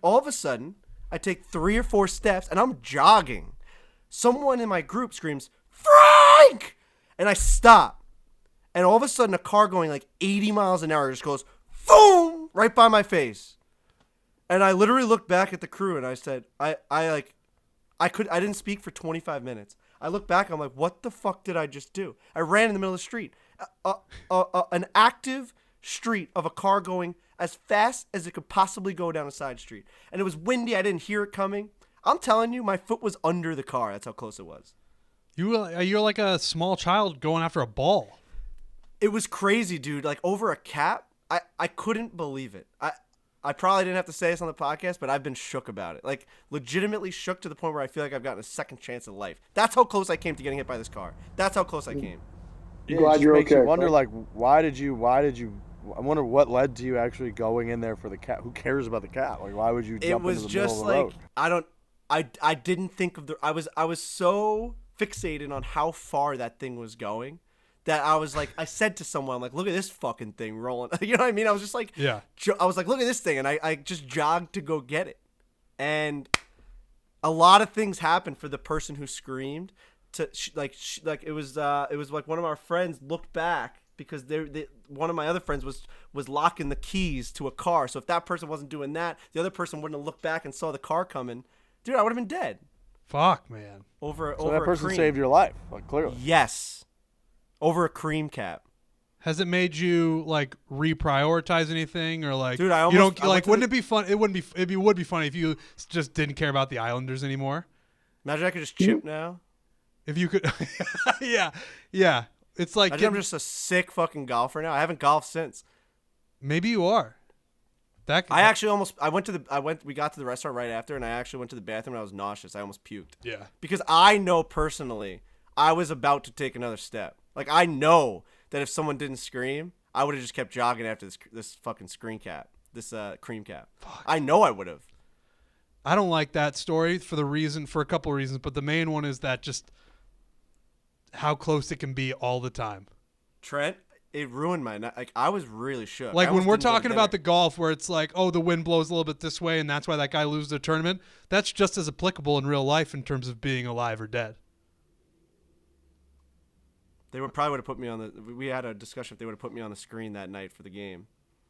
all of a sudden I take 3 or 4 steps and I'm jogging. Someone in my group screams, "Frank!" And I stop. And all of a sudden a car going like 80 miles an hour just goes, boom, right by my face. And I literally looked back at the crew and I said, I didn't speak for 25 minutes. I look back, I'm like, what the fuck did I just do? I ran in the middle of the street. An active street of a car going as fast as it could possibly go down a side street. And it was windy. I didn't hear it coming. I'm telling you, my foot was under the car. That's how close it was. You're like a small child going after a ball. It was crazy, dude. Like over a cap, I couldn't believe it. I probably didn't have to say this on the podcast, but I've been shook about it. Like, legitimately shook to the point where I feel like I've gotten a second chance at life. That's how close I came to getting hit by this car. That's how close I came. Yeah, Glad you're okay. You wonder, like, why did you? I wonder what led to you actually going in there for the cat. Who cares about the cat? Like, why would you jump into the middle of the road? I didn't think of I was so fixated on how far that thing was going that I was like, I said to someone, I'm like, look at this fucking thing rolling. You know what I mean? I was just like, yeah. I was like, look at this thing. And I just jogged to go get it. And a lot of things happened for the person who screamed. It was like one of our friends looked back because one of my other friends was locking the keys to a car. So if that person wasn't doing that, the other person wouldn't have looked back and saw the car coming. Dude, I would have been dead. Fuck, man. Over that person a cream. saved your life, like, clearly. Yes. Over a cream cap. Has it made you like reprioritize anything, or like, dude, wouldn't it be fun? It would be funny if you just didn't care about the Islanders anymore. Imagine I could just chip now. If you could, yeah. It's like I'm just a sick fucking golfer now. I haven't golfed since. Maybe you are. We got to the restaurant right after, and I actually went to the bathroom and I was nauseous. I almost puked. Yeah. Because I know personally I was about to take another step. Like, I know that if someone didn't scream, I would have just kept jogging after this fucking cream cap. Fuck. I know I would have. I don't like that story for a couple of reasons, but the main one is that just how close it can be all the time. Trent, it ruined my night. Like, I was really shook. Like, when we're talking about the golf where it's like, oh, the wind blows a little bit this way and that's why that guy loses the tournament, that's just as applicable in real life in terms of being alive or dead. They probably would have put me on we had a discussion if they would have put me on the screen that night for the game.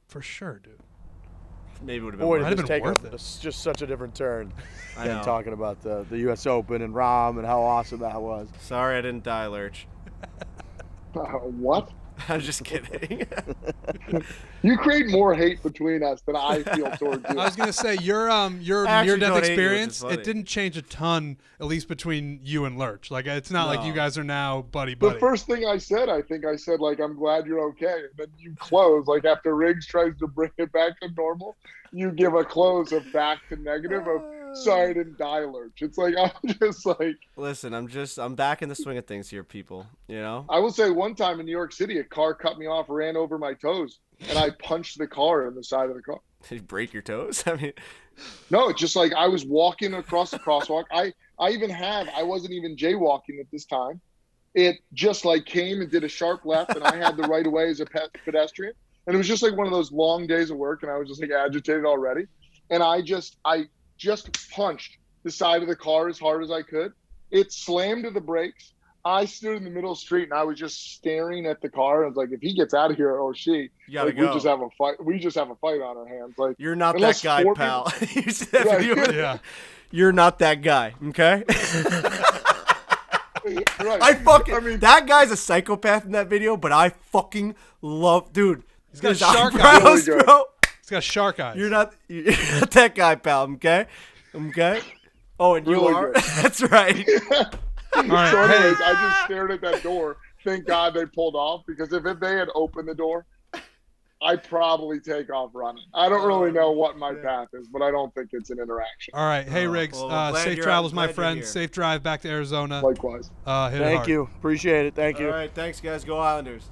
For sure, dude. Maybe it would have been Boy, worth did it. this take just such a different turn I than know. talking about the U.S. Open and Rahm and how awesome that was. Sorry I didn't die, Lurch. What? I'm just kidding. You create more hate between us than I feel towards you. I was gonna say your I actually near-death don't hate you, which is experience. funny. It didn't change a ton, at least between you and Lurch. Like it's not like No. you guys are now buddy. The first thing I said, I think I said, like, I'm glad you're okay. And then you close, like, after Riggs tries to bring it back to normal, you give a close of back to negative of, sorry I didn't die, Lurch. It's like, I'm just like. Listen, I'm back in the swing of things here, people. You know? I will say one time in New York City, a car cut me off, ran over my toes, and I punched the car in the side of the car. Did you break your toes? I mean, No, it's just like I was walking across the crosswalk. I wasn't even jaywalking at this time. It just like came and did a sharp left, and I had the right of way as a pedestrian. And it was just like one of those long days of work, and I was just like agitated already. And I just punched the side of the car as hard as I could. It slammed to the brakes. I stood in the middle of the street, and I was just staring at the car. I was like, if he gets out of here, or she, you gotta like, go. we just have a fight. We just have a fight on our hands. Like, You're not that unless guy, four pal. people- You said Right. Yeah. You're not that guy, okay? Right. That guy's a psychopath in that video, but I fucking love, dude. He's got his shark eyebrows, eyes. Really good. bro. He's got shark eyes. You're not that guy, pal. Okay. Oh, and you Really are. good. That's right. All right. So anyways, Hey, I just stared at that door. Thank God they pulled off, because if they had opened the door, I'd probably take off running. I don't really know what my path is, but I don't think it's an interaction. all right. Hey, Riggs. well, I'm glad Safe you're- travels, I'm my glad you're friend. here. Safe drive back to Arizona. Likewise. Hit it Thank hard. you. Appreciate it. Thank you. All right. Thanks, guys. Go Islanders.